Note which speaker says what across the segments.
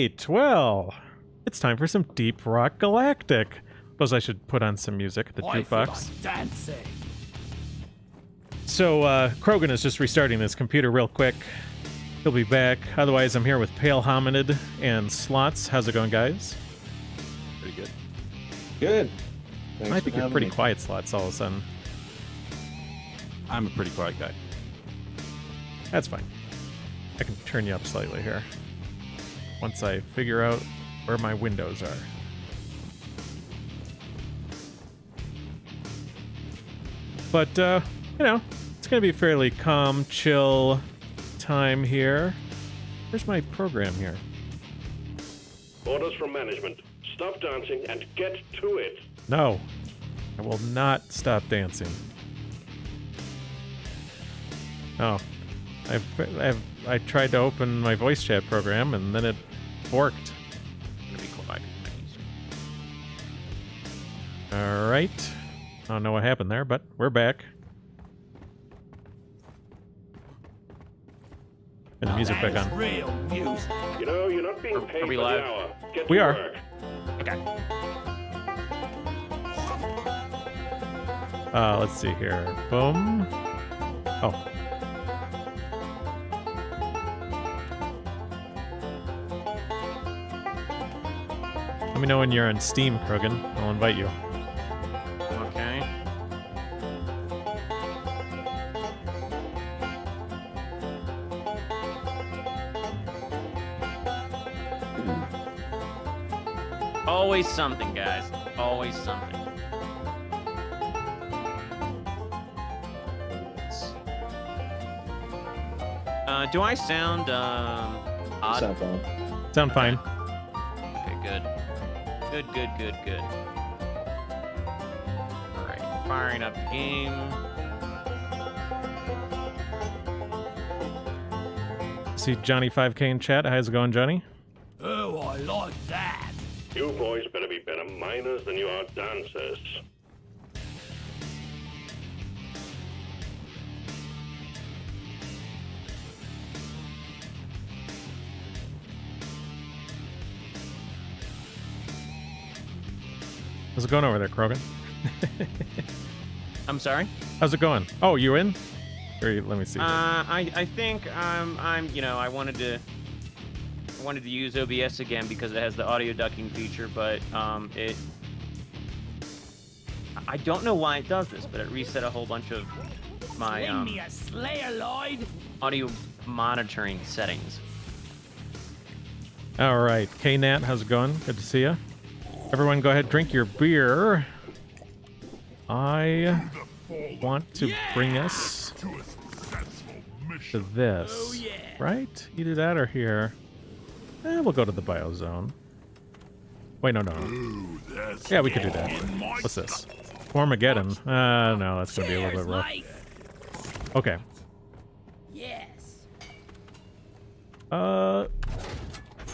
Speaker 1: right, well, it's time for some Deep Rock Galactic. Suppose I should put on some music at the jukebox. So, Krogan is just restarting his computer real quick. He'll be back. Otherwise, I'm here with Pale Hominid and Slots. How's it going, guys?
Speaker 2: Pretty good.
Speaker 3: Good.
Speaker 1: I think you're pretty quiet, Slots, all of a sudden.
Speaker 2: I'm a pretty quiet guy.
Speaker 1: That's fine. I can turn you up slightly here. Once I figure out where my windows are. But, you know, it's going to be a fairly calm, chill time here. Where's my program here?
Speaker 4: Orders from management. Stop dancing and get to it.
Speaker 1: No, I will not stop dancing. Oh, I tried to open my voice chat program and then it worked.
Speaker 2: I'm gonna be quiet.
Speaker 1: All right. I don't know what happened there, but we're back. And the music back on.
Speaker 4: Real music. You know, you're not being paid
Speaker 2: Are we
Speaker 4: for
Speaker 2: live?
Speaker 4: the hour. Get
Speaker 1: We
Speaker 4: to
Speaker 1: are.
Speaker 4: work.
Speaker 2: Okay.
Speaker 1: Let's see here. Boom. Oh. Let me know when you're on Steam, Krogan. I'll invite you.
Speaker 2: Okay. Always something, guys. Always something. Do I sound odd?
Speaker 3: Sound fun.
Speaker 1: Sound fine.
Speaker 2: Okay, good. Good. Alright, firing up the game.
Speaker 1: See Johnny 5K in chat. How's it going, Johnny?
Speaker 4: Oh, I like that. You boys better be better miners than you are dancers.
Speaker 1: How's it going over there, Krogan?
Speaker 2: I'm sorry?
Speaker 1: How's it going? Oh, you in? Or let me see.
Speaker 2: I think you know, I wanted to use OBS again because it has the audio ducking feature, but I don't know why it does this, but it reset a whole bunch of my audio monitoring settings.
Speaker 1: All right, K-Nat, how's it going? Good to see you. Everyone, go ahead, drink your beer. I want to bring us to this, right? Either that or here. We'll go to the biozone. Wait, no. Yeah, we could do that. What's this? Formageddon. No, that's gonna be a little bit rough. Okay.
Speaker 5: Yes.
Speaker 1: We'll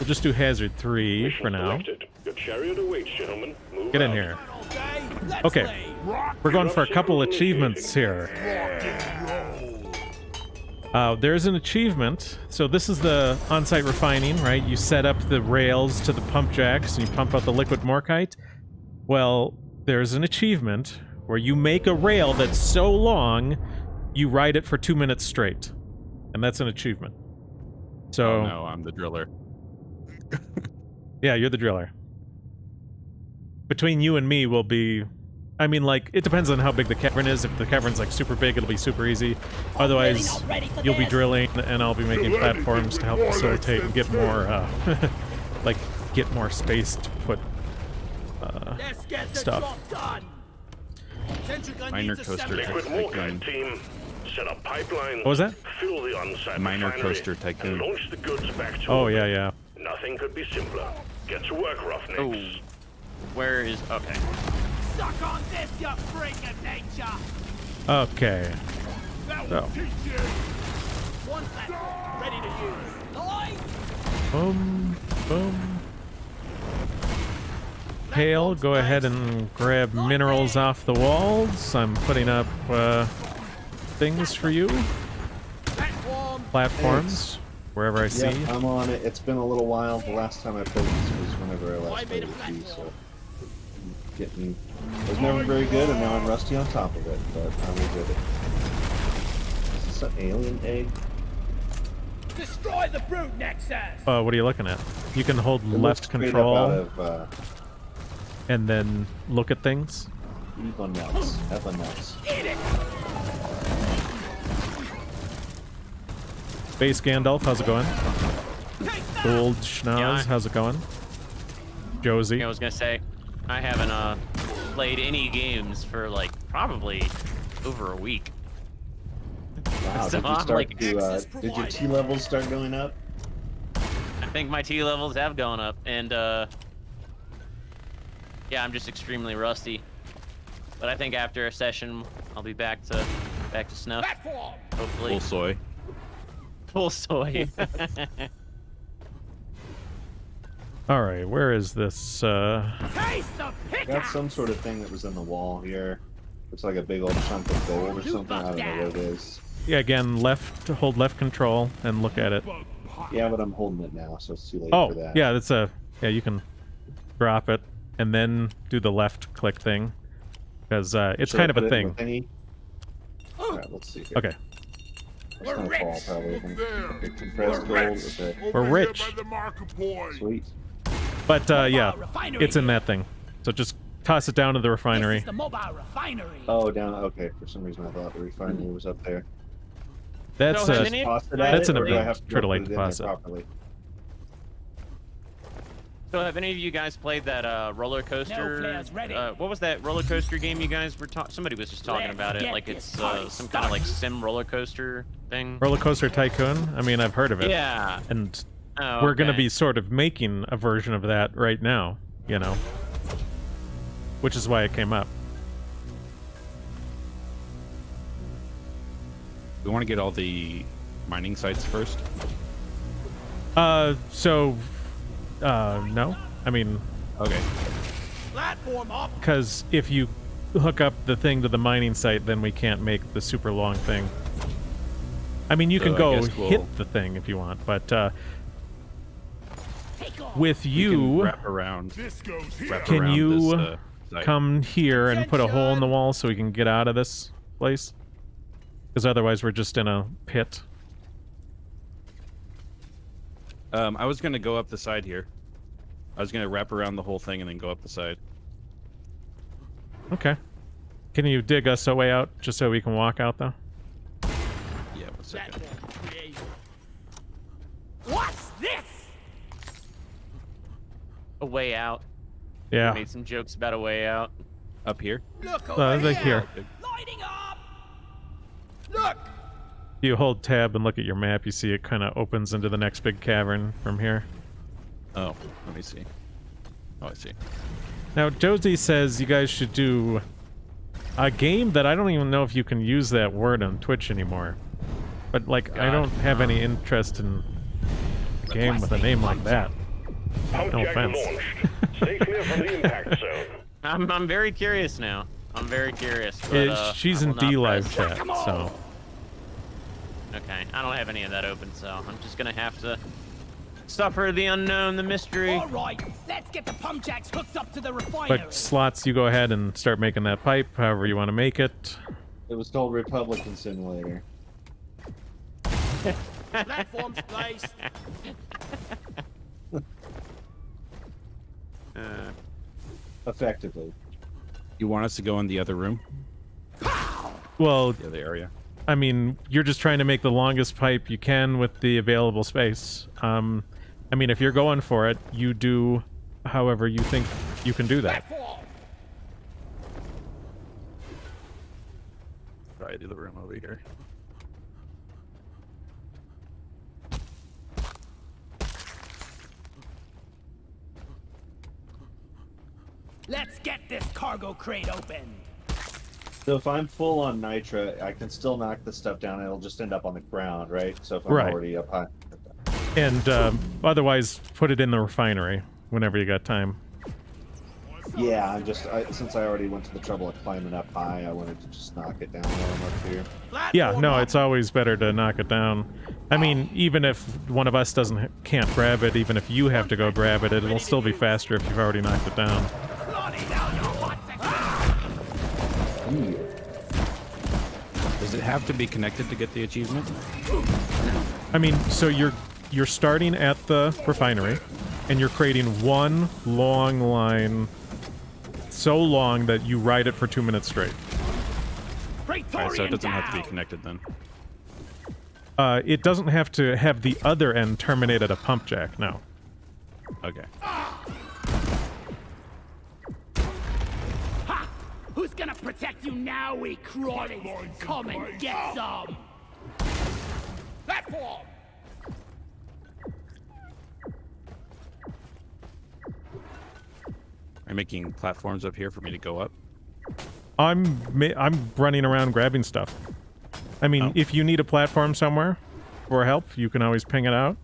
Speaker 1: just do Hazard 3 for now.
Speaker 4: Your chariot awaits, gentlemen. Move
Speaker 1: Get in
Speaker 4: out.
Speaker 1: here. Okay. We're going for a couple achievements here. There's an achievement. So this is the on-site refining, right? You set up the rails to the pump jacks and you pump out the liquid morkite. Well, there's an achievement where you make a rail that's so long, you ride it for 2 minutes straight. And that's an achievement. So...
Speaker 2: Oh, no, I'm the driller.
Speaker 1: Yeah, you're the driller. Between you and me will be... I mean, like, it depends on how big the cavern is. If the cavern's, like, super big, it'll be super easy. Otherwise, you'll be drilling, and I'll be making platforms to help facilitate and get more, like, get more space to put, stuff.
Speaker 2: Minor coaster
Speaker 4: Liquid
Speaker 2: tycoon.
Speaker 4: morkite team. Set up pipelines.
Speaker 1: What was that?
Speaker 4: Fill the on-site
Speaker 2: Minor
Speaker 4: refinery,
Speaker 2: coaster tycoon.
Speaker 4: And launch the goods back to
Speaker 1: Oh,
Speaker 4: orbit.
Speaker 1: yeah.
Speaker 4: Nothing could be simpler. Get to work, roughnecks.
Speaker 2: Oh, where is... Okay.
Speaker 5: Suck on this, you freak of nature.
Speaker 1: Okay. So,
Speaker 5: One platform, ready to use. Light.
Speaker 1: boom. Pale, go ahead and grab minerals off the walls. I'm putting up, things for you.
Speaker 5: Platform.
Speaker 1: Platforms. wherever I see.
Speaker 3: Yeah, I'm on it. It's been a little while. The last time I played this was whenever I last played with you, so I was never very good, and now I'm rusty on top of it, but I will get it. Is this an alien egg?
Speaker 5: Destroy the brute nexus.
Speaker 1: What are you looking at? You can hold
Speaker 3: It
Speaker 1: left
Speaker 3: looks straight up
Speaker 1: control
Speaker 3: out of,
Speaker 1: and then look at things.
Speaker 3: Eva nuts. Eva nuts.
Speaker 5: Eat it.
Speaker 1: Base Gandalf, how's it going? Gold Schnoz,
Speaker 2: Yeah,
Speaker 1: how's it going? Josie.
Speaker 2: I was gonna say, I haven't played any games for like probably over a week.
Speaker 3: Wow,
Speaker 2: So
Speaker 3: did you
Speaker 2: I'm
Speaker 3: start
Speaker 2: like,
Speaker 3: to, did your T levels start going up?
Speaker 2: I think my T levels have gone up, and yeah, I'm just extremely rusty. But I think after a session, I'll be back to snuff.
Speaker 5: Platform.
Speaker 2: Hopefully.
Speaker 6: Full soy.
Speaker 2: Full soy.
Speaker 1: All right, where is this?
Speaker 5: Taste the pickaxe.
Speaker 3: Got some sort of thing that was in the wall here. Looks like a big old chunk of gold or something. I don't know what it is.
Speaker 1: Yeah, again, hold left control and look at it.
Speaker 3: Yeah, but I'm holding it now, so it's too late
Speaker 1: Oh,
Speaker 3: for that.
Speaker 1: yeah, that's yeah, you can drop it and then do the left click thing because it's
Speaker 3: Should
Speaker 1: kind
Speaker 3: I
Speaker 1: of a
Speaker 3: put it in
Speaker 1: thing.
Speaker 3: the thingy? Alright, let's see here.
Speaker 1: Okay,
Speaker 3: It's gonna fall probably. Okay, compressed gold. Okay,
Speaker 1: we're rich,
Speaker 3: sweet.
Speaker 1: but yeah,
Speaker 5: Refinery.
Speaker 1: it's in that thing. So just toss it down to the
Speaker 5: This
Speaker 1: refinery.
Speaker 5: is the mobile refinery.
Speaker 3: Oh, down. Okay, for some reason I thought the refinery was up there.
Speaker 1: That's
Speaker 2: So have
Speaker 1: uh,
Speaker 2: any-
Speaker 3: Toss it at
Speaker 1: that's
Speaker 3: it,
Speaker 1: an
Speaker 3: or do I
Speaker 1: ability.
Speaker 3: have to go
Speaker 1: Turtle
Speaker 3: put
Speaker 1: like
Speaker 3: it in there
Speaker 1: deposit.
Speaker 3: properly?
Speaker 2: So have any of you guys played that roller coaster?
Speaker 5: No flares ready.
Speaker 2: What was that roller coaster game you guys were talking? Somebody was just talking
Speaker 5: Let's
Speaker 2: about it,
Speaker 5: get
Speaker 2: like
Speaker 5: this
Speaker 2: it's
Speaker 5: party
Speaker 2: some kind of like
Speaker 5: started.
Speaker 2: sim roller coaster thing.
Speaker 1: Roller Coaster Tycoon. I mean, I've heard of it.
Speaker 2: Yeah.
Speaker 1: And
Speaker 2: Oh,
Speaker 1: we're going to
Speaker 2: okay.
Speaker 1: be sort of making a version of that right now, you know, which is why it came up.
Speaker 6: We want to get all the mining sites first.
Speaker 1: No. I mean,
Speaker 6: Okay.
Speaker 5: Platform up.
Speaker 1: because if you hook up the thing to the mining site, then we can't make the super long thing. I mean, you
Speaker 6: So
Speaker 1: can
Speaker 6: I
Speaker 1: go
Speaker 6: guess we'll-
Speaker 1: hit the thing if you want, but
Speaker 5: Take off.
Speaker 1: with
Speaker 6: We can
Speaker 1: you,
Speaker 6: wrap around. Wrap
Speaker 1: Can
Speaker 6: around
Speaker 1: you
Speaker 6: this, site.
Speaker 1: come here and put a hole in the wall so we can get out of this place? Because otherwise we're just in a pit.
Speaker 6: I was gonna go up the side here. I was gonna wrap around the whole thing and then go up the side.
Speaker 1: Okay. Can you dig us a way out just so we can walk out, though?
Speaker 6: Yeah, 1 second.
Speaker 5: Platform created. What's this?
Speaker 2: A way out.
Speaker 1: Yeah.
Speaker 2: Made some jokes about a way out.
Speaker 6: Up here.
Speaker 5: Look over
Speaker 1: Like here.
Speaker 5: Lighting up. Look.
Speaker 1: You hold tab and look at your map, you see it kind of opens into the next big cavern from here.
Speaker 6: Oh, let me see. Oh, I see.
Speaker 1: Now, Josie says you guys should do a game that I don't even know if you can use that word on Twitch anymore. But, like, I
Speaker 2: God,
Speaker 1: don't have any interest in a game with a name like that.
Speaker 4: Pump
Speaker 1: No
Speaker 4: jack
Speaker 1: offense.
Speaker 4: launched. Stay clear from the impact zone.
Speaker 2: I'm very curious now. I'm very curious. But,
Speaker 1: She's
Speaker 2: I
Speaker 1: in
Speaker 2: will not
Speaker 1: D live
Speaker 2: press.
Speaker 1: chat, so
Speaker 2: Okay, I don't have any of that open, so I'm just gonna have to suffer the unknown, the mystery.
Speaker 5: All right. Let's get the pump jacks hooked up to the refinery.
Speaker 1: but slots, you go ahead and start making that pipe, however you want to make it.
Speaker 3: It was called Republican Simulator.
Speaker 5: Platforms placed.
Speaker 3: Effectively.
Speaker 6: You want us to go in the other room,
Speaker 1: Well,
Speaker 6: the other area?
Speaker 1: I mean, you're just trying to make the longest pipe you can with the available space. I mean, if you're going for it, you do however you think you can do that.
Speaker 5: Platform.
Speaker 6: Try the other room over here.
Speaker 5: Let's get this cargo crate open.
Speaker 3: So if I'm full on nitra, I can still knock this stuff down. It'll just end up on the ground, right? So if I'm
Speaker 1: Right.
Speaker 3: already up high.
Speaker 1: And otherwise, put it in the refinery whenever you got time.
Speaker 3: Yeah, since I already went to the trouble of climbing up high, I wanted to just knock it down while I'm up here.
Speaker 1: Yeah, no, it's always better to knock it down. I mean, even if one of us can't grab it, even if you have to go grab it, it'll still be faster if you've already knocked it down.
Speaker 6: Does it have to be connected to get the achievement?
Speaker 1: I mean, so you're starting at the refinery, and you're creating one long line, so long that you ride it for 2 minutes straight.
Speaker 6: Alright, so it doesn't have to be connected then.
Speaker 1: It doesn't have to have the other end terminate at a pump jack, no.
Speaker 6: Okay.
Speaker 5: Ha! Who's gonna protect you now, we crawlies? Come and get some! Platform!
Speaker 6: Are you making platforms up here for me to go up?
Speaker 1: I'm running around grabbing stuff. I mean, if you need a platform somewhere for help, you can always ping it out.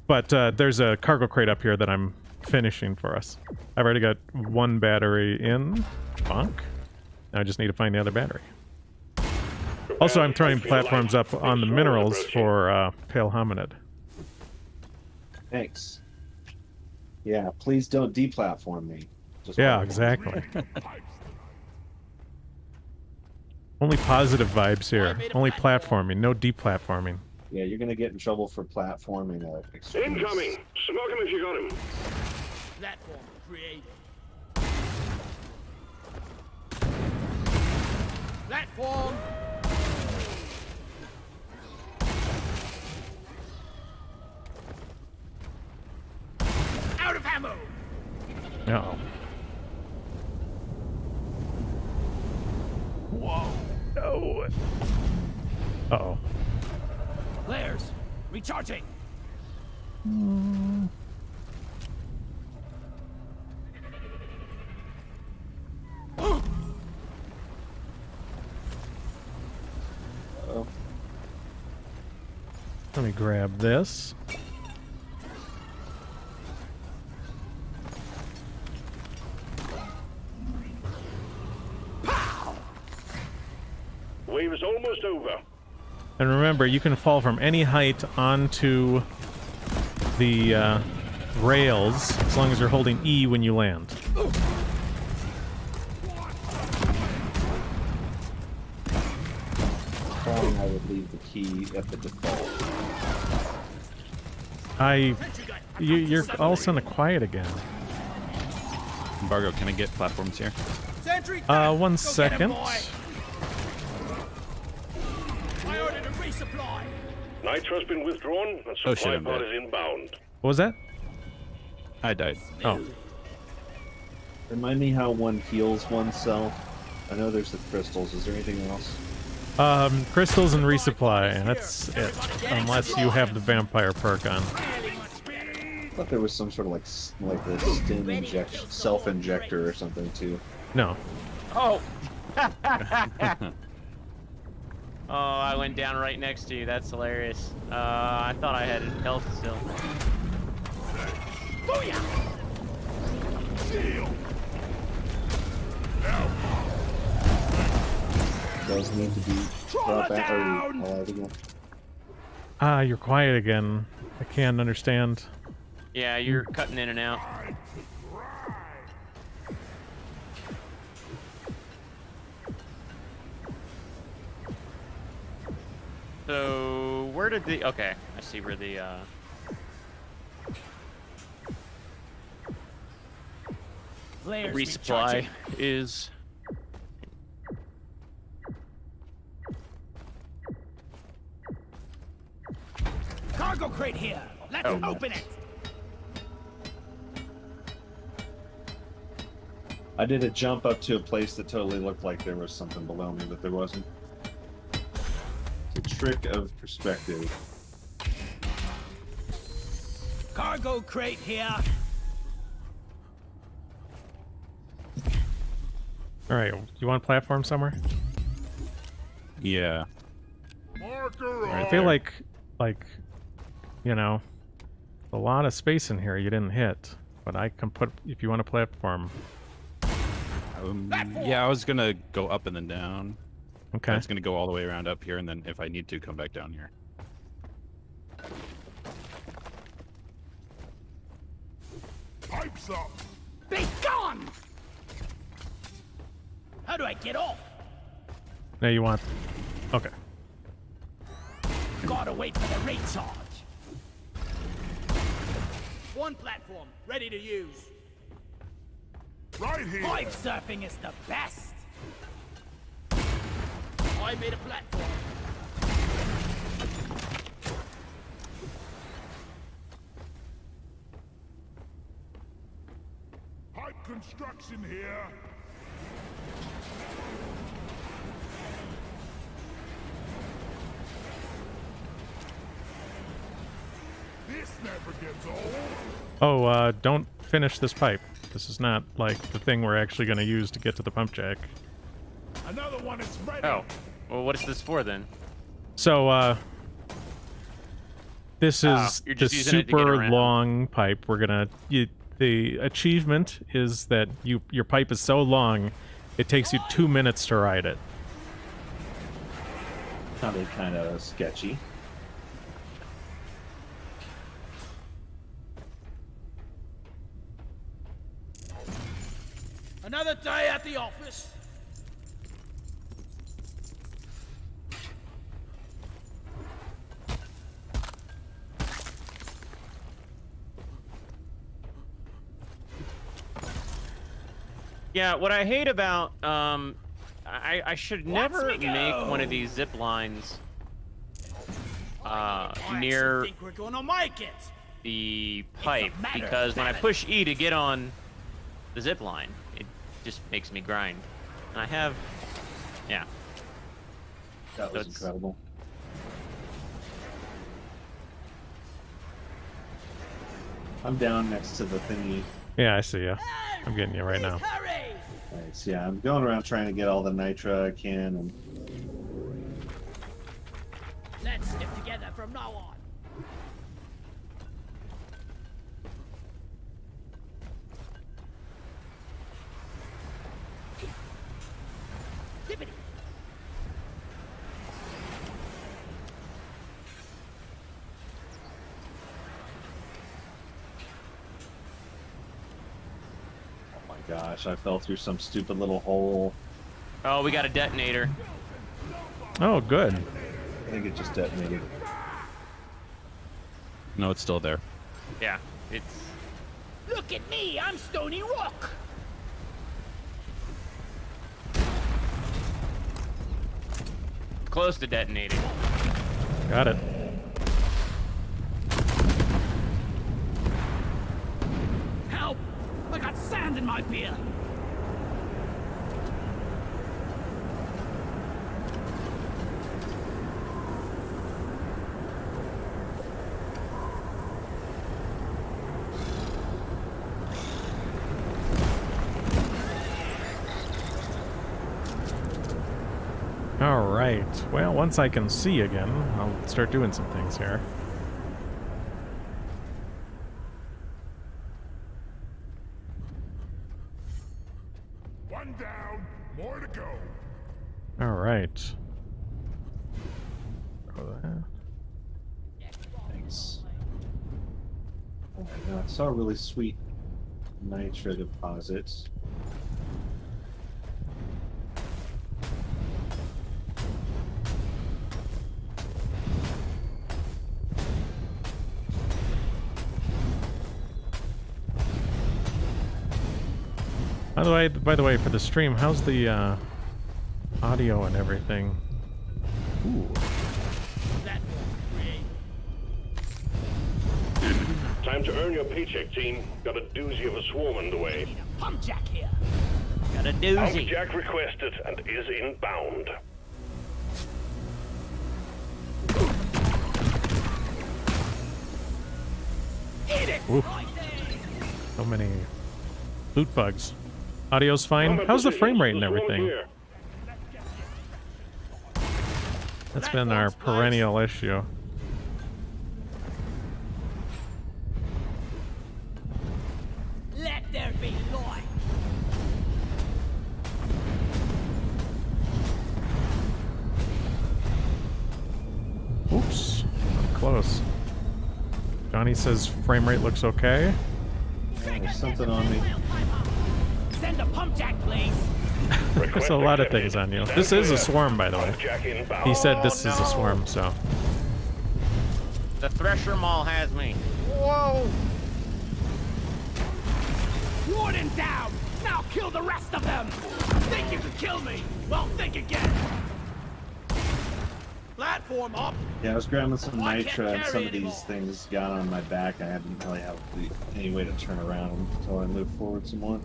Speaker 1: But there's a cargo crate up here that I'm finishing for us. I've already got one battery in. Bunk. Now I just need to find the other battery. Also, I'm throwing platforms up on the minerals for Pale Hominid.
Speaker 3: Thanks. Yeah, please don't deplatform me. Just
Speaker 1: Yeah, exactly. Only positive vibes here. Only platforming, no deplatforming.
Speaker 3: Yeah, you're gonna get in trouble for platforming.
Speaker 4: Incoming! Smoke him if you got him.
Speaker 5: Platform created. Platform! Out of ammo!
Speaker 1: Uh-oh.
Speaker 5: Whoa!
Speaker 1: No. Uh-oh.
Speaker 5: Flares! Recharging!
Speaker 1: Let me grab this.
Speaker 4: Wave is almost over.
Speaker 1: And remember, you can fall from any height onto the rails as long as you're holding E when you land.
Speaker 3: I would leave the key at the default.
Speaker 1: You're all of a sudden quiet again.
Speaker 6: Embargo, can I get platforms here?
Speaker 5: Sentry!
Speaker 1: 1 second.
Speaker 5: I ordered a resupply!
Speaker 4: Nitro's been withdrawn, and
Speaker 6: Oh, shit,
Speaker 4: supply
Speaker 6: I'm
Speaker 4: pod
Speaker 6: dead.
Speaker 4: is inbound.
Speaker 1: What was that?
Speaker 6: I died.
Speaker 1: Oh.
Speaker 3: Remind me how one heals oneself. I know there's the crystals. Is there anything else?
Speaker 1: Crystals and resupply. That's it. Unless you have the vampire perk on.
Speaker 3: I thought there was some sort of like a stim injection, self-injector or something too.
Speaker 1: No.
Speaker 2: Oh! Oh, I went down right next to you. That's hilarious. I thought I had health still.
Speaker 3: Does need to be brought back or alive again.
Speaker 1: Ah, you're quiet again. I can't understand.
Speaker 2: Yeah, you're cutting in and out. So, where did the... Okay, I see where the,
Speaker 5: Flares
Speaker 2: resupply
Speaker 5: recharging.
Speaker 2: is.
Speaker 5: Cargo crate here! Let's open it!
Speaker 3: I did a jump up to a place that totally looked like there was something below me, but there wasn't. It's a trick of perspective.
Speaker 5: Cargo crate here!
Speaker 1: Alright, you want a platform somewhere?
Speaker 6: Yeah.
Speaker 1: I feel like, you know, a lot of space in here you didn't hit. But I can put, if you want a platform,
Speaker 6: Yeah, I was gonna go up and then down.
Speaker 1: Okay.
Speaker 6: I was gonna go all the way around up here, and then if I need to, come back down here.
Speaker 5: Pipes up! Be gone! How do I get off?
Speaker 1: Now you want... Okay.
Speaker 5: Gotta wait for the recharge. One platform, ready to use. Right here! Pipe surfing is the best! I made a platform. Pipe construction here. This never gets old.
Speaker 1: Oh, don't finish this pipe. This is not, like, the thing we're actually going to use to get to the pump jack.
Speaker 5: Another one is ready.
Speaker 2: Oh. Well, what is this for then?
Speaker 1: So, this is
Speaker 2: you're
Speaker 1: the
Speaker 2: just using it to get
Speaker 1: super
Speaker 2: around.
Speaker 1: long pipe. We're gonna... the achievement is that your pipe is so long, it takes you 2 minutes to ride it.
Speaker 3: Sounded kind of sketchy.
Speaker 5: Another day at the office.
Speaker 2: Yeah, what I hate about I should never
Speaker 5: me go.
Speaker 2: make one of these zip lines
Speaker 5: I
Speaker 2: near
Speaker 5: think we're gonna make it.
Speaker 2: the pipe
Speaker 5: matter of
Speaker 2: because when I
Speaker 5: balance.
Speaker 2: push E to get on the zip line, it just makes me grind. And I have, yeah.
Speaker 3: That was
Speaker 2: That's-
Speaker 3: incredible. I'm down next to the thingy.
Speaker 1: Yeah, I see you. I'm getting you right now.
Speaker 5: Hurry!
Speaker 3: Nice. Yeah, I'm going around trying to get all the nitra I can, and
Speaker 5: Let's stick together from now on. Tippity.
Speaker 3: oh my gosh, I fell through some stupid little hole.
Speaker 2: Oh, we got a detonator.
Speaker 1: Oh, good.
Speaker 3: I think it just detonated.
Speaker 6: No, it's still there.
Speaker 2: Yeah, it's
Speaker 5: Look at me, I'm Stony Rock.
Speaker 2: close to detonating.
Speaker 1: Got it.
Speaker 5: Help! I got sand in my beer.
Speaker 1: All right. Well, once I can see again, I'll start doing some things here.
Speaker 5: One down, more to go.
Speaker 1: All right. Throw that.
Speaker 3: Thanks. Oh my god, I saw a really sweet nitra deposit.
Speaker 1: By the way, for the stream, how's the audio and everything? Ooh.
Speaker 5: That will create.
Speaker 4: Time to earn your paycheck, team. Got a doozy of a swarm underway.
Speaker 5: Need a pump jack here.
Speaker 2: Got a
Speaker 4: Pump
Speaker 2: doozy.
Speaker 4: jack requested and is inbound.
Speaker 5: Eat it!
Speaker 1: Oof.
Speaker 5: Right there.
Speaker 1: So many loot bugs. Audio's fine.
Speaker 4: Combat
Speaker 1: How's the
Speaker 4: position.
Speaker 1: frame rate and
Speaker 4: The swarm
Speaker 1: everything?
Speaker 4: here.
Speaker 1: That's been our perennial issue.
Speaker 5: Let there be light.
Speaker 1: Johnny says frame rate looks okay.
Speaker 3: There's something on me.
Speaker 5: Send a pump jack, please.
Speaker 1: There's a lot of things on you. This is a swarm, by the way. He said this is a swarm, so.
Speaker 2: The Thresher Maul has me. Whoa!
Speaker 5: Warden down! Now kill the rest of them! Think you can kill me? Well, think again! Platform up!
Speaker 3: Yeah, I was grabbing some
Speaker 5: I can't
Speaker 3: nitra and
Speaker 5: carry
Speaker 3: some of
Speaker 5: anymore.
Speaker 3: these things got on my back. I didn't really have any way to turn around until I moved forward some more.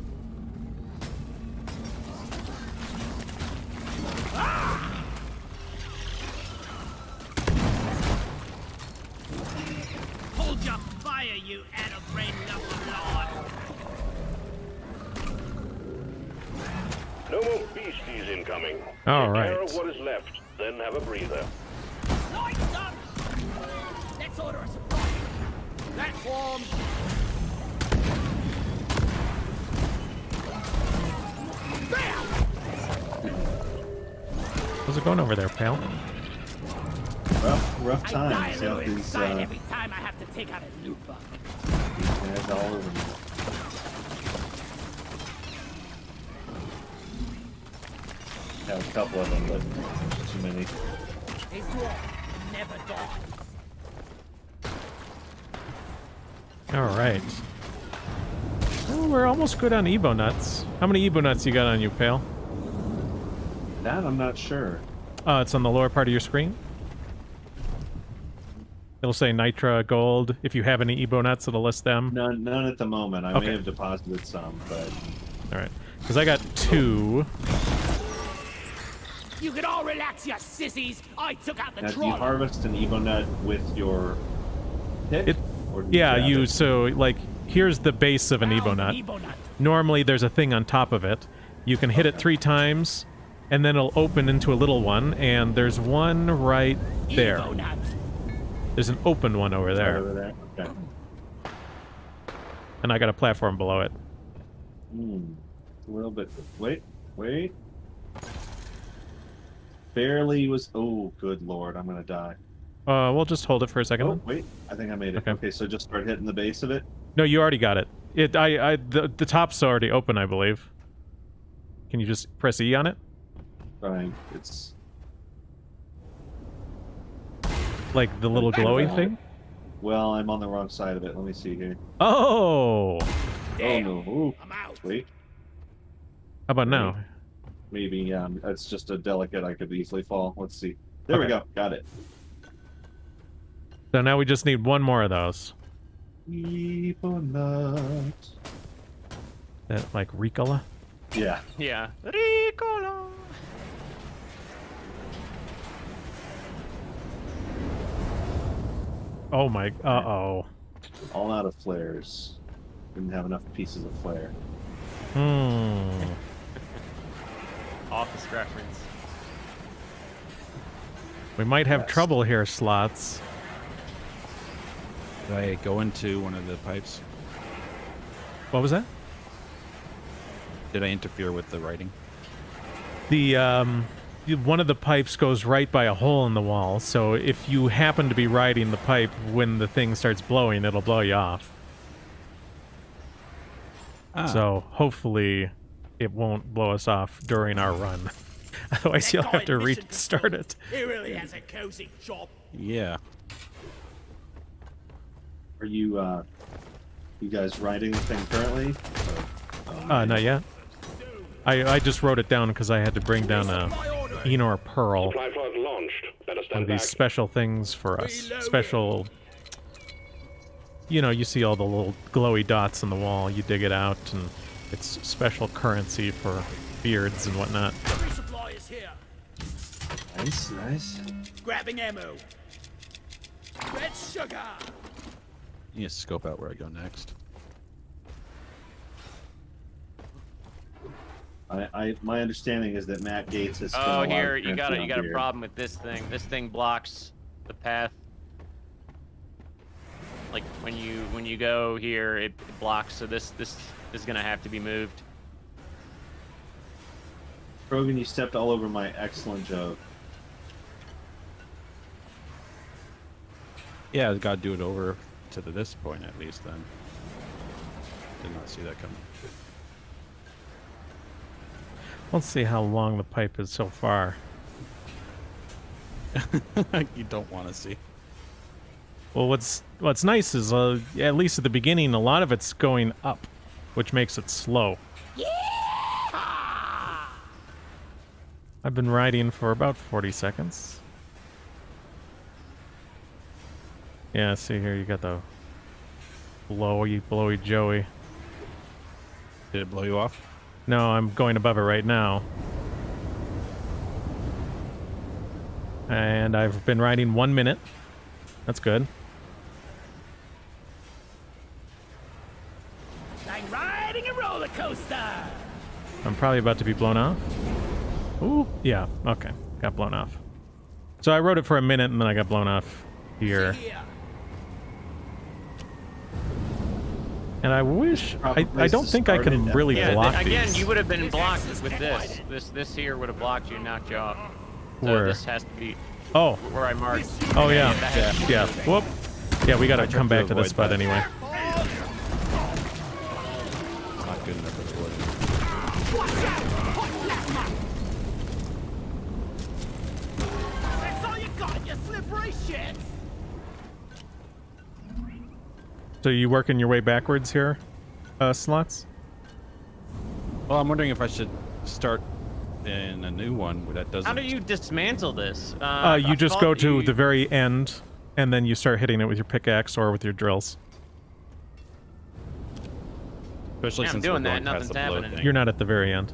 Speaker 5: Hold your fire, you atom-brain knuckle lord!
Speaker 4: No more beasties incoming.
Speaker 1: All
Speaker 4: Take
Speaker 1: right.
Speaker 4: care of what is left, then have a breather.
Speaker 5: Lights up! Let's order a supply! Platform!
Speaker 1: How's it going over there, pal?
Speaker 3: Rough
Speaker 5: I die
Speaker 3: times.
Speaker 5: a little
Speaker 3: Got these
Speaker 5: inside every time I have to take out a loot bug.
Speaker 3: guys all over me. Have a couple of them, but too many.
Speaker 5: His dwarf never dies.
Speaker 1: All right. Oh, we're almost good on Evo nuts. How many Evo nuts you got on you, pal?
Speaker 3: That I'm not sure.
Speaker 1: It's on the lower part of your screen. It'll say Nitra Gold. If you have any Evo nuts, it'll list them.
Speaker 3: None at the moment. I
Speaker 1: Okay.
Speaker 3: may have deposited some, but
Speaker 1: All right. Because I got 2.
Speaker 5: You can all relax, you sissies! I took out the
Speaker 3: now, do you
Speaker 5: troll!
Speaker 3: harvest an Evo nut with your pick?
Speaker 1: It,
Speaker 3: Or do
Speaker 1: yeah,
Speaker 3: grab
Speaker 1: you,
Speaker 3: it?
Speaker 1: so, like, here's the base of an Evo
Speaker 5: Found
Speaker 1: nut.
Speaker 5: Evo nut.
Speaker 1: Normally, there's a thing on top of it. You can hit it 3 times, and then it'll open into a little one, and there's one right there.
Speaker 5: Evo nut.
Speaker 1: There's an open one over
Speaker 3: Right
Speaker 1: there,
Speaker 3: over there. Okay.
Speaker 1: and I got a platform below it.
Speaker 3: A little bit. Wait. Barely was. Oh, good lord! I'm gonna die.
Speaker 1: We'll just hold it for a second.
Speaker 3: Oh,
Speaker 1: then.
Speaker 3: wait. I think I made it.
Speaker 1: Okay.
Speaker 3: Okay, so just start hitting the base of it.
Speaker 1: No, you already got it. The top's already open, I believe. Can you just press E on it?
Speaker 3: Fine. It's.
Speaker 1: Like the little glowy thing?
Speaker 3: Well, I'm on the wrong side of it. Let me see here.
Speaker 1: Oh!
Speaker 5: Damn.
Speaker 3: Oh no! Ooh,
Speaker 5: I'm out.
Speaker 3: wait.
Speaker 1: How about now?
Speaker 3: Maybe it's just a delicate. I could easily fall. Let's see. There we
Speaker 1: Okay.
Speaker 3: go. Got it.
Speaker 1: So now we just need one more of those.
Speaker 3: Evo nut.
Speaker 1: That, like, Ricola?
Speaker 3: Yeah.
Speaker 2: Yeah. Ricola.
Speaker 1: Oh my... Uh-oh.
Speaker 3: All out of flares. Didn't have enough pieces of flare.
Speaker 2: Office reference.
Speaker 1: We might have
Speaker 3: Yes.
Speaker 1: trouble here, Slots.
Speaker 6: Did I go into one of the pipes?
Speaker 1: What was that?
Speaker 6: Did I interfere with the writing?
Speaker 1: The, one of the pipes goes right by a hole in the wall, so if you happen to be riding the pipe when the thing starts blowing, it'll blow you off.
Speaker 6: Ah.
Speaker 1: So hopefully it won't blow us off during our run. Otherwise you'll have to restart it.
Speaker 5: He really has a cozy job.
Speaker 6: Yeah.
Speaker 3: Are you you guys writing anything currently?
Speaker 1: Not yet. I just wrote it down because I had to bring down a Enor Pearl.
Speaker 4: Supply pod launched. Better
Speaker 1: One
Speaker 4: stand
Speaker 1: of these
Speaker 4: back.
Speaker 1: special things for us. Special... You know, you see all the little glowy dots on the wall. You dig it out, and it's special currency for beards and whatnot.
Speaker 5: Resupply is here.
Speaker 3: Nice.
Speaker 5: Grabbing ammo. Red sugar.
Speaker 6: You need to scope out where I go next.
Speaker 3: My understanding is that Matt Gates has. spent a
Speaker 2: Oh,
Speaker 3: lot of
Speaker 2: here you got
Speaker 3: currency
Speaker 2: a
Speaker 3: here.
Speaker 2: problem with this thing. This thing blocks the path. Like when you go here, it blocks. So this is gonna have to be moved.
Speaker 3: Krogan, you stepped all over my excellent joke.
Speaker 6: Yeah, I gotta do it over to this point at least. Then did not see that coming.
Speaker 1: Let's see how long the pipe is so far.
Speaker 6: You don't want to see.
Speaker 1: Well, what's nice is at least at the beginning, a lot of it's going up, which makes it slow. I've been riding for about 40 seconds. Yeah, see here, you got the blowy Joey.
Speaker 6: Did it blow you off?
Speaker 1: No, I'm going above it right now. And I've been riding 1 minute. That's good.
Speaker 5: Like riding a roller coaster.
Speaker 1: I'm probably about to be blown off. Ooh, yeah, okay. Got blown off. So I rode it for a minute and then I got blown off here.
Speaker 5: See here.
Speaker 1: And I wish... I
Speaker 3: Place
Speaker 1: don't
Speaker 3: to
Speaker 1: think I
Speaker 3: start
Speaker 1: can
Speaker 3: it.
Speaker 1: really
Speaker 2: Yeah,
Speaker 1: block
Speaker 2: again,
Speaker 1: these.
Speaker 2: you would have been blocked with this. This here would have blocked you and knocked you off. So
Speaker 1: Where?
Speaker 2: this has to be
Speaker 1: Oh,
Speaker 2: where I marked.
Speaker 1: oh yeah.
Speaker 2: that-
Speaker 1: Yeah. Whoop. Yeah, we gotta
Speaker 6: I tried
Speaker 1: come
Speaker 6: to
Speaker 1: back to this
Speaker 6: avoid
Speaker 1: spot
Speaker 6: that.
Speaker 1: anyway.
Speaker 6: Not good enough for the wood.
Speaker 5: That's all you got, you slippery shit.
Speaker 1: So you working your way backwards here, Slots?
Speaker 6: Well, I'm wondering if I should start in a new one that doesn't.
Speaker 2: How do you dismantle this?
Speaker 1: You
Speaker 2: I
Speaker 1: just
Speaker 2: thought
Speaker 1: go to
Speaker 2: you-
Speaker 1: the very end, and then you start hitting it with your pickaxe or with your drills.
Speaker 6: Especially
Speaker 2: Yeah, I'm
Speaker 6: since
Speaker 2: doing
Speaker 6: we're
Speaker 2: that,
Speaker 6: going past
Speaker 2: nothing's
Speaker 6: the blow
Speaker 2: happening.
Speaker 6: thing.
Speaker 1: You're not at the very end.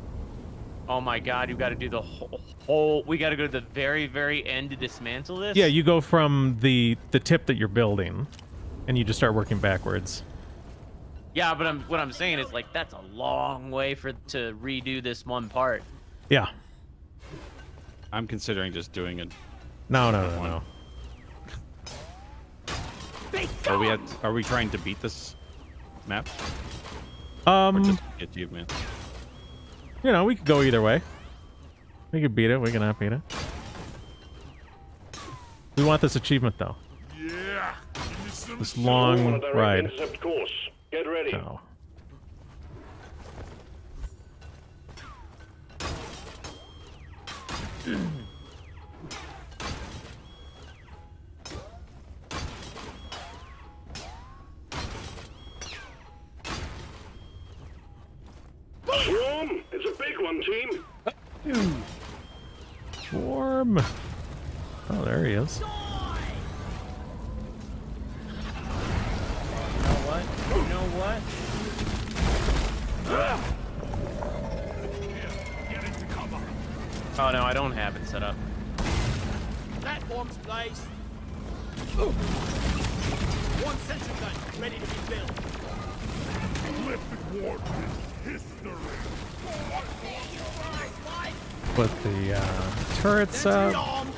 Speaker 2: Oh my god, you got to do the whole. We got to go to the very, very end to dismantle this.
Speaker 1: Yeah, you go from the tip that you're building, and you just start working backwards.
Speaker 2: Yeah, but what I'm saying is like that's a long way to redo this one part.
Speaker 1: Yeah.
Speaker 6: I'm considering just doing it.
Speaker 1: No.
Speaker 6: Are we trying to beat this map or
Speaker 1: Um,
Speaker 6: just get achievement?
Speaker 1: you know, we could go either way. We could beat it. We can not beat it. We want this achievement though.
Speaker 4: Yeah.
Speaker 1: This
Speaker 4: Wanna
Speaker 1: long
Speaker 4: direct
Speaker 1: ride.
Speaker 4: intercept course. Get ready.
Speaker 1: No.
Speaker 4: Swarm! It's a big one, team.
Speaker 1: Swarm. Oh, there he is.
Speaker 2: You know what? You know what? Oh no, I don't have it set up.
Speaker 5: Platforms placed. One sentry gun ready to be built.
Speaker 1: Put the turrets
Speaker 5: Sentry
Speaker 1: up.
Speaker 5: armed.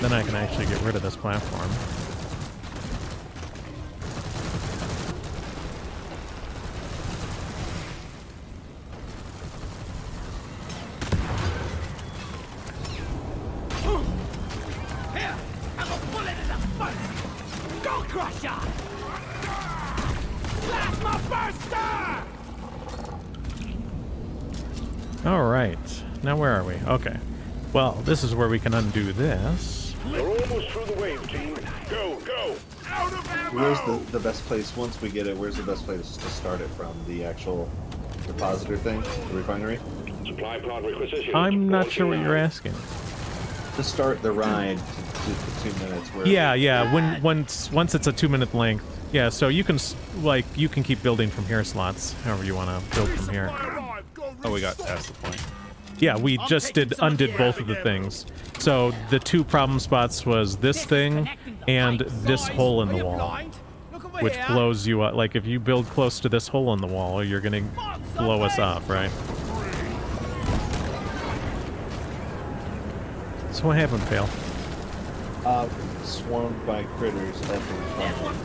Speaker 1: Then I can actually get rid of this platform.
Speaker 5: Here, have a bullet in the face. Go crusher. Plasma burster.
Speaker 1: All right. Now where are we? Okay. Well, this is where we can undo this.
Speaker 4: We're almost through the wave, team. Go, go. Out of ammo!
Speaker 3: Where's the best place, once we get it, where's the best place to start it from? The actual depositor thing? The refinery?
Speaker 4: Supply pod requisition.
Speaker 1: I'm not sure what you're asking.
Speaker 3: To start the ride to the 2 minutes. Where
Speaker 1: Yeah. Once it's a 2-minute length. Yeah, so you can you can keep building from here, Slots. However you want to build from here.
Speaker 6: Oh, we got past the point.
Speaker 1: Yeah, we just undid both of the things. So the two problem spots was this thing and this hole in the wall, which blows you up. Like if you build close to this hole in the wall, you're gonna blow us off, right? So what happened, Pale?
Speaker 3: Swarmed by critters at the refinery.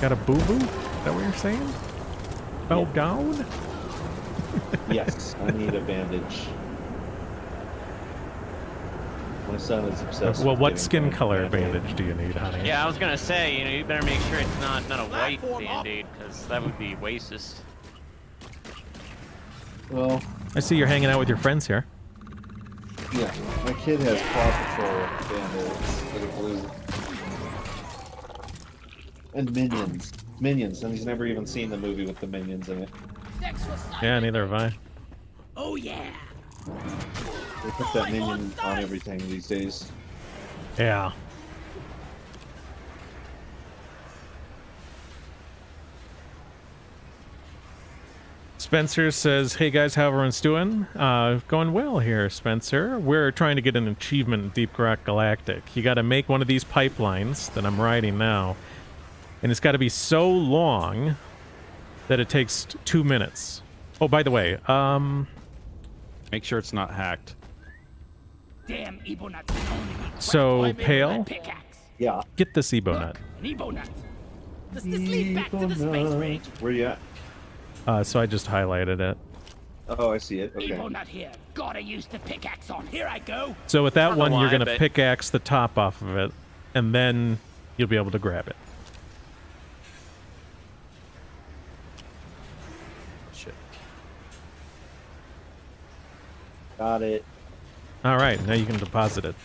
Speaker 1: Got a boo-boo? Is that what you're saying? Fell down?
Speaker 3: Yes, I need a bandage. My son is obsessed.
Speaker 1: Well,
Speaker 3: with
Speaker 1: what
Speaker 3: getting
Speaker 1: skin
Speaker 3: Band-Aid.
Speaker 1: color bandage do you need, honey?
Speaker 2: Yeah, I was gonna say, you know, you better make sure it's not a white Band-Aid, because that would be racist.
Speaker 3: Well,
Speaker 1: I see you're hanging out with your friends here.
Speaker 3: yeah, my kid has Paw Patrol Band-Aids that are blue. And Minions. Minions, and he's never even seen the movie with the Minions in it.
Speaker 1: Yeah, neither have I.
Speaker 5: Oh yeah.
Speaker 3: They put that Minion on everything these days.
Speaker 1: Yeah. Spencer says, hey guys, how everyone's doing? Going well here, Spencer. We're trying to get an achievement in Deep Rock Galactic. You gotta make one of these pipelines that I'm riding now. And it's gotta be so long that it takes 2 minutes. Oh, by the way,
Speaker 6: Make sure it's not hacked.
Speaker 5: Damn Ebo nuts can only be cracked
Speaker 1: So,
Speaker 5: by me
Speaker 1: Pale?
Speaker 5: with my pickaxe.
Speaker 3: Yeah.
Speaker 1: get this Ebo nut.
Speaker 5: An Ebo nut. Does this lead back to the space range?
Speaker 3: Where you at?
Speaker 1: So I just highlighted it.
Speaker 3: Oh, I see it. Okay.
Speaker 5: Ebo nut here. Gotta use the pickaxe on. Here I go.
Speaker 1: So with that
Speaker 2: don't know
Speaker 1: one, you're
Speaker 2: why,
Speaker 1: gonna
Speaker 2: but-
Speaker 1: pickaxe the top off of it, and then you'll be able to grab it.
Speaker 6: Shit.
Speaker 3: Got it.
Speaker 1: All right, now you can deposit it.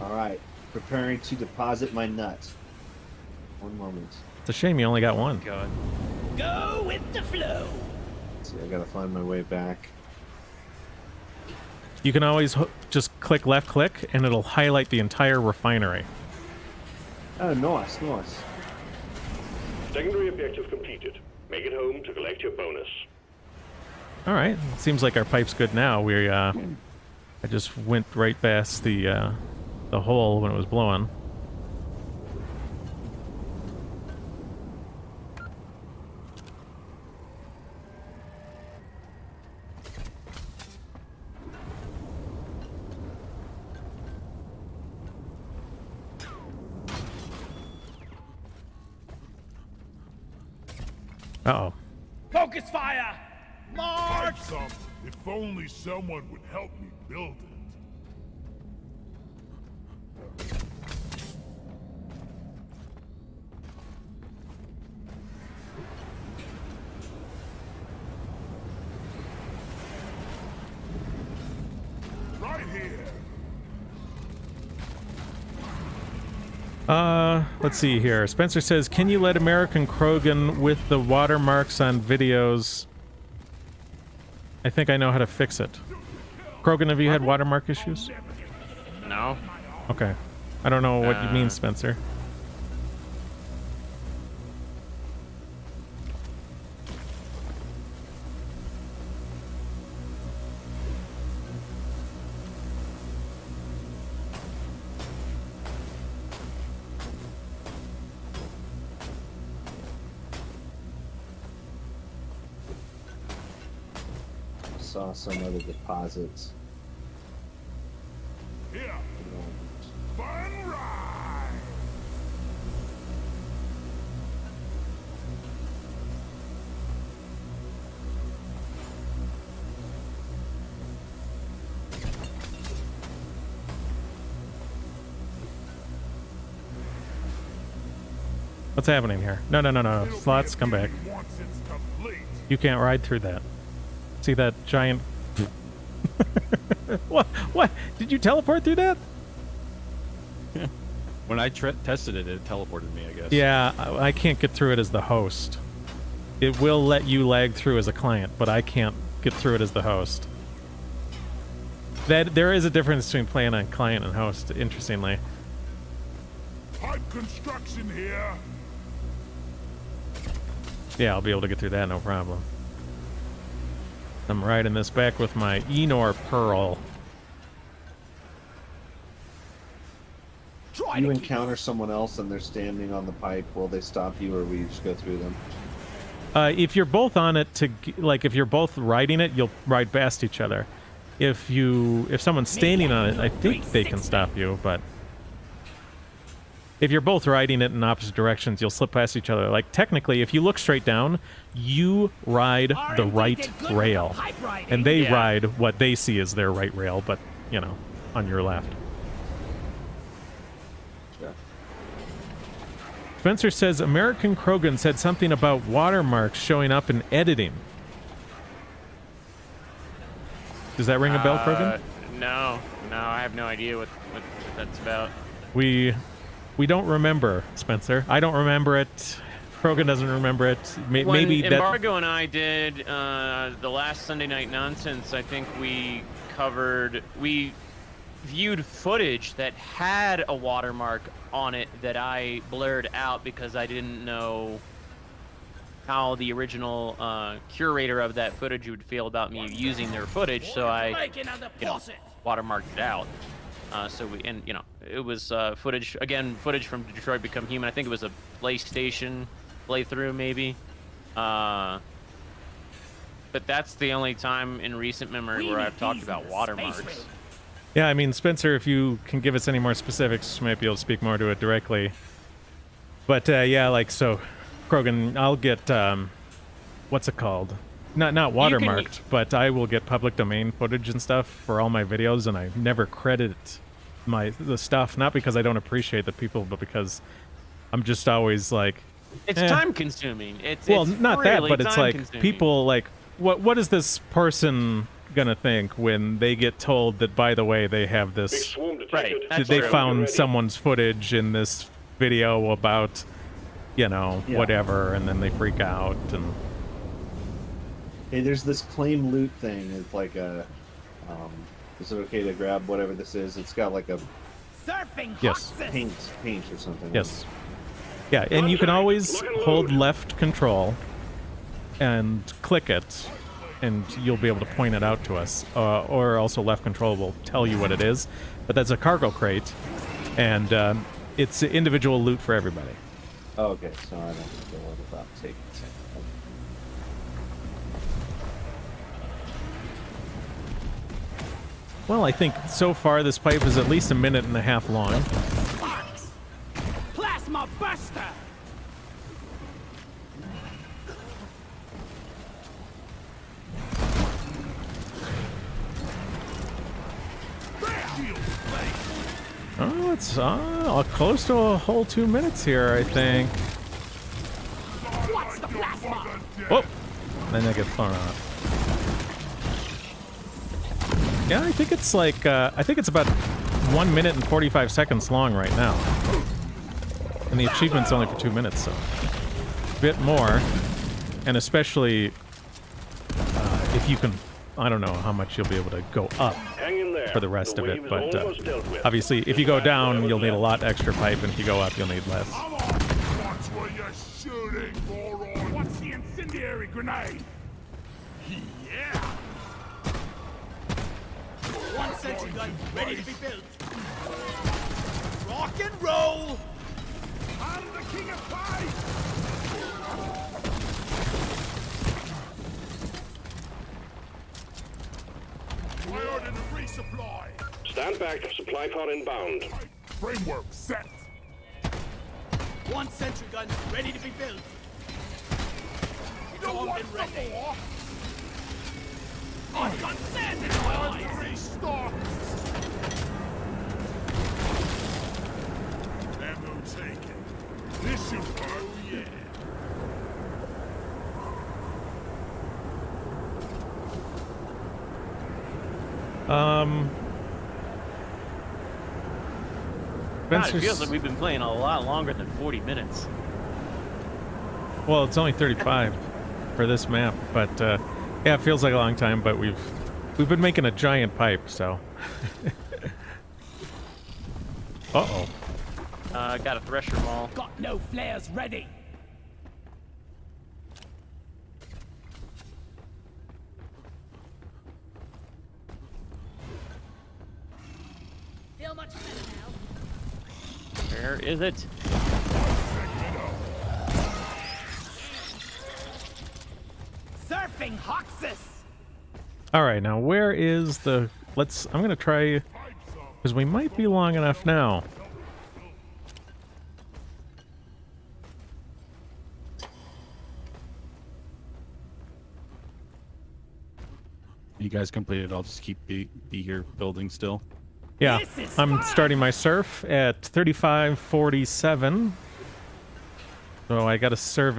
Speaker 3: All right. Preparing to deposit my nut. One moment.
Speaker 1: It's a shame you only got one.
Speaker 2: God.
Speaker 5: Go with the flow.
Speaker 3: Let's see, I gotta find my way back.
Speaker 1: You can always just click left click, and it'll highlight the entire refinery.
Speaker 3: Oh, nice, nice.
Speaker 4: Secondary objective completed. Make it home to collect your bonus.
Speaker 1: All right, seems like our pipe's good now. I just went right past the hole when it was blowing. Uh-oh.
Speaker 5: Focus fire. March.
Speaker 7: If only someone would help me build it. Right here.
Speaker 1: Let's see here. Spencer says, can you let American Krogan with the watermarks on videos? I think I know how to fix it. Krogan, have you had watermark issues?
Speaker 2: No.
Speaker 1: Okay. I don't know what you mean, Spencer.
Speaker 3: Saw some other deposits.
Speaker 7: Here. Fun ride.
Speaker 1: What's happening here? No, no, no, no.
Speaker 7: It'll be
Speaker 1: Slots,
Speaker 7: a
Speaker 1: come back.
Speaker 7: feeling once it's complete.
Speaker 1: You can't ride through that. See that giant... What? What? Did you teleport through that?
Speaker 6: When I tested it, it teleported me, I guess.
Speaker 1: Yeah, I can't get through it as the host. It will let you lag through as a client, but I can't get through it as the host. There is a difference between playing on client and host, interestingly.
Speaker 7: Pipe construction here.
Speaker 1: Yeah, I'll be able to get through that, no problem. I'm riding this back with my Enor Pearl.
Speaker 3: You encounter someone else and they're standing on the pipe. Will they stop you, or will you just go through them?
Speaker 1: If you're both on it, if you're both riding it, you'll ride past each other. If someone's standing on it, I think they can stop you, but if you're both riding it in opposite directions, you'll slip past each other. Like, technically, if you look straight down, you ride the right rail. And they ride what they see as their right rail, but, you know. on your left.
Speaker 3: Yeah.
Speaker 1: Spencer says American Krogan said something about watermarks showing up in editing. Does that ring a bell, Krogan?
Speaker 2: No, I have no idea what that's about.
Speaker 1: We don't remember, Spencer. I don't remember it. Krogan doesn't remember it.
Speaker 2: When
Speaker 1: Maybe that.
Speaker 2: Embargo and I did the last Sunday Night Nonsense, I think we viewed footage that had a watermark on it that I blurred out because I didn't know how the original curator of that footage would feel about me using their footage, so I watermarked it out. It was footage from Detroit Become Human. I think it was a PlayStation playthrough, maybe. But that's the only time in recent memory where I've talked about watermarks.
Speaker 1: Yeah, I mean, Spencer, if you can give us any more specifics, you might be able to speak more to it directly. But yeah, like, so, Krogan, I'll get, what's it called? Not watermarked, but I will get public domain footage and stuff for all my videos, and I never credit the stuff, not because I don't appreciate the people, but because I'm just always like,
Speaker 2: it's time consuming. It's
Speaker 1: not
Speaker 2: really
Speaker 1: that, but it's like
Speaker 2: consuming.
Speaker 1: people like, what is this person gonna think when they get told that, by the way, they have this,
Speaker 2: right?
Speaker 1: they found someone's footage in this video about, whatever, and then they freak out and.
Speaker 3: Hey, there's this claim loot thing. It's like a, is it okay to grab whatever this is? It's got like a
Speaker 1: yes
Speaker 3: paint or something.
Speaker 1: Yes. Yeah, and you can always hold left control and click it, and you'll be able to point it out to us. Or also left control will tell you what it is. But that's a cargo crate, and it's individual loot for everybody.
Speaker 3: Oh, okay, so I don't have to worry about taking it.
Speaker 1: Well, I think so far this pipe is at least 1.5 minutes long.
Speaker 5: Plasma buster.
Speaker 1: Oh, it's close to a whole 2 minutes here, I think.
Speaker 5: What's the plasma?
Speaker 1: Oh, then I get thrown out. Yeah, I think it's like, I think it's about 1 minute and 45 seconds long right now. And the achievement's only for 2 minutes, so a bit more. And especially if you can, I don't know how much you'll be able to go up for the rest of it, but obviously if you go down, you'll need a lot extra pipe, and if you go up, you'll need less.
Speaker 7: Watch where you're shooting, moron.
Speaker 5: What's the incendiary grenade?
Speaker 7: Yeah.
Speaker 5: One sentry gun ready to be built. Rock and roll.
Speaker 7: I'm the king of pipe. I ordered a resupply.
Speaker 4: Stand back. Supply pod inbound.
Speaker 7: Framework set.
Speaker 5: One sentry gun ready to be built.
Speaker 7: You know
Speaker 5: Armed
Speaker 7: what?
Speaker 5: and ready.
Speaker 7: More?
Speaker 5: I've got sand in my
Speaker 7: Time
Speaker 5: eyes.
Speaker 7: to restock. Ammo taken. This should work. Oh yeah.
Speaker 2: God, it
Speaker 1: Spencer's-
Speaker 2: feels like we've been playing a lot longer than 40 minutes.
Speaker 1: Well, it's only 35 for this map, but yeah, it feels like a long time. But we've been making a giant pipe, so. Uh-oh.
Speaker 2: Got a thresher maul.
Speaker 5: Got no flares ready. Feel much better now.
Speaker 2: Where is it?
Speaker 5: Surfing Hoxus.
Speaker 1: All right, now where is the? I'm gonna try, because we might be long enough now.
Speaker 6: You guys completed. I'll just keep be here building still.
Speaker 1: Yeah,
Speaker 5: This is
Speaker 1: I'm
Speaker 5: fun.
Speaker 1: starting my surf at 35:47. So I got to surf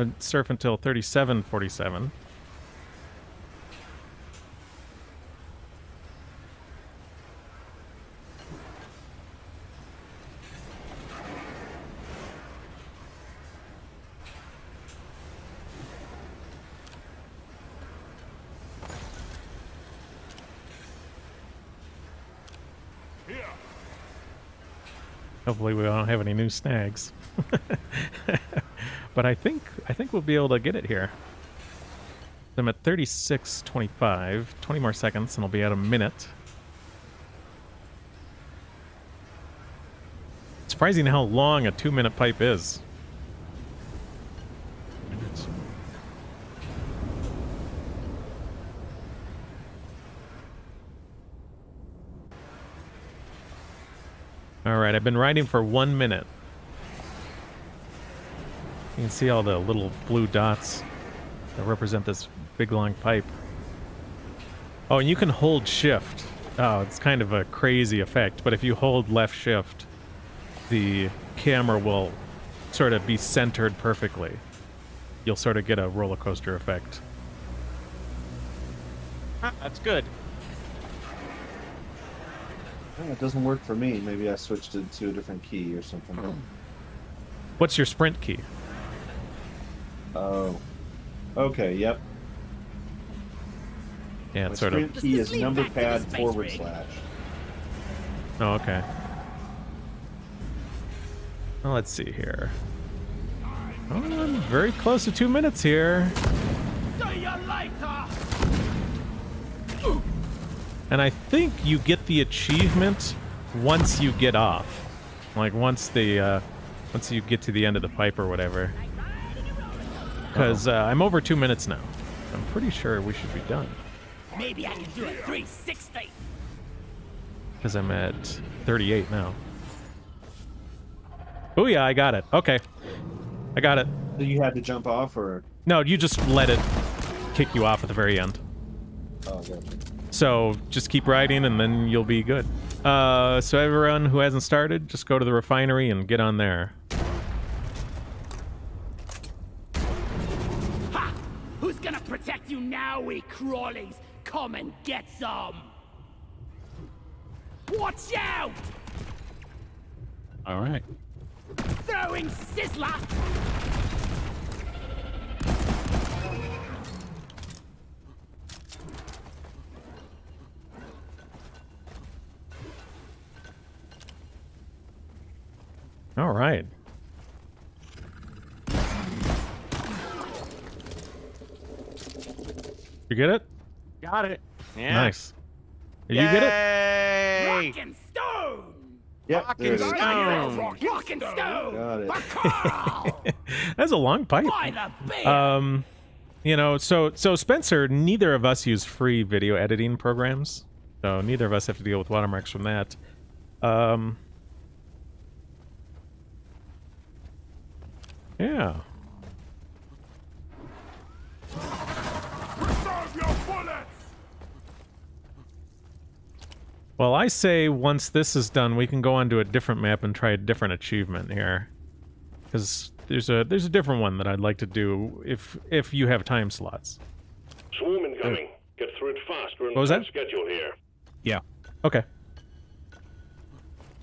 Speaker 1: until 37:47.
Speaker 7: Here.
Speaker 1: Hopefully we don't have any new snags. But I think we'll be able to get it here. I'm at 36:25. 20 more seconds and I'll be at a minute. Surprising how long a 2-minute pipe is.
Speaker 6: Minutes.
Speaker 1: Alright, I've been riding for 1 minute. You can see all the little blue dots that represent this big long pipe. Oh, and you can hold shift. Oh, it's kind of a crazy effect, but if you hold left shift, the camera will sort of be centered perfectly. You'll sort of get a roller coaster effect.
Speaker 2: That's good.
Speaker 3: Oh, it doesn't work for me. Maybe I switched it to a different key or something.
Speaker 1: What's your sprint key?
Speaker 3: Oh. Okay, yep.
Speaker 1: Yeah,
Speaker 3: My
Speaker 1: it's sort of...
Speaker 3: sprint key is
Speaker 5: Just lean
Speaker 3: number
Speaker 5: back to the
Speaker 3: pad
Speaker 5: space
Speaker 3: /
Speaker 5: rig.
Speaker 1: Oh, okay. Well, let's see here. Oh, I'm very close to 2 minutes here.
Speaker 5: See you later.
Speaker 1: And I think you get the achievement once you get off. Like, once you get to the end of the pipe or whatever. Because I'm over 2 minutes now. I'm pretty sure we should be done.
Speaker 5: Maybe I can do a 360.
Speaker 1: Because I'm at 38 now. Oh yeah, I got it. Okay. I got it.
Speaker 3: So you had to jump off, or?
Speaker 1: No, you just let it kick you off at the very end.
Speaker 3: Oh, gotcha.
Speaker 1: So just keep riding and then you'll be good. So everyone who hasn't started, just go to the refinery and get on there.
Speaker 5: Ha! Who's gonna protect you now, we crawlies? Come and get some. Watch out!
Speaker 6: All right.
Speaker 5: Throwing sizzler.
Speaker 1: All right. You get it?
Speaker 2: Got it. Yeah.
Speaker 1: Nice. You get it?
Speaker 2: Yay!
Speaker 5: Rock and stone.
Speaker 3: Yep, there it is.
Speaker 2: Stone.
Speaker 5: Rock and stone.
Speaker 3: Got it.
Speaker 5: For Carl.
Speaker 1: That's a long pipe.
Speaker 5: By the beer.
Speaker 1: You know, so Spencer, neither of us use free video editing programs. So neither of us have to deal with watermarks from that. Yeah.
Speaker 7: Reserve your bullets!
Speaker 1: Well, I say once this is done, we can go on to a different map and try a different achievement here. Because there's a different one that I'd like to do if you have time slots.
Speaker 4: Swarm incoming. Get through it fast. We're
Speaker 1: What was
Speaker 4: on
Speaker 1: that?
Speaker 4: schedule here.
Speaker 6: Yeah.
Speaker 1: Okay.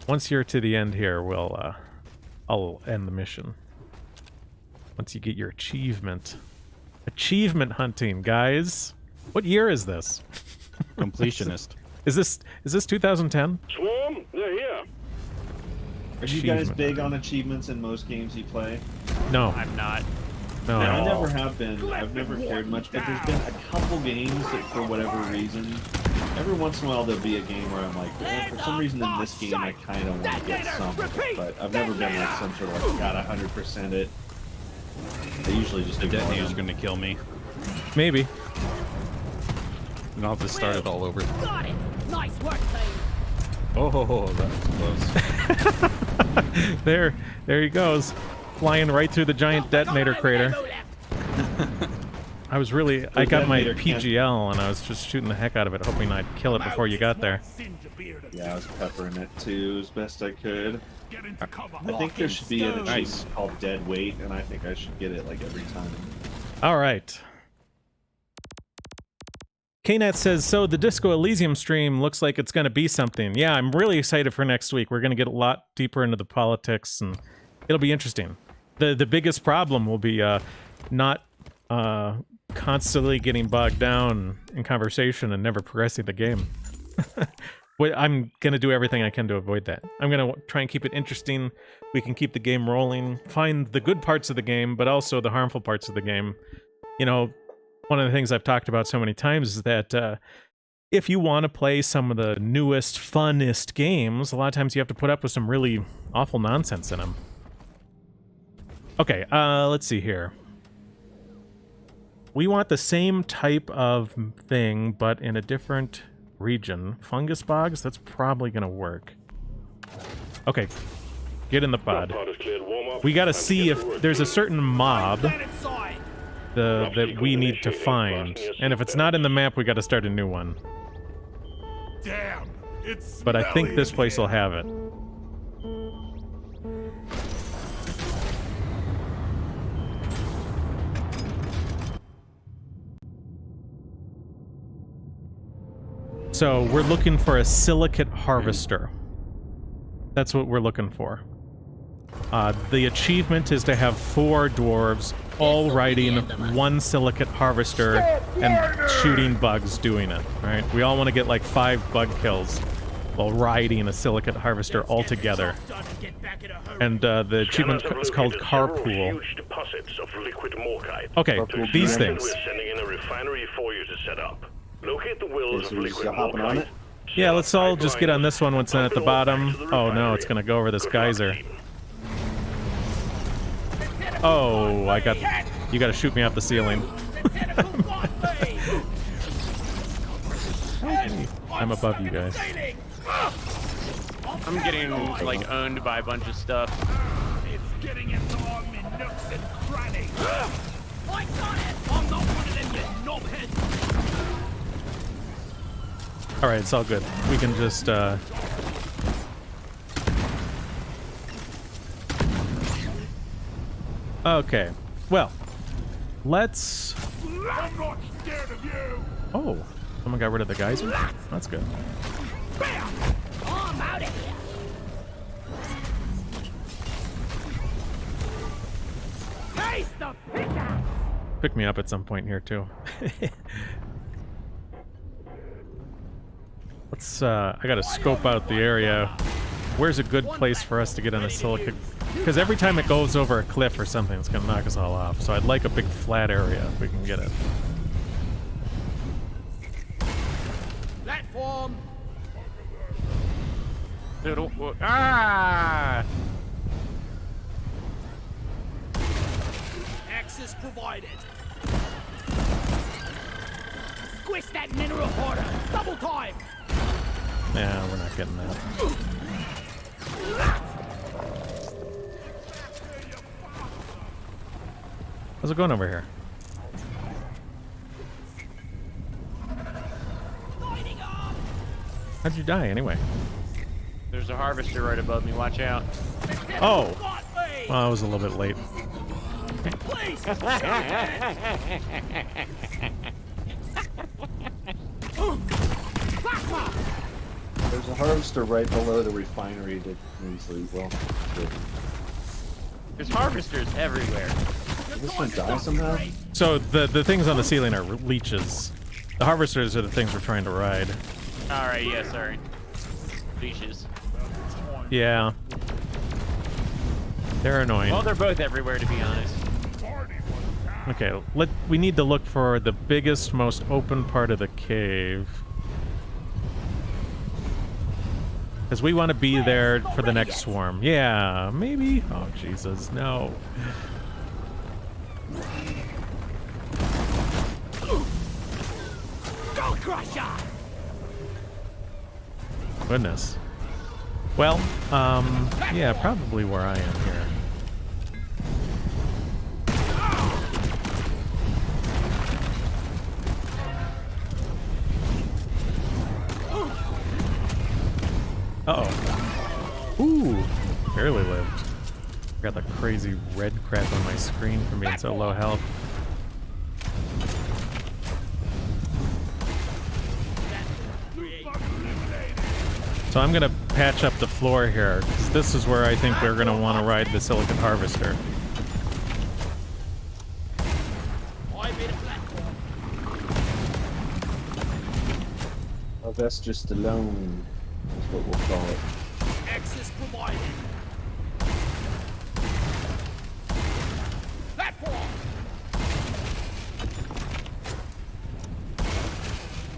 Speaker 1: Once you're to the end here, I'll end the mission. Once you get your achievement. Achievement hunting, guys. What year is this?
Speaker 6: Completionist.
Speaker 1: Is this 2010?
Speaker 4: Swarm, they're here.
Speaker 3: Are you guys
Speaker 1: Achievement.
Speaker 3: big on achievements in most games you play?
Speaker 1: No.
Speaker 2: I'm not.
Speaker 1: No.
Speaker 3: I
Speaker 1: no.
Speaker 3: never have been. I've never cared much, but there's been a couple games that, for whatever reason, every once in a while there'll be a game where I'm like, for some reason in this game I kind of want to get some, but I've never been like some sort of like, got 100% it. I usually just
Speaker 6: The
Speaker 3: ignore
Speaker 6: detonator's
Speaker 3: them.
Speaker 6: going to kill me.
Speaker 1: Maybe.
Speaker 6: And I'll have to start it all over.
Speaker 5: Got it. Nice work, team.
Speaker 6: Oh, that was close.
Speaker 1: There he goes. Flying right through the giant detonator crater. I was really... I
Speaker 3: The
Speaker 1: got my
Speaker 3: detonator can't-
Speaker 1: PGL, and I was just shooting the heck out of it, hoping I'd kill it before you got there.
Speaker 3: Yeah, I was peppering it too as best I could.
Speaker 7: Get into cover.
Speaker 3: I think there should be an achievement
Speaker 6: Nice.
Speaker 3: called Dead Weight, and I think I should get it like every time.
Speaker 1: All right. KNet says, so the Disco Elysium stream looks like it's going to be something. Yeah, I'm really excited for next week. We're going to get a lot deeper into the politics, and it'll be interesting. The biggest problem will be not constantly getting bogged down in conversation and never progressing the game. I'm going to do everything I can to avoid that. I'm going to try and keep it interesting. We can keep the game rolling, find the good parts of the game, but also the harmful parts of the game. You know, one of the things I've talked about so many times is that if you want to play some of the newest, funnest games, a lot of times you have to put up with some really awful nonsense in them. Okay, let's see here. We want the same type of thing, but in a different region. Fungus bogs? That's probably going to work. Okay, get in the pod.
Speaker 4: Pod is cleared. Warm up.
Speaker 1: We got to
Speaker 4: Time
Speaker 1: see
Speaker 4: get
Speaker 1: if
Speaker 4: to work.
Speaker 1: there's a certain mob
Speaker 5: Planet side.
Speaker 1: that we need to find. And if it's not in the map, we got to start a new one.
Speaker 7: Damn, it's
Speaker 1: But I think
Speaker 7: smelly
Speaker 1: this
Speaker 7: in
Speaker 1: place
Speaker 7: here.
Speaker 1: will have it. So we're looking for a silicate harvester. That's what we're looking for. The achievement is to have 4 dwarves all riding one silicate harvester and shooting bugs doing it, right? We all want to get like 5 bug kills while riding a silicate harvester all together. And the achievement
Speaker 4: Scanners have
Speaker 1: is called
Speaker 4: located several
Speaker 1: Carpool.
Speaker 4: Huge deposits of liquid morkite.
Speaker 1: Okay,
Speaker 3: Carpool
Speaker 1: these
Speaker 3: Commander.
Speaker 1: things.
Speaker 4: We're sending in a refinery for you to set up. Locate the wells
Speaker 3: Okay, so
Speaker 4: of
Speaker 3: we're just
Speaker 4: liquid
Speaker 3: hopping on
Speaker 4: morkite.
Speaker 3: it?
Speaker 1: Yeah, let's all just get on this one once it's at the
Speaker 4: Pump it all back
Speaker 1: bottom.
Speaker 4: to the
Speaker 1: Oh no,
Speaker 4: refinery.
Speaker 1: it's gonna go over this
Speaker 4: Good luck,
Speaker 1: geyser.
Speaker 4: team.
Speaker 1: Oh, you gotta shoot me off the ceiling. I'm above you guys.
Speaker 2: I'm getting like owned by a bunch of stuff.
Speaker 7: It's getting into all me nooks and crannies.
Speaker 5: I got it. I'm not one of them, you knobhead.
Speaker 1: Alright, it's all good. We can just, Okay. Well, let's...
Speaker 7: I'm not scared of you.
Speaker 1: Oh, someone got rid of the geyser? That's good.
Speaker 5: I'm out of here. Taste the pickaxe.
Speaker 1: Pick me up at some point here, too. Let's, I gotta scope out the area. Where's a good place for us to get on a silicate? Because every time it goes over a cliff or something, it's gonna knock us all off. So I'd like a big flat area if we can get it.
Speaker 5: Platform.
Speaker 2: Ah!
Speaker 5: Access provided. Squish that mineral harder. Double time.
Speaker 1: Nah, we're not getting that. How's it going over here?
Speaker 5: Lighting up.
Speaker 1: How'd you die anyway?
Speaker 2: There's a harvester right above me. Watch out.
Speaker 1: Oh!
Speaker 5: Got me.
Speaker 1: Well, I was a little bit late.
Speaker 5: Please.
Speaker 3: There's a harvester right below the refinery that easily well.
Speaker 2: There's harvesters everywhere.
Speaker 3: Did this one die somehow?
Speaker 1: So the things on the ceiling are leeches. The harvesters are the things we're trying to ride.
Speaker 2: All right, yeah, sorry. Leashes.
Speaker 1: Yeah. They're annoying.
Speaker 2: Well, they're both everywhere, to be honest.
Speaker 1: Okay, we need to look for the biggest, most open part of the cave. Because we want to be there for the next swarm. Yeah, maybe? Oh, Jesus, no.
Speaker 5: Go crusher.
Speaker 1: Goodness. Well, yeah, probably where I am here. Uh-oh. Ooh, barely lived. Got the crazy red crap on my screen from being so low health. So I'm gonna patch up the floor here, because this is where I think we're gonna want to ride the silicon harvester.
Speaker 3: Oh, that's just alone, is what we'll call it.
Speaker 5: Access provided. Platform.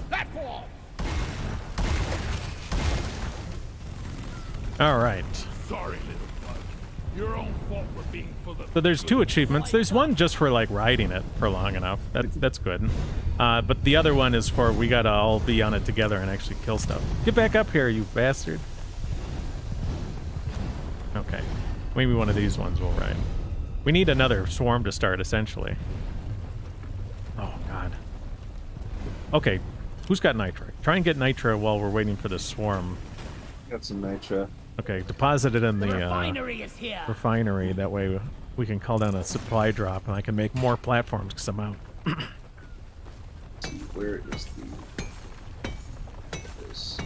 Speaker 5: Platform.
Speaker 1: All right.
Speaker 7: Sorry, little bug. Your own fault for being full of...
Speaker 1: So there's 2 achievements. There's one just for like riding it for long enough. That's good. But the other one is for we gotta all be on it together and actually kill stuff. Get back up here, you bastard. Okay. Maybe one of these ones will ride. We need another swarm to start, essentially. Oh, God. Okay. Who's got nitro? Try and get nitro while we're waiting for the swarm.
Speaker 3: Got some nitro.
Speaker 1: Okay, deposit it in the
Speaker 5: Refinery is here.
Speaker 1: refinery. That way we can call down a supply drop and I can make more platforms because I'm out.
Speaker 3: Where is this?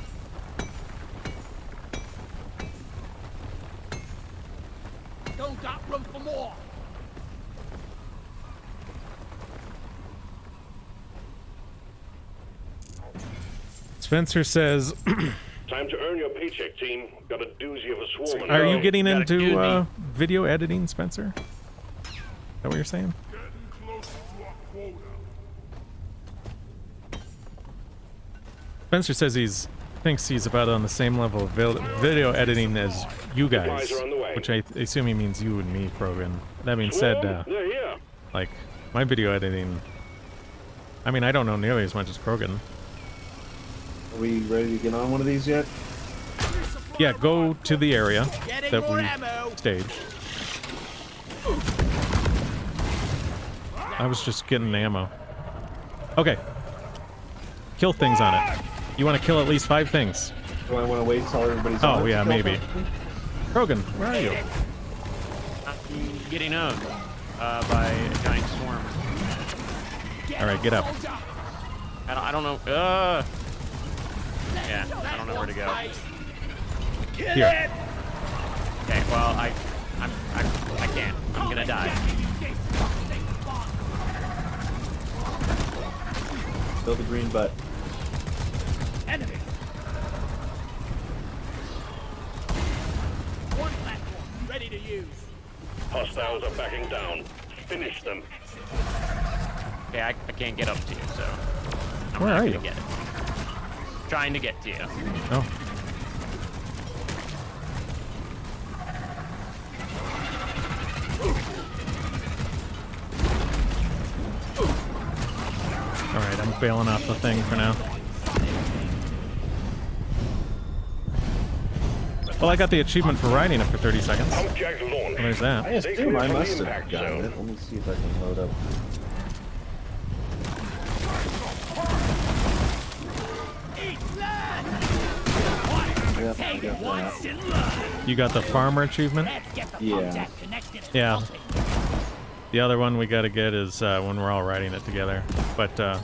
Speaker 5: Don't got room for more.
Speaker 1: Spencer says,
Speaker 4: Time to earn your paycheck, team. Got a doozy of a swarm.
Speaker 1: are you getting
Speaker 2: Got a
Speaker 1: into
Speaker 2: doozy.
Speaker 1: video editing, Spencer? Is that what you're saying?
Speaker 7: Getting close to our quota.
Speaker 1: Spencer says thinks he's about on the same level of video editing as you guys,
Speaker 4: Supplies are on the way.
Speaker 1: which I assume he means you and me, Krogan. That being said,
Speaker 4: They're here.
Speaker 1: like, my video editing, I mean, I don't know nearly as much as Krogan.
Speaker 3: Are we ready to get on one of these yet?
Speaker 1: Yeah, go to the area
Speaker 5: Getting
Speaker 1: that
Speaker 5: more
Speaker 1: we
Speaker 5: ammo.
Speaker 1: staged. I was just getting ammo. Okay. Kill things on it. You want to kill at least 5 things.
Speaker 3: Do I want to wait till everybody's on
Speaker 1: Oh,
Speaker 3: it
Speaker 1: yeah,
Speaker 3: to kill
Speaker 1: maybe.
Speaker 3: something?
Speaker 1: Krogan, where are you?
Speaker 2: I'm getting owned by a giant swarm.
Speaker 1: Alright, get up.
Speaker 2: I don't know. Yeah, I don't know where to go.
Speaker 1: Here.
Speaker 2: Okay, well, I can't. I'm gonna die.
Speaker 3: Fill the green butt.
Speaker 5: Enemy. One platform ready to use.
Speaker 4: Hostiles are backing down. Finish them.
Speaker 2: Okay, I can't get up to you, so I'm
Speaker 1: Where
Speaker 2: not
Speaker 1: are
Speaker 2: gonna
Speaker 1: you?
Speaker 2: get it. Trying to get to you.
Speaker 1: Oh. Alright, I'm bailing off the thing for now. Well, I got the achievement for riding it for 30 seconds. Well,
Speaker 4: Jack launch.
Speaker 1: there's that.
Speaker 3: I assume I must have
Speaker 4: Impact
Speaker 3: gotten
Speaker 4: zone.
Speaker 3: it. Let me see if I can load up. Yep, I got that.
Speaker 1: You got the farmer achievement?
Speaker 3: Yeah.
Speaker 1: Yeah. The other one we gotta get is when we're all riding it together. But, let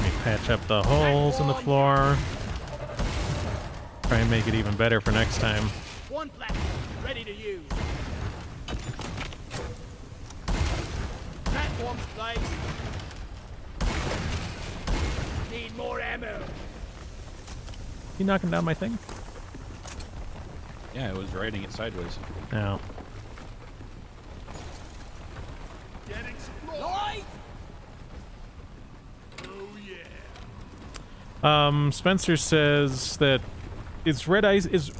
Speaker 1: me patch up the holes in the floor. Try and make it even better for next time.
Speaker 5: One platform ready to use. Platforms placed. Need more ammo.
Speaker 1: You knocking down my thing?
Speaker 6: Yeah, I was riding it sideways.
Speaker 1: No.
Speaker 7: Getting some
Speaker 5: Light.
Speaker 7: Oh, yeah.
Speaker 1: Spencer says that is Red Ice is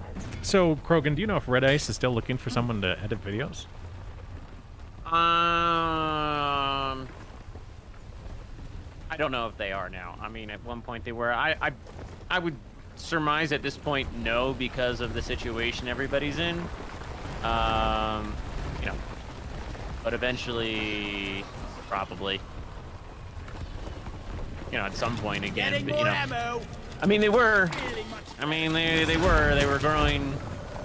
Speaker 1: so Krogan, do you know if Red Ice is still looking for someone to edit videos?
Speaker 2: I don't know if they are now. I mean, at one point they were. I would surmise at this point no, because of the situation everybody's in. You know, but eventually, probably. at some point again.
Speaker 5: Getting
Speaker 2: But,
Speaker 5: more ammo.
Speaker 2: I mean, they were.
Speaker 5: Really much
Speaker 2: I mean, they were growing,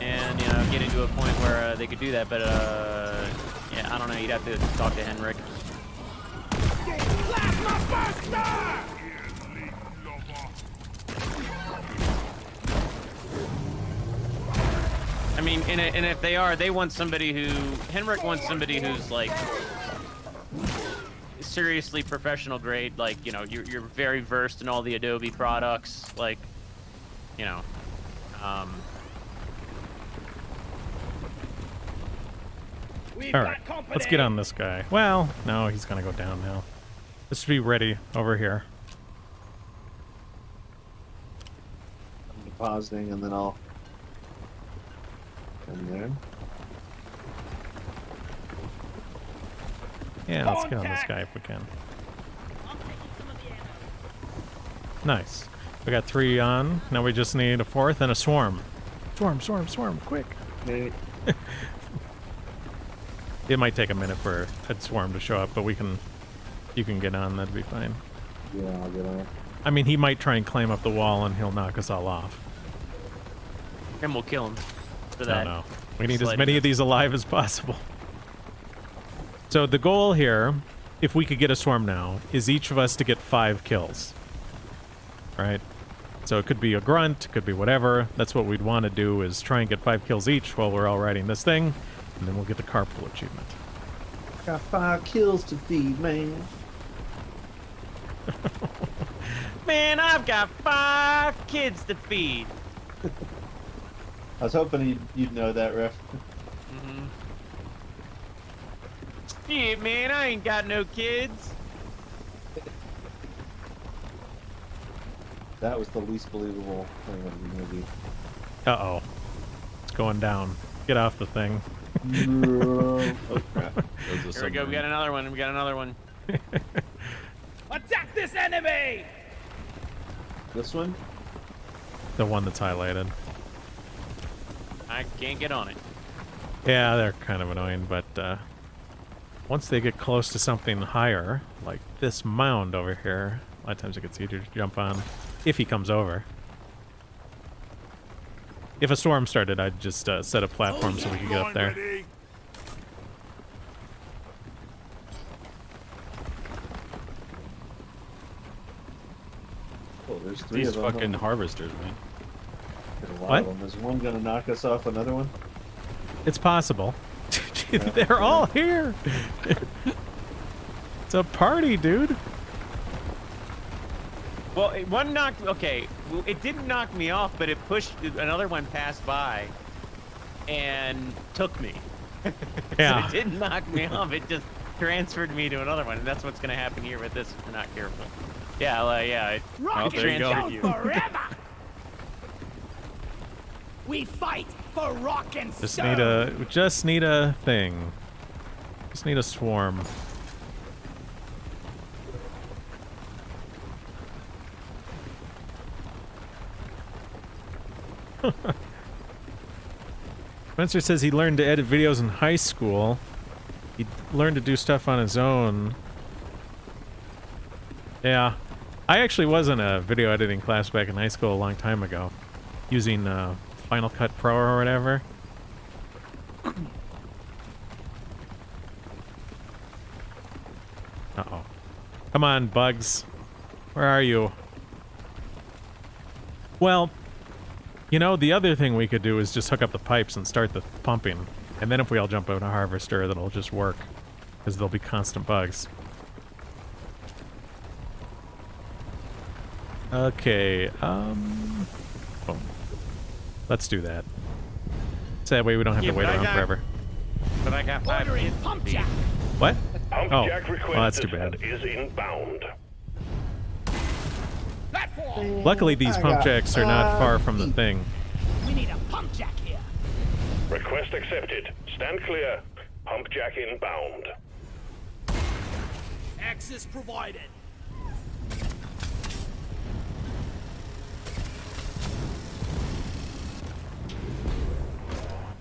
Speaker 2: and getting to a point where they could do that. But yeah, I don't know. You'd have to talk to Henrik.
Speaker 5: Plasma buster!
Speaker 2: I mean, and if they want somebody who Henrik wants somebody who's like seriously professional grade, like you're very versed in all the Adobe products, like
Speaker 5: We've
Speaker 1: All
Speaker 5: got
Speaker 1: right,
Speaker 5: company.
Speaker 1: let's get on this guy. Well, no, he's gonna go down now. Let's be ready over here.
Speaker 3: I'm depositing, and then I'll come there.
Speaker 1: Yeah, let's get on this guy if we can.
Speaker 5: I'm taking some of the ammo.
Speaker 1: Nice. We got 3 on. Now we just need a 4th and a swarm. Swarm, quick.
Speaker 3: Okay.
Speaker 1: It might take a minute for a swarm to show up, but you can get on, that'd be fine.
Speaker 3: Yeah, I'll get on.
Speaker 1: I mean, he might try and climb up the wall and he'll knock us all off.
Speaker 2: and we'll kill him for
Speaker 1: I
Speaker 2: that.
Speaker 1: don't know. We need as
Speaker 2: Slight
Speaker 1: many of these alive as possible. So the goal here, if we could get a swarm now, is each of us to get 5 kills. Right? So it could be a grunt, it could be whatever. That's what we'd want to do, is try and get 5 kills each while we're all riding this thing, and then we'll get the carpool achievement.
Speaker 3: Got 5 kills to feed, man.
Speaker 2: Man, I've got 5 kids to feed.
Speaker 3: I was hoping you'd know that, Ref.
Speaker 2: Shit, man, I ain't got no kids.
Speaker 3: That was the least believable thing in the movie.
Speaker 1: Uh-oh. It's going down. Get off the thing.
Speaker 3: Oh, crap.
Speaker 2: Here we go. We got another one. We got another one.
Speaker 5: Attack this enemy!
Speaker 3: This one?
Speaker 1: The one that's highlighted.
Speaker 2: I can't get on it.
Speaker 1: Yeah, they're kind of annoying, but once they get close to something higher, like this mound over here, a lot of times it gets easier to jump on, if he comes over. If a storm started, I'd just set a platform so we could get up there.
Speaker 7: Ready?
Speaker 3: Oh, there's 3
Speaker 6: These
Speaker 3: of them.
Speaker 6: fucking harvesters, man.
Speaker 3: There's a lot
Speaker 1: What?
Speaker 3: of them. Is one gonna knock us off another one?
Speaker 1: It's possible. They're all here. It's a party, dude.
Speaker 2: Well, one knocked. Okay, it didn't knock me off, but it pushed. Another one passed by, and took me.
Speaker 1: Yeah.
Speaker 2: So it didn't knock me off. It just transferred me to another one, and that's what's gonna happen here with this if we're not careful. Yeah, yeah. It
Speaker 5: Rock
Speaker 6: there you go.
Speaker 2: transferred you.
Speaker 5: forever! We fight for rock and
Speaker 1: Just
Speaker 5: stone!
Speaker 1: need a thing. Just need a swarm. Spencer says he learned to edit videos in high school. He learned to do stuff on his own. Yeah. I actually was in a video editing class back in high school a long time ago, using Final Cut Pro or whatever. Uh-oh. Come on, bugs. Where are you? Well, you know, the other thing we could do is just hook up the pipes and start the pumping. And then if we all jump out a harvester, that'll just work. Because there'll be constant bugs. Okay, boom. Let's do that. So that way we don't have
Speaker 2: Yeah,
Speaker 1: to wait
Speaker 2: but I
Speaker 1: around
Speaker 2: got-
Speaker 1: forever.
Speaker 2: But I got 5
Speaker 5: Ordering
Speaker 2: kids to
Speaker 5: pump
Speaker 2: feed.
Speaker 5: jack!
Speaker 1: What?
Speaker 4: Pump
Speaker 1: Oh,
Speaker 4: jack request
Speaker 1: well, that's too bad.
Speaker 4: is inbound.
Speaker 5: Platform!
Speaker 1: Luckily, these
Speaker 3: I
Speaker 1: pump
Speaker 3: got
Speaker 1: jacks are not far from the
Speaker 3: 5
Speaker 1: thing.
Speaker 5: We need a pump jack here!
Speaker 4: Request accepted. Stand clear. Pump jack inbound.
Speaker 5: Access provided.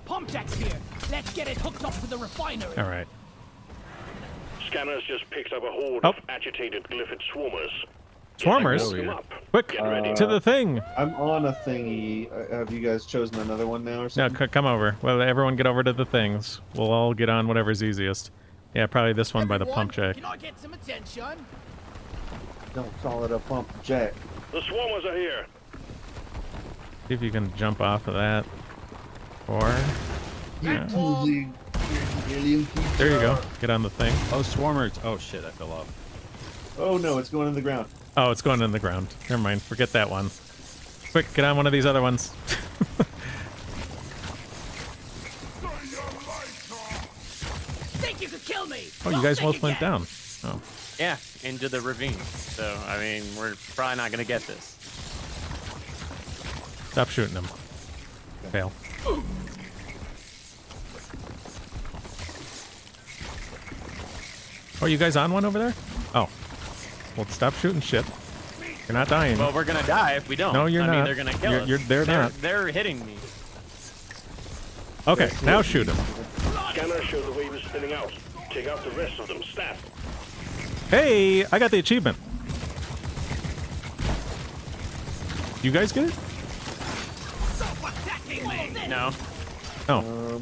Speaker 5: Pump jack's here. Let's get it hooked up to the refinery.
Speaker 1: All right.
Speaker 4: Scanners just picked up a horde
Speaker 1: Oh.
Speaker 4: of agitated glyphid swarmers.
Speaker 1: Swarmers,
Speaker 6: Over here.
Speaker 1: quick
Speaker 4: ready.
Speaker 1: to the thing.
Speaker 3: I'm on a thingy. Have you guys chosen another one now or
Speaker 1: No,
Speaker 3: something?
Speaker 1: come over. Well, everyone get over to the things. We'll all get on whatever's easiest. Yeah, probably this one by the pump jack.
Speaker 5: Can I get some attention?
Speaker 3: Don't call it a pump jack.
Speaker 4: The swarmers are here.
Speaker 1: See if you can jump off of that. Or yeah. There you go. Get on the thing.
Speaker 6: Oh, swarmers. Oh shit, I fell off.
Speaker 3: Oh no, it's going in the ground.
Speaker 1: Oh, it's going in the ground. Never mind. Forget that one. Quick, get on one of these other ones.
Speaker 5: Think you could kill me?
Speaker 1: Oh, you guys both went down. Oh.
Speaker 2: Yeah, into the ravine. So, I mean, we're probably not going to get this.
Speaker 1: Stop shooting them. Fail. Oh, you guys on one over there? Oh. Well, stop shooting shit. You're not dying.
Speaker 2: Well, we're going to die if we don't.
Speaker 1: No, you're
Speaker 2: I
Speaker 1: not.
Speaker 2: mean, they're going to kill us.
Speaker 1: They're not.
Speaker 2: They're hitting me.
Speaker 1: Okay, now shoot them.
Speaker 4: Scanner showed the wave is spinning out. Take out the rest of them. Stat.
Speaker 1: Hey, I got the achievement. You guys get it?
Speaker 2: No.
Speaker 1: Oh.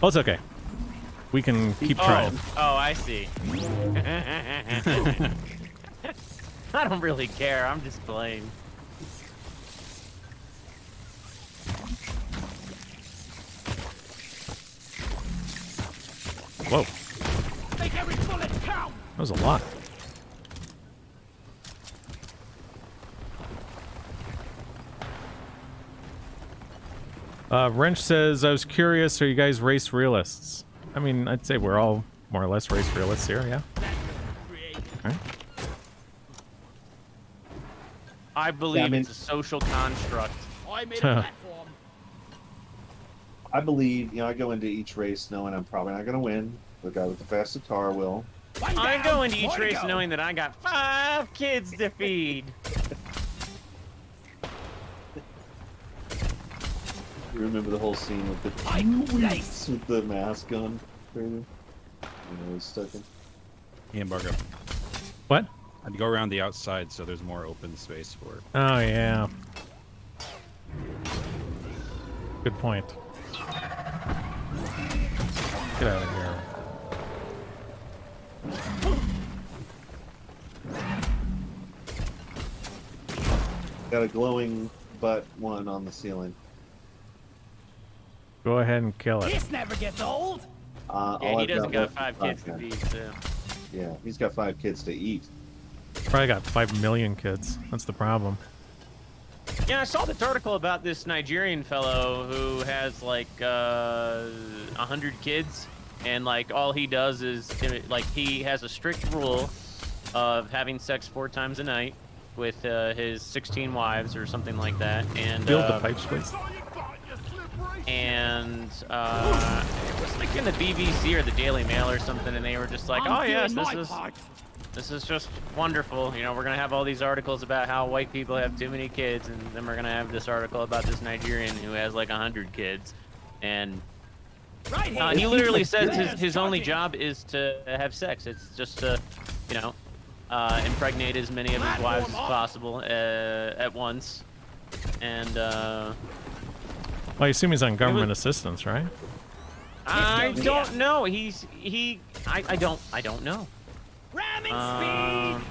Speaker 1: Oh, it's okay. We can keep trying.
Speaker 2: Oh, I see. I don't really care. I'm just playing.
Speaker 1: Whoa,
Speaker 5: Make every bullet count!
Speaker 1: that was a lot. Wrench says, I was curious, are you guys race realists? I mean, I'd say we're all more or less race realists here, yeah? Alright.
Speaker 2: I believe
Speaker 3: mean-
Speaker 2: it's a social construct.
Speaker 5: I made a platform.
Speaker 3: I believe, I go into each race knowing I'm probably not going to win. The guy with the fastest car will.
Speaker 2: I go into each race knowing that I got 5 kids to feed.
Speaker 3: You remember the whole scene with the tweets with the mask on? He's stuck in.
Speaker 6: Embargo.
Speaker 1: What?
Speaker 6: I'd go around the outside so there's more open space for it.
Speaker 1: Oh, yeah. Good point. Get out of here.
Speaker 3: Got a glowing butt one on the ceiling.
Speaker 1: Go ahead and kill it.
Speaker 5: This never gets old.
Speaker 2: Yeah,
Speaker 3: All
Speaker 2: he
Speaker 3: I've
Speaker 2: doesn't got
Speaker 3: left
Speaker 2: 5
Speaker 3: is
Speaker 2: kids to
Speaker 3: vodka.
Speaker 2: feed, so.
Speaker 3: Yeah, he's got 5 kids to eat.
Speaker 1: Probably got 5 million kids. That's the problem.
Speaker 2: Yeah, I saw this article about this Nigerian fellow who has like 100 kids, and like all he does is like he has a strict rule of having sex 4 times a night with his 16 wives or something like that, and
Speaker 1: Build the pipes, please.
Speaker 2: and it was like in the BBC or the Daily Mail or something, and they were just like, oh yes, this is just wonderful. You know, we're gonna have all these articles about how white people have too many kids, and then we're gonna have this article about this Nigerian who has like 100 kids, and he literally says his only job is to have sex. It's just to, you know, impregnate as many of his wives as possible at once, and
Speaker 1: Well, I assume he's on government assistance, right?
Speaker 2: I don't know. I don't know.
Speaker 5: Ramming speed.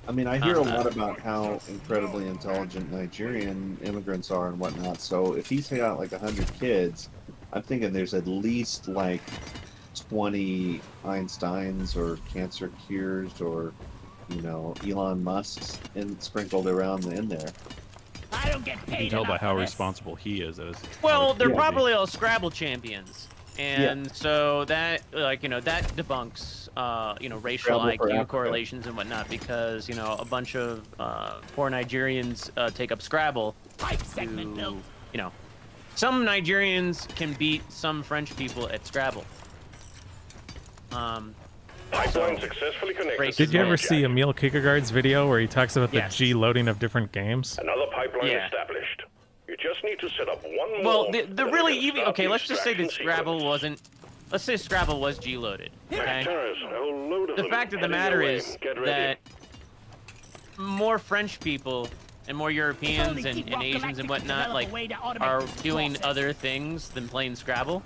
Speaker 3: I mean, I hear a lot about how incredibly intelligent Nigerian immigrants are and whatnot. So if he's got like 100 kids, I'm thinking there's at least like 20 Einsteins or cancer cures or, Elon Musk's sprinkled around in there.
Speaker 5: I don't get
Speaker 6: You
Speaker 5: paid.
Speaker 6: can tell by
Speaker 5: enough
Speaker 6: how
Speaker 5: for this.
Speaker 6: responsible he is. As
Speaker 2: Well, they're
Speaker 3: Yeah.
Speaker 2: probably all Scrabble champions, and so that, like, that debunks, racial
Speaker 3: Scrabble for
Speaker 2: IQ
Speaker 3: Africa.
Speaker 2: correlations and whatnot, because a bunch of poor Nigerians take up Scrabble.
Speaker 5: Pipe segment built.
Speaker 2: Some Nigerians can beat some French people at Scrabble.
Speaker 4: Pipeline successfully connected.
Speaker 2: Race-
Speaker 1: Did you ever
Speaker 2: Yeah.
Speaker 1: see Emil Kierkegaard's video where he talks about the
Speaker 2: Yes.
Speaker 1: G loading of different games?
Speaker 4: Another pipeline
Speaker 2: Yeah.
Speaker 4: established. You just need to set up one more.
Speaker 2: Well, the
Speaker 4: then we
Speaker 2: really
Speaker 4: can
Speaker 2: even
Speaker 4: start
Speaker 2: okay.
Speaker 4: the
Speaker 2: Let's just say that
Speaker 4: extraction
Speaker 2: Scrabble
Speaker 4: sequence.
Speaker 2: wasn't let's say Scrabble was G-loaded, okay?
Speaker 4: Terrors, a whole load of
Speaker 2: The
Speaker 4: them.
Speaker 2: fact of the
Speaker 4: Heading
Speaker 2: matter
Speaker 4: your way.
Speaker 2: is
Speaker 4: Get ready.
Speaker 2: that more French people and more Europeans and Asians and whatnot like are doing other things than playing Scrabble,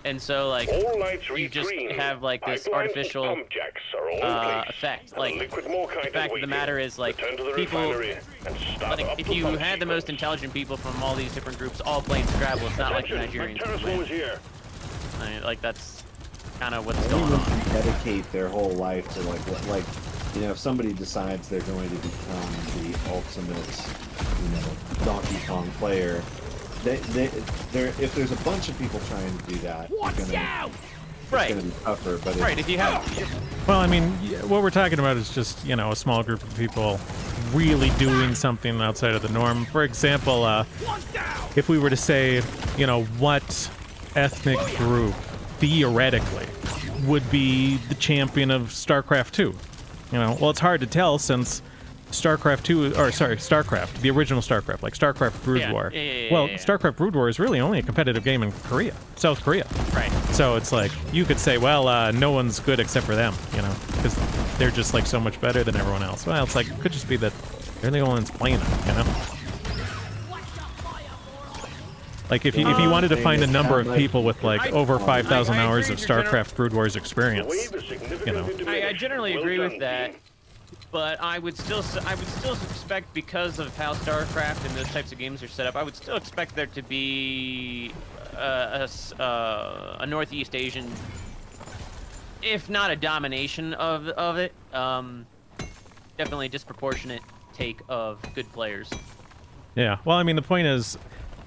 Speaker 2: and so like
Speaker 4: All lights
Speaker 2: you
Speaker 4: read
Speaker 2: just
Speaker 4: green.
Speaker 2: have like this
Speaker 4: Pipelines and
Speaker 2: artificial
Speaker 4: pump jacks are all in place.
Speaker 2: effect.
Speaker 4: And
Speaker 2: Like
Speaker 4: liquid morkite
Speaker 2: the
Speaker 4: is
Speaker 2: fact of the
Speaker 4: waiting.
Speaker 2: matter is like
Speaker 4: Return to the
Speaker 2: people.
Speaker 4: refinery and start
Speaker 2: Like,
Speaker 4: up
Speaker 2: if
Speaker 4: the
Speaker 2: you
Speaker 4: pump
Speaker 2: had the most
Speaker 4: sequence.
Speaker 2: intelligent people from all these different groups all playing Scrabble, it's not like the
Speaker 4: Attention,
Speaker 2: Nigerians
Speaker 4: Terrorist
Speaker 2: would win.
Speaker 4: was here.
Speaker 2: I mean, like that's kind of what's going
Speaker 3: Anyone
Speaker 2: on.
Speaker 3: can dedicate their whole life to like you know, if somebody decides they're going to become the ultimate, you know, Donkey Kong player, if there's a bunch of people trying to do that,
Speaker 5: Watch
Speaker 3: it's
Speaker 5: out!
Speaker 2: Right.
Speaker 3: gonna be tougher. But
Speaker 2: Right. If you have,
Speaker 1: Well, I mean, what we're talking about is just, you know, a small group of people really doing something outside of the norm. For example,
Speaker 5: One down!
Speaker 1: if we were to say, you know, what ethnic group theoretically would be the champion of StarCraft 2? You know, well, it's hard to tell since StarCraft 2, or sorry, StarCraft, the original StarCraft, like StarCraft Brood
Speaker 2: Yeah,
Speaker 1: War.
Speaker 2: yeah.
Speaker 1: Well, StarCraft Brood War is really only a competitive game in Korea, South Korea.
Speaker 2: right.
Speaker 1: So it's like, you could say, well, no one's good except for them, you know, because they're just like so much better than everyone else. Well, it's like, it could just be that they're the only ones playing it, you know? Like, if you wanted to find a number of people with like over 5,000
Speaker 2: I
Speaker 1: hours
Speaker 2: agree
Speaker 1: of
Speaker 2: with your
Speaker 1: StarCraft Brood Wars
Speaker 4: The
Speaker 1: experience,
Speaker 4: wave is significantly
Speaker 1: you know.
Speaker 2: I
Speaker 4: diminished.
Speaker 2: generally
Speaker 4: Well
Speaker 2: agree
Speaker 4: done,
Speaker 2: with that,
Speaker 4: team.
Speaker 2: but I would still suspect because of how StarCraft and those types of games are set up, I would still expect there to be a Northeast Asian, if not a domination of it, definitely a disproportionate take of good players.
Speaker 1: Yeah, well, I mean, the point is,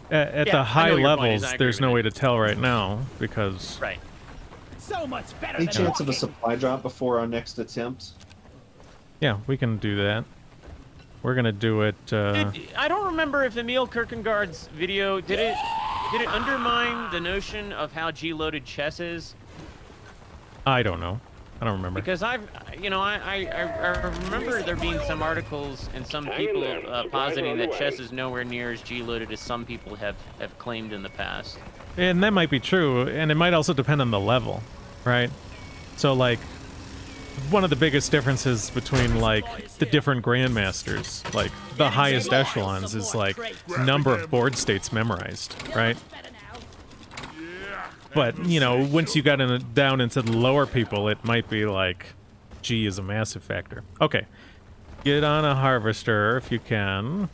Speaker 1: at
Speaker 2: Yeah,
Speaker 1: the
Speaker 2: I
Speaker 1: high
Speaker 2: know your point
Speaker 1: levels,
Speaker 2: is, I agree
Speaker 1: there's
Speaker 2: with
Speaker 1: no
Speaker 2: it.
Speaker 1: way to tell right now, because...
Speaker 2: Right.
Speaker 5: So much better
Speaker 3: any
Speaker 5: than
Speaker 3: chance of a
Speaker 5: walking.
Speaker 3: supply drop before our next attempt?
Speaker 1: Yeah, we can do that. We're gonna do it,
Speaker 2: I don't remember if Emil Kierkegaard's video did it undermine the notion of how G-loaded chess is.
Speaker 1: I don't know. I don't remember.
Speaker 2: Because I remember there being some articles and some people positing that chess is nowhere near as G-loaded as some people have claimed in the past.
Speaker 1: And that might be true, and it might also depend on the level, right? So, like, one of the biggest differences between, like, the different grandmasters, like, the highest echelons is, like, number of board states memorized, right? But, you know, once you got down into the lower people, it might be like, G is a massive factor. Okay. Get on a harvester if you can.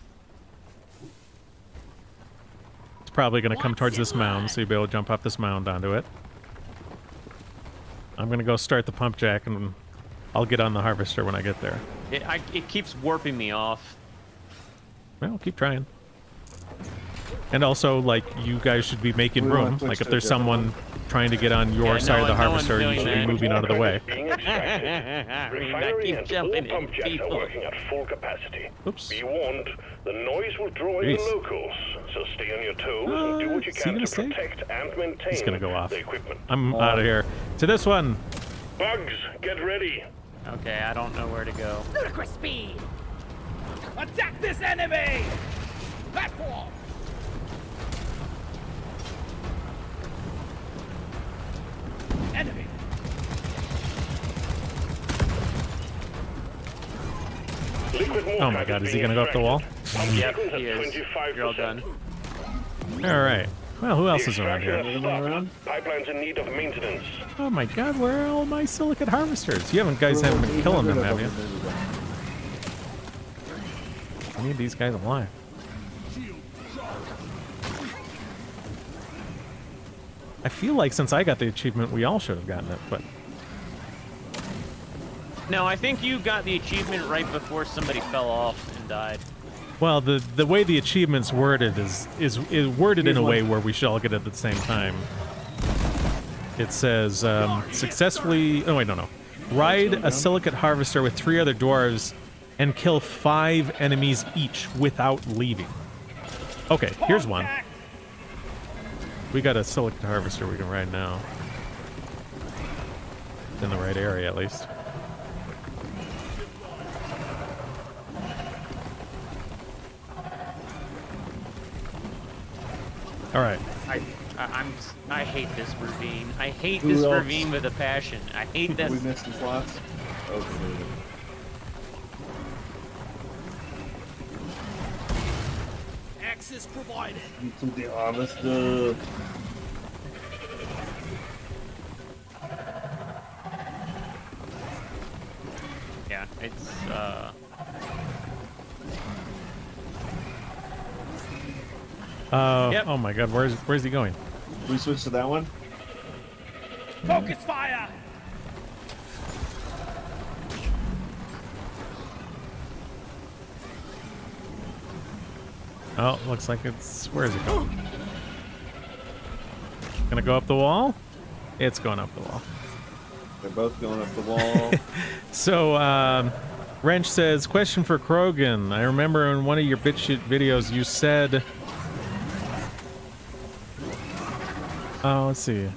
Speaker 1: It's probably going to come towards this mound, so you'll be able to jump off this mound onto it. I'm going to go start the pump jack, and I'll get on the harvester when I get there.
Speaker 2: It keeps warping me off.
Speaker 1: Well, keep trying. And also, like, you guys should be making
Speaker 3: We
Speaker 1: room.
Speaker 3: want to
Speaker 1: Like, if
Speaker 3: switch
Speaker 1: there's
Speaker 3: to a different
Speaker 1: someone trying to get on your
Speaker 2: Yeah,
Speaker 1: side of the
Speaker 2: no one's
Speaker 1: harvester, you
Speaker 2: doing
Speaker 1: should be
Speaker 2: that.
Speaker 1: moving out of the way.
Speaker 4: Being extracted.
Speaker 2: I
Speaker 4: Refinery
Speaker 2: keep
Speaker 4: and
Speaker 2: jumping
Speaker 4: all pump
Speaker 2: at
Speaker 4: jacks are
Speaker 2: people.
Speaker 4: working at full capacity.
Speaker 1: Oops.
Speaker 4: Be warned, the noise will draw in the
Speaker 1: Jeez.
Speaker 4: locals, so stay on your toes and do what you
Speaker 1: is he
Speaker 4: can
Speaker 1: gonna
Speaker 4: to
Speaker 1: stay?
Speaker 4: protect and maintain
Speaker 1: He's gonna go off.
Speaker 4: the equipment.
Speaker 1: I'm out of here. To this one.
Speaker 4: Bugs, get ready.
Speaker 2: Okay, I don't know where to go.
Speaker 5: Ludicrous speed! Attack this enemy! Platform! Enemy!
Speaker 4: Liquid
Speaker 1: Oh my
Speaker 4: morkite
Speaker 1: god, is he
Speaker 4: being
Speaker 1: gonna go up the wall?
Speaker 4: extracted.
Speaker 2: Yep,
Speaker 4: Seconds at
Speaker 2: he is.
Speaker 4: 25%.
Speaker 2: You're all done.
Speaker 1: Alright. Well, who else is around
Speaker 4: Extraction
Speaker 1: here?
Speaker 4: has
Speaker 3: Anyone
Speaker 4: stopped.
Speaker 3: around?
Speaker 4: Pipeline's in need of maintenance.
Speaker 1: Oh my god, where are all my silicate harvesters? You haven't been killing them, have you? I need these guys alive. I feel like since I got the achievement, we all should have gotten it, but...
Speaker 2: No, I think you got the achievement right before somebody fell off and died.
Speaker 1: Well, the way the achievement's worded is worded in a way where we should all get it at the same time. It says, successfully... Oh, wait, no. Ride a silicate harvester with 3 other dwarves and kill 5 enemies each without leaving. Okay, here's one. We got a silicate harvester we can ride now. In the right area, at least. All right.
Speaker 2: I hate this ravine. I hate
Speaker 3: Who
Speaker 2: this
Speaker 3: else?
Speaker 2: ravine with a passion. I hate
Speaker 3: We
Speaker 2: this.
Speaker 3: missed some slots. Okay.
Speaker 5: Access provided.
Speaker 3: To the harvester.
Speaker 2: Yeah, it's Yep.
Speaker 1: Oh my god, where's he going?
Speaker 3: We switch to that one.
Speaker 5: Focus fire.
Speaker 1: Oh, looks like it's... Where is it going? Gonna go up the wall? It's going up the wall.
Speaker 3: They're both going up the wall.
Speaker 1: So, Wrench says, question for Krogan. I remember in one of your BitChute videos you said... Oh, let's see.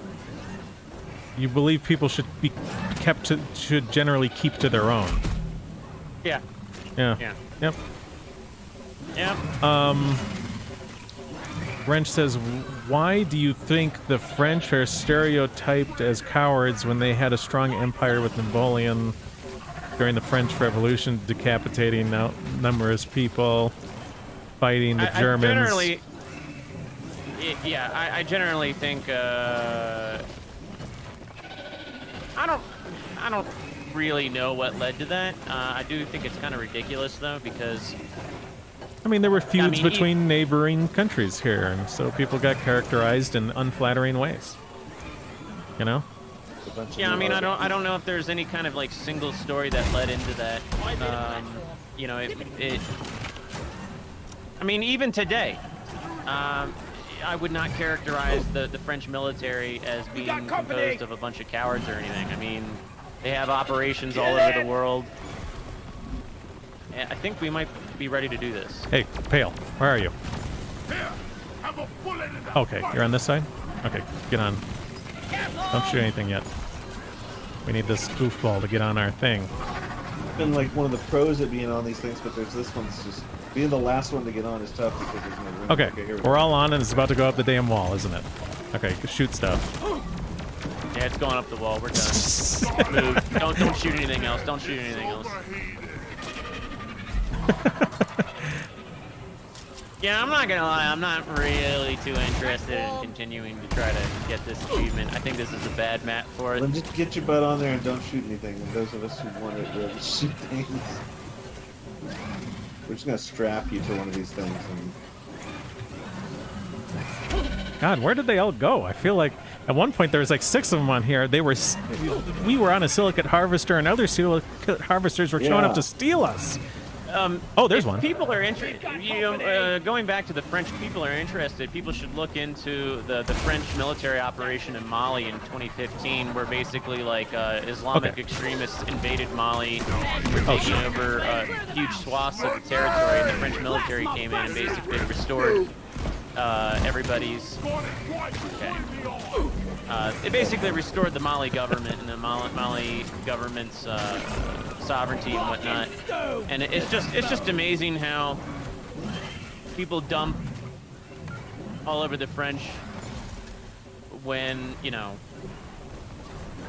Speaker 1: You believe people should be kept to... should generally keep to their own.
Speaker 2: yeah.
Speaker 1: Yeah.
Speaker 2: Yeah.
Speaker 1: Yep.
Speaker 2: Yep.
Speaker 1: Wrench says, why do you think the French are stereotyped as cowards when they had a strong empire with Napoleon during the French Revolution, decapitating numerous people, fighting the Germans?
Speaker 2: I generally think I don't really know what led to that. I do think it's kind of ridiculous though, because
Speaker 1: I mean, there were feuds
Speaker 2: mean,
Speaker 1: between neighboring countries here, and so people got characterized in unflattering ways. You know?
Speaker 2: yeah, I mean, I don't know if there's any kind of like single story that led into that. You know, it I mean, even today, I would not characterize the French military as being composed of a bunch of cowards or anything. I mean, they have operations all over the world. I think we might be ready to do this.
Speaker 1: Hey, Pale, where are you?
Speaker 7: Here, have a bullet in the
Speaker 1: Okay, you're on this side? Okay, get on. Don't shoot anything yet. We need this goofball to get on our thing.
Speaker 3: Been like one of the pros at being on these things, but there's this one's just being the last one to get on is tough because there's no room.
Speaker 1: Okay,
Speaker 3: here we
Speaker 1: we're
Speaker 3: go.
Speaker 1: all on and it's about to go up the damn wall, isn't it? Okay, shoot stuff.
Speaker 2: Yeah, it's going up the wall. We're done. Move. Don't shoot anything else. Don't shoot anything else. Yeah, I'm not gonna lie. I'm not really too interested in continuing to try to get this achievement. I think this is a bad map for it.
Speaker 3: Then just get your butt on there and don't shoot anything. And those of us who want it will shoot things. We're just gonna strap you to one of these things. And...
Speaker 1: God, where did they all go? I feel like at one point there was like 6 of them on here. They were, we were on a silicate harvester, and other silicate harvesters were showing up to steal us. Oh, there's
Speaker 2: if
Speaker 1: one.
Speaker 2: People are interested. You know, going back to the French, people are interested. People should look into the French military operation in Mali in 2015, where basically like Islamic extremists invaded Mali, were taking over huge swaths of the territory, and the French military came in and basically restored everybody's. Okay. It basically restored the Mali government and the Mali government's sovereignty and whatnot. And it's just amazing how people dump all over the French when, you know,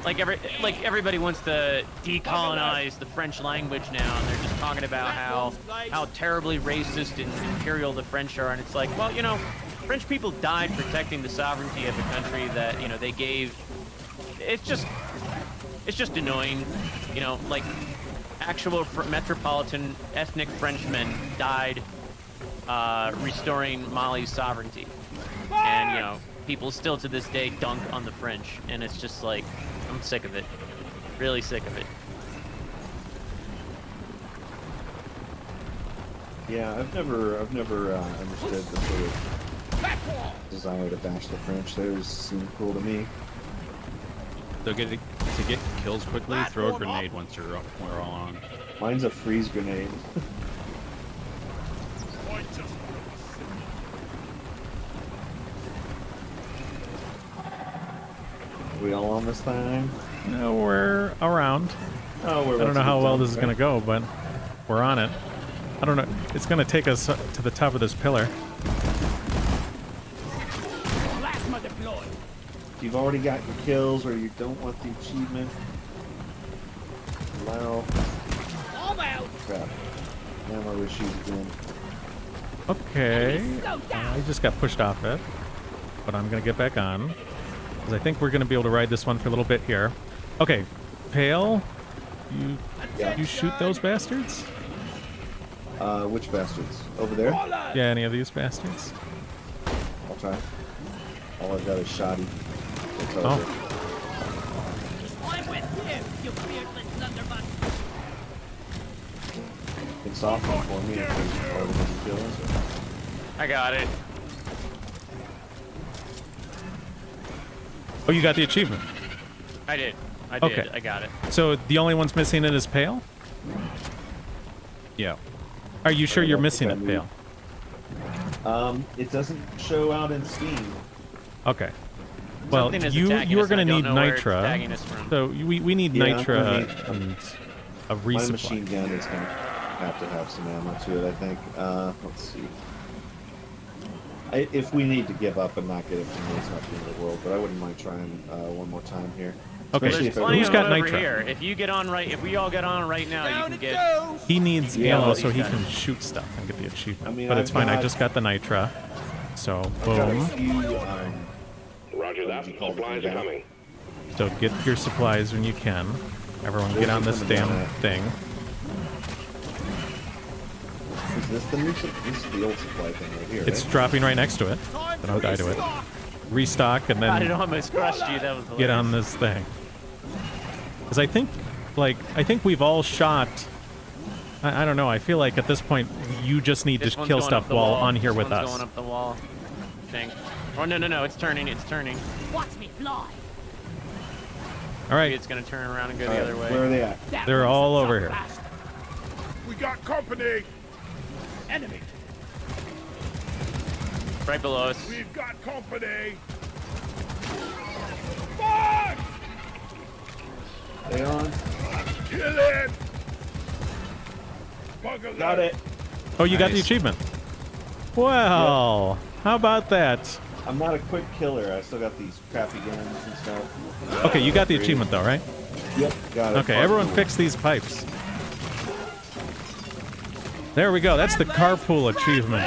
Speaker 2: like everybody wants to decolonize the French language now, and they're just talking about how terribly racist and imperial the French are, and it's like, well, you know, French people died protecting the sovereignty of a country that, you know, they gave. It's just annoying, you know, like actual metropolitan ethnic Frenchmen died restoring Mali's sovereignty, and you know, people still to this day dunk on the French, and it's just like, I'm sick of it, really sick of it.
Speaker 3: Yeah, I've never understood the sort of desire to bash the French. They seem cool to me.
Speaker 6: So to get kills quickly, throw a grenade once we're all on.
Speaker 3: Mine's a freeze grenade. Are we all on this time?
Speaker 1: No, we're around.
Speaker 3: Oh,
Speaker 1: I don't know how well this is going to go, but we're on it. I don't know. It's going to take us to the top of this pillar.
Speaker 5: Plasma deployed.
Speaker 3: If you've already got your kills or you don't want the achievement, allow.
Speaker 5: I'm out.
Speaker 3: Crap. Ammo issues again.
Speaker 1: Okay. I just got pushed off it, but I'm gonna get back on because I think we're gonna be able to ride this one for a little bit here. Okay, Pale, you shoot those bastards?
Speaker 3: Which bastards? Over there?
Speaker 1: Yeah, any of these bastards?
Speaker 3: I'll try. All I've got is shoddy. It's over.
Speaker 1: Oh.
Speaker 5: I'm with you, you beardless thunderbutt.
Speaker 3: Can soften for me if there's part of the kills.
Speaker 2: I got it.
Speaker 1: Oh, you got the achievement.
Speaker 2: I did. I did.
Speaker 1: Okay.
Speaker 2: I got it.
Speaker 1: So the only one's missing it is Pale?
Speaker 6: Yeah.
Speaker 1: Are you sure you're missing it, Pale?
Speaker 3: It doesn't show out in Steam.
Speaker 1: Okay. Well,
Speaker 2: Something is
Speaker 1: you
Speaker 2: attacking
Speaker 1: are
Speaker 2: us,
Speaker 1: going to
Speaker 2: I don't
Speaker 1: need
Speaker 2: know where it's
Speaker 1: Nitra.
Speaker 2: tagging us from.
Speaker 1: So we need
Speaker 3: Yeah,
Speaker 1: Nitra
Speaker 3: I mean,
Speaker 1: and a
Speaker 3: My
Speaker 1: resupply.
Speaker 3: machine gun is going to have some ammo to it, I think. Let's see. If we need to give up and not get it from me, it's not the end of the world, but I wouldn't mind trying one more time here.
Speaker 1: Okay,
Speaker 3: Especially
Speaker 2: There's
Speaker 3: if
Speaker 2: plenty
Speaker 1: who's
Speaker 2: of
Speaker 1: got
Speaker 2: them over
Speaker 1: Nitra?
Speaker 2: here. If you get on right, if we all get on right now, you can get.
Speaker 1: He needs
Speaker 3: Yeah,
Speaker 1: ammo
Speaker 3: well,
Speaker 1: so he
Speaker 2: he's
Speaker 1: can
Speaker 2: got-
Speaker 1: shoot stuff and get the achievement.
Speaker 3: I mean,
Speaker 1: but it's
Speaker 3: I've
Speaker 1: fine. I
Speaker 3: got-
Speaker 1: just got the Nitra. So,
Speaker 3: I've got a
Speaker 1: boom.
Speaker 3: few,
Speaker 4: Roger that.
Speaker 3: you call it,
Speaker 4: Supplies are coming.
Speaker 1: So get your supplies when you can. Everyone get on this
Speaker 3: Coming down
Speaker 1: damn
Speaker 3: that.
Speaker 1: thing.
Speaker 3: is this the new this is the old supply thing right here,
Speaker 1: It's
Speaker 3: right?
Speaker 1: dropping right next to it.
Speaker 5: Time
Speaker 1: Then I'll
Speaker 5: to
Speaker 1: die to it.
Speaker 5: restock.
Speaker 1: Restock and
Speaker 2: God, it
Speaker 1: then
Speaker 2: almost crushed you. That was
Speaker 1: get on
Speaker 2: hilarious.
Speaker 1: this thing. Because I think we've all shot. I don't know. I feel like at this point you just need
Speaker 2: This
Speaker 1: to
Speaker 2: one's
Speaker 1: kill
Speaker 2: going
Speaker 1: stuff
Speaker 2: up the
Speaker 1: while
Speaker 2: wall.
Speaker 1: on here
Speaker 2: This
Speaker 1: with
Speaker 2: one's
Speaker 1: us.
Speaker 2: going up the wall. I think. Oh no! It's turning. It's turning.
Speaker 5: Watch me fly.
Speaker 1: All
Speaker 2: Maybe
Speaker 1: right,
Speaker 2: it's gonna turn around and go
Speaker 3: All
Speaker 2: the
Speaker 3: right,
Speaker 2: other way.
Speaker 3: Where are they at?
Speaker 5: That
Speaker 1: They're
Speaker 5: was
Speaker 1: all
Speaker 5: a
Speaker 1: over
Speaker 5: tough
Speaker 1: here.
Speaker 5: bastard.
Speaker 7: We got company.
Speaker 5: Enemy.
Speaker 2: Right below us.
Speaker 7: We've got company. Fuck!
Speaker 3: They on?
Speaker 7: Kill it. Bugger
Speaker 3: Got it.
Speaker 1: Oh, you got the
Speaker 3: Nice.
Speaker 1: achievement. Well, how about that?
Speaker 3: I'm not a quick killer. I still got these crappy guns and stuff.
Speaker 1: Okay, you got the achievement though, right?
Speaker 3: Yep, got it.
Speaker 1: Okay, everyone
Speaker 3: Carpool.
Speaker 1: fix these pipes. There we go. That's the carpool achievement.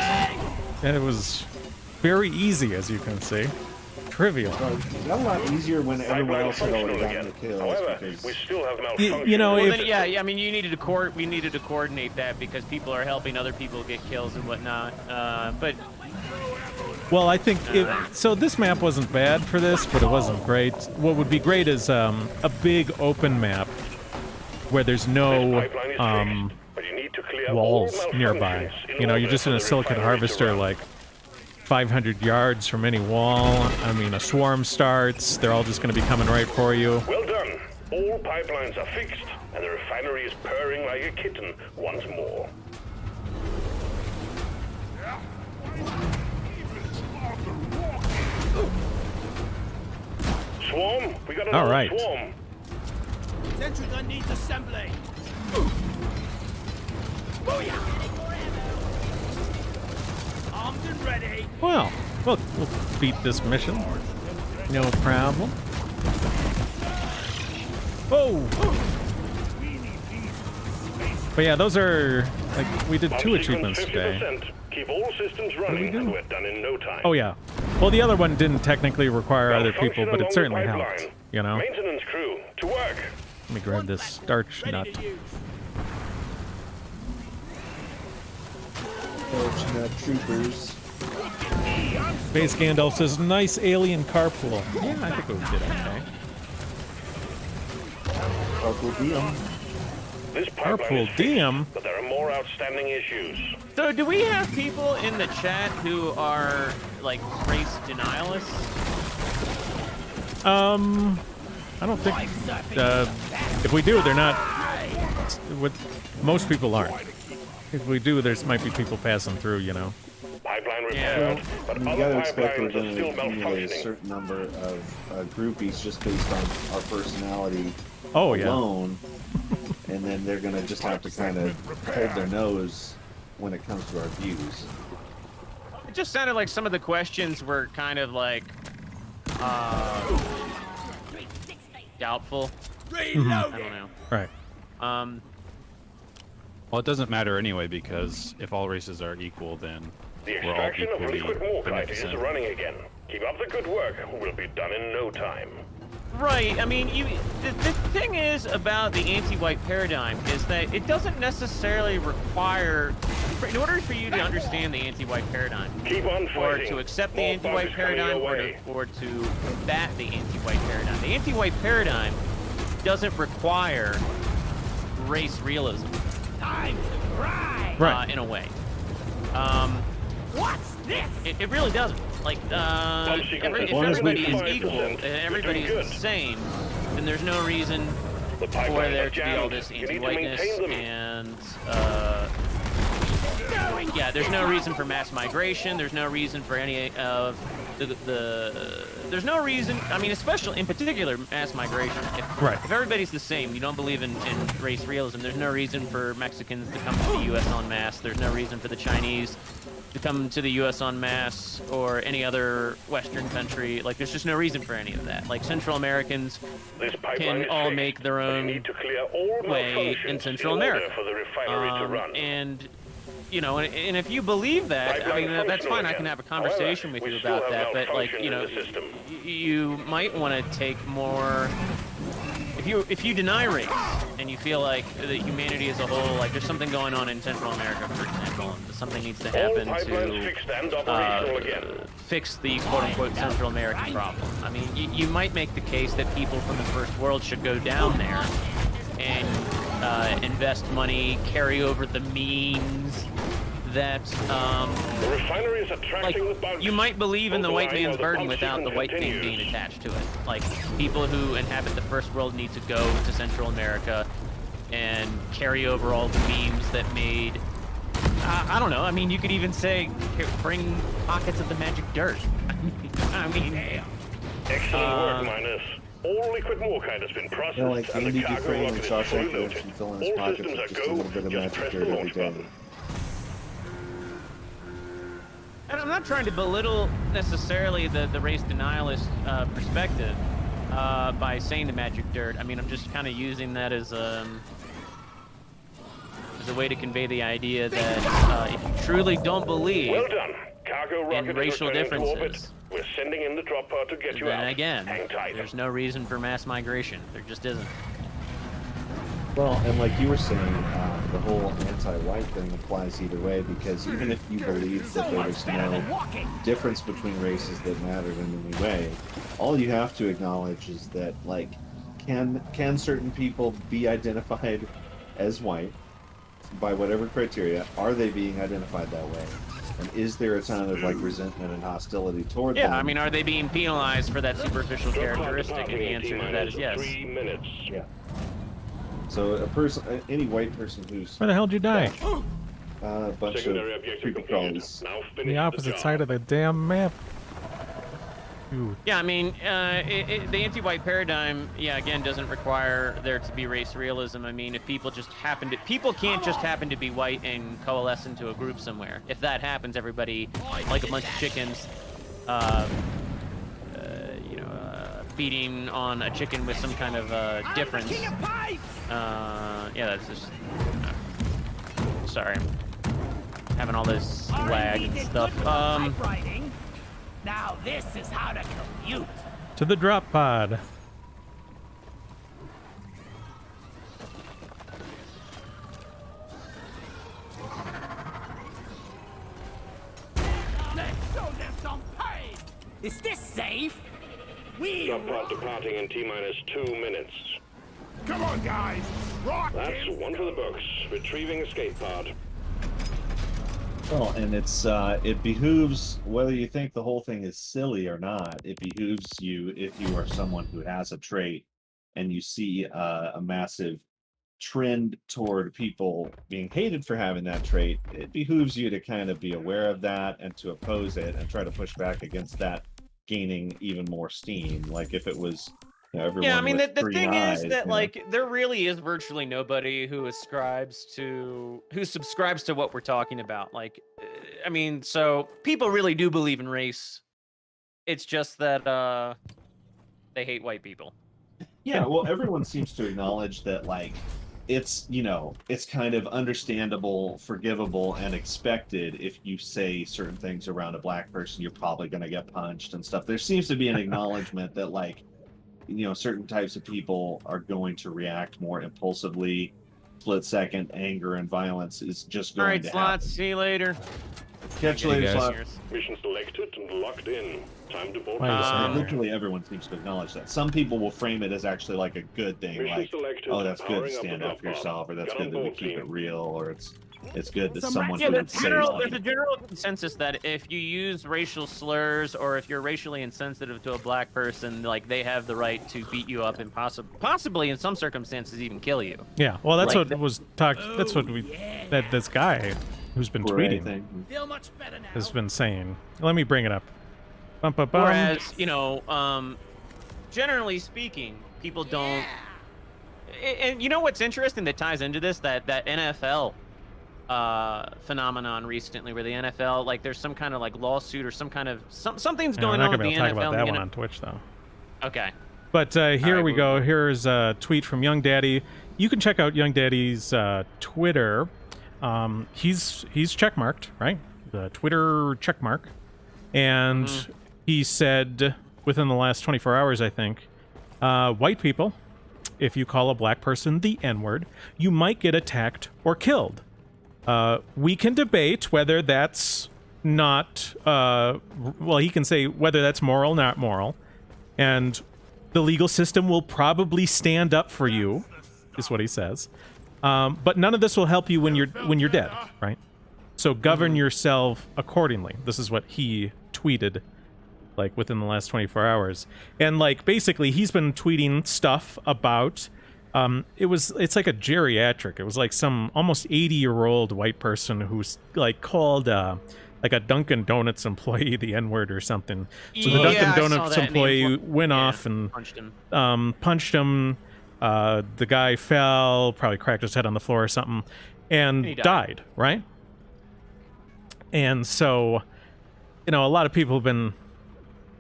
Speaker 1: And it was very easy, as you can see. Trivial.
Speaker 3: Well, it got a lot easier when everyone
Speaker 4: Pipeline
Speaker 3: else had already
Speaker 4: functional
Speaker 3: gotten
Speaker 4: again.
Speaker 3: the kills.
Speaker 4: However,
Speaker 3: Because
Speaker 4: we still have malfunction.
Speaker 1: You know,
Speaker 2: Well,
Speaker 1: if
Speaker 2: then, yeah. I mean, we needed to coordinate that because people are helping other people get kills and whatnot. But
Speaker 1: well, I think so. This map wasn't bad for this, but it wasn't great. What would be great is a big open map where there's
Speaker 4: This
Speaker 1: no
Speaker 4: pipeline is fixed, but you need to clear
Speaker 1: walls
Speaker 4: all
Speaker 1: nearby.
Speaker 4: malfunctions
Speaker 1: You know, you're
Speaker 4: order
Speaker 1: just in
Speaker 4: for
Speaker 1: a
Speaker 4: the
Speaker 1: silicon
Speaker 4: refinery to
Speaker 1: harvester
Speaker 4: run.
Speaker 1: like 500 yards from any wall. I mean, a swarm starts. They're all just going to be coming right for you.
Speaker 4: Well done. All pipelines are fixed, and the refinery is purring like a kitten once more. Swarm, we got
Speaker 1: All
Speaker 4: another
Speaker 1: right.
Speaker 4: swarm.
Speaker 5: Sentry gun needs assembly. Booyah! Armed and ready.
Speaker 1: Well, we'll beat this mission. No problem. Oh! But yeah, those are like we did 2
Speaker 4: Pump
Speaker 1: achievements
Speaker 4: sequence
Speaker 1: today.
Speaker 4: 50%. Keep all systems running,
Speaker 1: do?
Speaker 4: and we're done in no time.
Speaker 1: Oh yeah. Well, the other one didn't technically require other people,
Speaker 4: Malfunction
Speaker 1: but it
Speaker 4: along
Speaker 1: certainly
Speaker 4: the
Speaker 1: helped.
Speaker 4: pipeline.
Speaker 1: You know.
Speaker 4: Maintenance crew, to work.
Speaker 1: Let me grab this starch
Speaker 5: Ready
Speaker 1: nut.
Speaker 5: to use.
Speaker 3: Torch nut troopers.
Speaker 1: Base Gandalf says, "Nice alien carpool." Yeah, I think we did okay.
Speaker 3: Carpool DM.
Speaker 4: This pipeline
Speaker 1: Carpool
Speaker 4: is fixed,
Speaker 1: DM?
Speaker 4: but there are more outstanding issues.
Speaker 2: so, do we have people in the chat who are like race denialists?
Speaker 1: I don't think. If we do, they're not. With most people aren't. If we do, there's might be people passing through. You know.
Speaker 4: Pipeline repaired, but
Speaker 3: You
Speaker 4: other
Speaker 3: gotta expect we're
Speaker 4: pipelines
Speaker 3: going
Speaker 4: are
Speaker 3: to
Speaker 4: still
Speaker 3: accumulate a
Speaker 4: malfunctioning.
Speaker 3: certain number of groupies just based on our personality
Speaker 1: Oh yeah.
Speaker 3: alone, and then they're going to just have to kind of hold their nose when it comes to our views.
Speaker 2: It just sounded like some of the questions were kind of like Doubtful. I
Speaker 1: Mhm.
Speaker 2: don't know.
Speaker 1: Right.
Speaker 6: Well, it doesn't matter anyway, because if all races are equal, then
Speaker 4: The
Speaker 6: we're all
Speaker 4: extraction of
Speaker 6: equally
Speaker 4: liquid morkite is
Speaker 6: beneficent.
Speaker 4: running again. Keep up the good work. We'll be done in no time.
Speaker 2: Right. I mean, the thing is about the anti-white paradigm is that it doesn't necessarily require, in order for you to understand the anti-white paradigm,
Speaker 4: Keep on
Speaker 2: or
Speaker 4: fighting.
Speaker 2: to accept the
Speaker 4: More
Speaker 2: anti-white
Speaker 4: bugs coming
Speaker 2: paradigm,
Speaker 4: your
Speaker 2: or
Speaker 4: way.
Speaker 2: to combat the anti-white paradigm. The anti-white paradigm doesn't require race realism.
Speaker 5: Time to cry.
Speaker 1: Right.
Speaker 2: In a way.
Speaker 5: What's this?
Speaker 2: It really doesn't. Like,
Speaker 4: sequence
Speaker 2: if
Speaker 4: is
Speaker 2: everybody is
Speaker 4: 75%.
Speaker 2: equal, and everybody
Speaker 4: You're
Speaker 2: is
Speaker 4: doing
Speaker 2: the same, then there's no reason
Speaker 4: The
Speaker 2: for
Speaker 4: pipelines
Speaker 2: there
Speaker 4: are
Speaker 2: to be all
Speaker 4: jammed.
Speaker 2: this
Speaker 4: You need to
Speaker 2: anti-whiteness
Speaker 4: maintain them.
Speaker 2: and yeah, there's no reason for mass migration. There's no reason for any of there's no reason. I mean, especially in particular, mass migration.
Speaker 1: Right.
Speaker 2: If everybody's the same, you don't believe in race realism. There's no reason for Mexicans to come to the U.S. en masse. There's no reason for the Chinese to come to the U.S. en masse or any other Western country. Like, there's just no reason for any of that. Like, Central Americans
Speaker 4: This pipeline
Speaker 2: can
Speaker 4: is
Speaker 2: all
Speaker 4: fixed,
Speaker 2: make their
Speaker 4: but you
Speaker 2: own
Speaker 4: need to clear all
Speaker 2: way
Speaker 4: malfunctions
Speaker 2: in Central
Speaker 4: order
Speaker 2: America.
Speaker 4: for the refinery to run.
Speaker 2: And you know, and if you believe that, I mean, that's fine. I can have a conversation with
Speaker 4: However,
Speaker 2: you
Speaker 4: we still
Speaker 2: about that.
Speaker 4: have
Speaker 2: But like,
Speaker 4: malfunctions
Speaker 2: you know,
Speaker 4: in the system.
Speaker 2: you might want to take more. If you deny race and you feel like that humanity as a whole, like there's something going on in Central America, for example, and something needs to
Speaker 4: All
Speaker 2: happen
Speaker 4: pipelines
Speaker 2: to
Speaker 4: fixed and operational again.
Speaker 2: fix the quote-unquote Central American problem. I mean, you might make the case that people from the first world should go down there and invest money, carry over the means that
Speaker 4: The refinery is attracting the bugs.
Speaker 2: you might believe in the
Speaker 4: Hold
Speaker 2: white
Speaker 4: line
Speaker 2: man's
Speaker 4: while the
Speaker 2: burden
Speaker 4: pump
Speaker 2: without the
Speaker 4: sequence
Speaker 2: white thing
Speaker 4: continues.
Speaker 2: being attached to it. Like, people who inhabit the first world need to go to Central America and carry over all the memes that made I don't know. I mean, you could even say bring pockets of the magic dirt. I mean,
Speaker 4: Excellent work, Minus. All liquid morkite has been processed,
Speaker 3: You know, like
Speaker 4: and the
Speaker 3: Andy
Speaker 4: cargo
Speaker 3: Dufresne
Speaker 4: rocket
Speaker 3: and
Speaker 4: is
Speaker 3: Shawshank
Speaker 4: fully
Speaker 3: Redemption
Speaker 4: loaded.
Speaker 3: fill in his
Speaker 4: All
Speaker 3: pockets
Speaker 4: systems
Speaker 3: with
Speaker 4: are
Speaker 3: just a
Speaker 4: go.
Speaker 3: little bit of
Speaker 4: Just
Speaker 3: magic
Speaker 4: press
Speaker 3: dirt
Speaker 4: the
Speaker 3: every
Speaker 4: launch
Speaker 3: day.
Speaker 4: button.
Speaker 2: and I'm not trying to belittle necessarily the race denialist perspective by saying the magic dirt. I mean, I'm just kind of using that as a way to convey the idea that if you truly don't believe
Speaker 4: Well done. Cargo rocket is
Speaker 2: racial
Speaker 4: returning to orbit.
Speaker 2: differences,
Speaker 4: We're sending in the drop pod to get you
Speaker 2: then
Speaker 4: out.
Speaker 2: again,
Speaker 4: Hang tight.
Speaker 2: there's no reason for mass migration. There just isn't.
Speaker 3: Well, and like you were saying, the whole anti-white thing applies either way, because even if you believe that there was no difference between races that mattered in any way, all you have to acknowledge is that, like, can certain people be identified as white by whatever criteria? Are they being identified that way? And is there a ton of, like, resentment and hostility toward them?
Speaker 2: Yeah, I mean, are they being penalized for that superficial characteristic? And the answer to that is yes.
Speaker 4: 3 minutes.
Speaker 3: Yeah. So a person, any white person who's
Speaker 1: Where the hell did you die?
Speaker 3: a bunch
Speaker 4: Secondary
Speaker 3: of
Speaker 4: objective
Speaker 3: creepy
Speaker 4: completed.
Speaker 3: crawlies.
Speaker 4: Now
Speaker 1: On
Speaker 4: finish
Speaker 1: the opposite
Speaker 4: job.
Speaker 1: side of the damn map. Ooh.
Speaker 2: Yeah, I mean, the anti-white paradigm, yeah, again, doesn't require there to be race realism. I mean, if people just happen to, people can't just happen to be white and coalesce into a group somewhere. If that happens, everybody, like a bunch of chickens, feeding on a chicken with some kind of difference. Yeah, that's just. Sorry, having all this lag and stuff.
Speaker 5: Now this is how to commute.
Speaker 1: To the drop pod.
Speaker 5: Let's show them some pain. Is this safe?
Speaker 4: Drop pod departing in T-minus 2 minutes.
Speaker 7: Come on, guys. Rock
Speaker 4: That's
Speaker 7: him.
Speaker 4: one for the books. Retrieving escape pod.
Speaker 3: Well, and it behooves, whether you think the whole thing is silly or not, it behooves you, if you are someone who has a trait and you see a massive trend toward people being hated for having that trait, it behooves you to kind of be aware of that and to oppose it and try to push back against that gaining even more steam. Like if it was, everyone
Speaker 2: Yeah, I mean,
Speaker 3: with
Speaker 2: the
Speaker 3: green
Speaker 2: thing
Speaker 3: eyes,
Speaker 2: is that, like, there really is virtually nobody who subscribes to what we're talking about. Like, I mean, so people really do believe in race It's just that they hate white people.
Speaker 3: Yeah, well, everyone seems to acknowledge that, like, it's, you know, it's kind of understandable, forgivable, and expected if you say certain things around a black person, you're probably going to get punched and stuff. There seems to be an acknowledgement that, like, you know, certain types of people are going to react more impulsively. Split-second anger and violence is just
Speaker 2: All
Speaker 3: going
Speaker 2: right,
Speaker 3: to
Speaker 2: Slots,
Speaker 3: happen.
Speaker 2: see you later.
Speaker 3: Catch you
Speaker 6: Okay,
Speaker 3: later,
Speaker 6: guys.
Speaker 3: Slot.
Speaker 4: Mission selected and locked in. Time to board.
Speaker 1: Wait a second.
Speaker 3: Literally everyone seems to acknowledge that. Some people will frame it as actually like a good thing,
Speaker 4: Mission
Speaker 3: like,
Speaker 4: selected.
Speaker 3: oh, that's good to
Speaker 4: Powering up
Speaker 3: stand
Speaker 4: the
Speaker 3: up for
Speaker 4: drop-off.
Speaker 3: yourself, or that's
Speaker 4: Get on
Speaker 3: good that we
Speaker 4: board,
Speaker 3: keep
Speaker 4: team.
Speaker 3: it real, or it's good that someone
Speaker 2: Yeah,
Speaker 3: who
Speaker 2: there's
Speaker 3: says
Speaker 2: a general consensus that if you use racial slurs or if you're racially insensitive to a black person, like they have the right to beat you up and possibly in some circumstances even kill you.
Speaker 1: Yeah, well, that's
Speaker 2: Like
Speaker 1: what was talked. That's what we. That this guy who's been tweeting
Speaker 3: anything.
Speaker 5: Feel much better now.
Speaker 1: has been saying. Let me bring it up. Bum, bum, bum.
Speaker 2: Whereas, you know, generally speaking, people don't. And you know what's interesting that ties into this? That NFL phenomenon recently, where the NFL, like, there's some kind of like lawsuit or some kind of something's
Speaker 1: Yeah, we're
Speaker 2: going
Speaker 1: not
Speaker 2: on
Speaker 1: gonna
Speaker 2: with
Speaker 1: be
Speaker 2: the
Speaker 1: able to talk
Speaker 2: NFL.
Speaker 1: about that
Speaker 2: and
Speaker 1: one
Speaker 2: the
Speaker 1: on Twitch though.
Speaker 2: Okay.
Speaker 1: But here
Speaker 2: right,
Speaker 1: we go. Here's a tweet from Young Daddy. You can check out Young Daddy's Twitter. He's checkmarked, right? The Twitter checkmark, and he said within the last 24 hours, I think, white people, if you call a black person the N-word, you might get attacked or killed. We can debate whether that's not. Well, he can say whether that's moral, not moral, and the legal system will probably stand up for you, is what he says. But none of this will help you when you're dead, right? So govern yourself accordingly. This is what he tweeted, like, within the last 24 hours. And, like, basically, he's been tweeting stuff about... it's like a geriatric. It was like some almost 80-year-old white person who's, like, called... like a Dunkin' Donuts employee the N-word or something. So the
Speaker 2: Yeah,
Speaker 1: Dunkin'
Speaker 2: I saw
Speaker 1: Donuts
Speaker 2: that
Speaker 1: employee
Speaker 2: name.
Speaker 1: went
Speaker 2: Yeah,
Speaker 1: off and
Speaker 2: punched him.
Speaker 1: punched him. The guy fell, probably cracked his head on the floor or something, and
Speaker 2: He died.
Speaker 1: died, right? And so, you know, a lot of people have been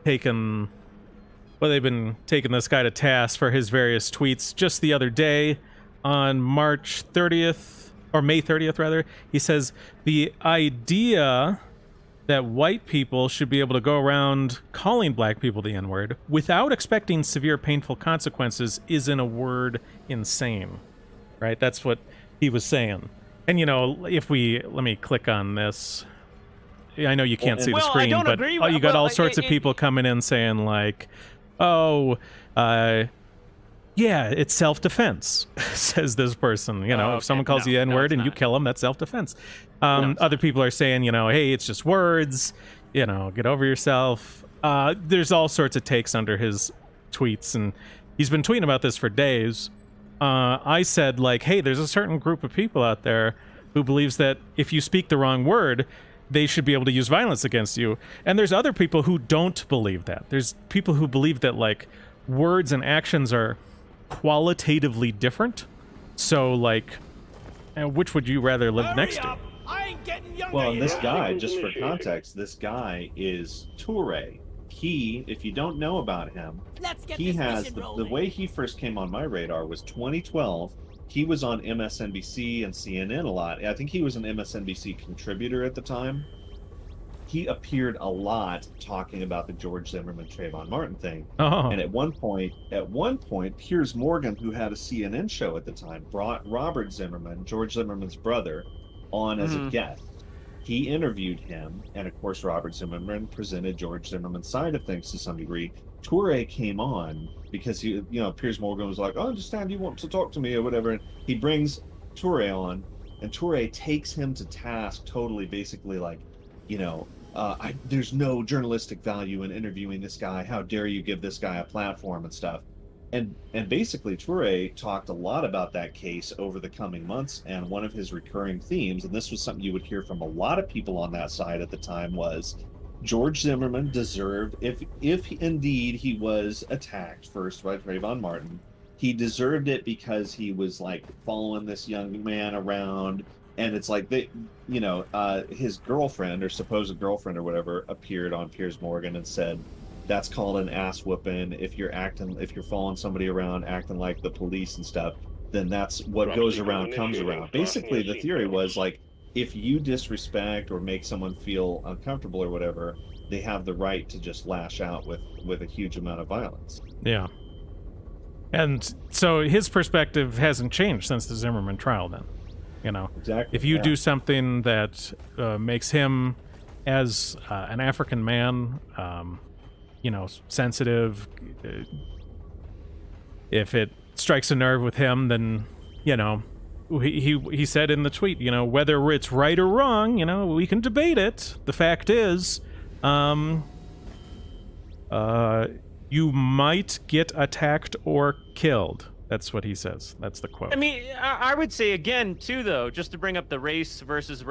Speaker 1: taking... Well, they've been taking this guy to task for his various tweets. Just the other day, on March 30th, or May 30th, rather, he says, the idea that white people should be able to go around calling black people the N-word without expecting severe, painful consequences is, in a word, insane. Right? That's what he was saying. And, you know, let me click on this. I know you can't see the
Speaker 2: Well, I
Speaker 1: screen,
Speaker 2: don't
Speaker 1: but
Speaker 2: agree
Speaker 1: you
Speaker 2: with-
Speaker 1: got
Speaker 2: well,
Speaker 1: all sorts of people coming in saying, like, oh, yeah, it's self-defense, says this person. You know,
Speaker 2: Oh,
Speaker 1: if someone
Speaker 2: okay.
Speaker 1: calls you
Speaker 2: No,
Speaker 1: N-word
Speaker 2: it's
Speaker 1: and you
Speaker 2: not.
Speaker 1: kill them, that's self-defense.
Speaker 2: it's
Speaker 1: Other people are saying, you know, hey, it's just words. You know, get over yourself. There's all sorts of takes under his tweets, and he's been tweeting about this for days. I said, like, hey, there's a certain group of people out there who believes that if you speak the wrong word, they should be able to use violence against you. And there's other people who don't believe that. There's people who believe that, like, words and actions are qualitatively different. So, like, which would you rather live next to?
Speaker 5: I ain't getting younger.
Speaker 3: Well, and this
Speaker 5: yet.
Speaker 3: guy, just for context, this guy is Toure. He, if you don't know about him,
Speaker 5: Let's get
Speaker 3: he
Speaker 5: this
Speaker 3: has
Speaker 5: mission
Speaker 3: the
Speaker 5: rolling.
Speaker 3: way he first came on my radar was 2012. He was on MSNBC and CNN a lot. I think he was an MSNBC contributor at the time. He appeared a lot talking about the George Zimmerman Trayvon Martin thing.
Speaker 1: Oh,
Speaker 3: And at one point, Piers Morgan, who had a CNN show at the time, brought Robert Zimmerman, George Zimmerman's brother, on as a guest. He interviewed him, and of course, Robert Zimmerman presented George Zimmerman's side of things to some degree. Toure came on because he, you know, Piers Morgan was like, "I understand you want to talk to me or whatever." And he brings Toure on, and Toure takes him to task totally, basically like, you know, there's no journalistic value in interviewing this guy. How dare you give this guy a platform and stuff. And basically Toure talked a lot about that case over the coming months, and one of his recurring themes, and this was something you would hear from a lot of people on that side at the time, was George Zimmerman deserved, if indeed he was attacked first by Trayvon Martin, he deserved it because he was like following this young man around. And it's like they, you know, his girlfriend or supposed girlfriend or whatever appeared on Piers Morgan and said, that's called an ass whooping. If you're following somebody around acting like the police and stuff, then that's what goes around comes around. Basically, the theory was like, if you disrespect or make someone feel uncomfortable or whatever, they have the right to just lash out with a huge amount of violence.
Speaker 1: Yeah. And so his perspective hasn't changed since the Zimmerman trial then. You know,
Speaker 3: Exactly.
Speaker 1: if you
Speaker 3: yeah.
Speaker 1: do something that makes him, as an African man, you know, sensitive, if it strikes a nerve with him, then, you know, he said in the tweet, you know, whether it's right or wrong, you know, we can debate it. The fact is, you might get attacked or killed. That's what he says. That's the quote.
Speaker 2: I mean, I would say again, too, though, just to bring up the race realist versus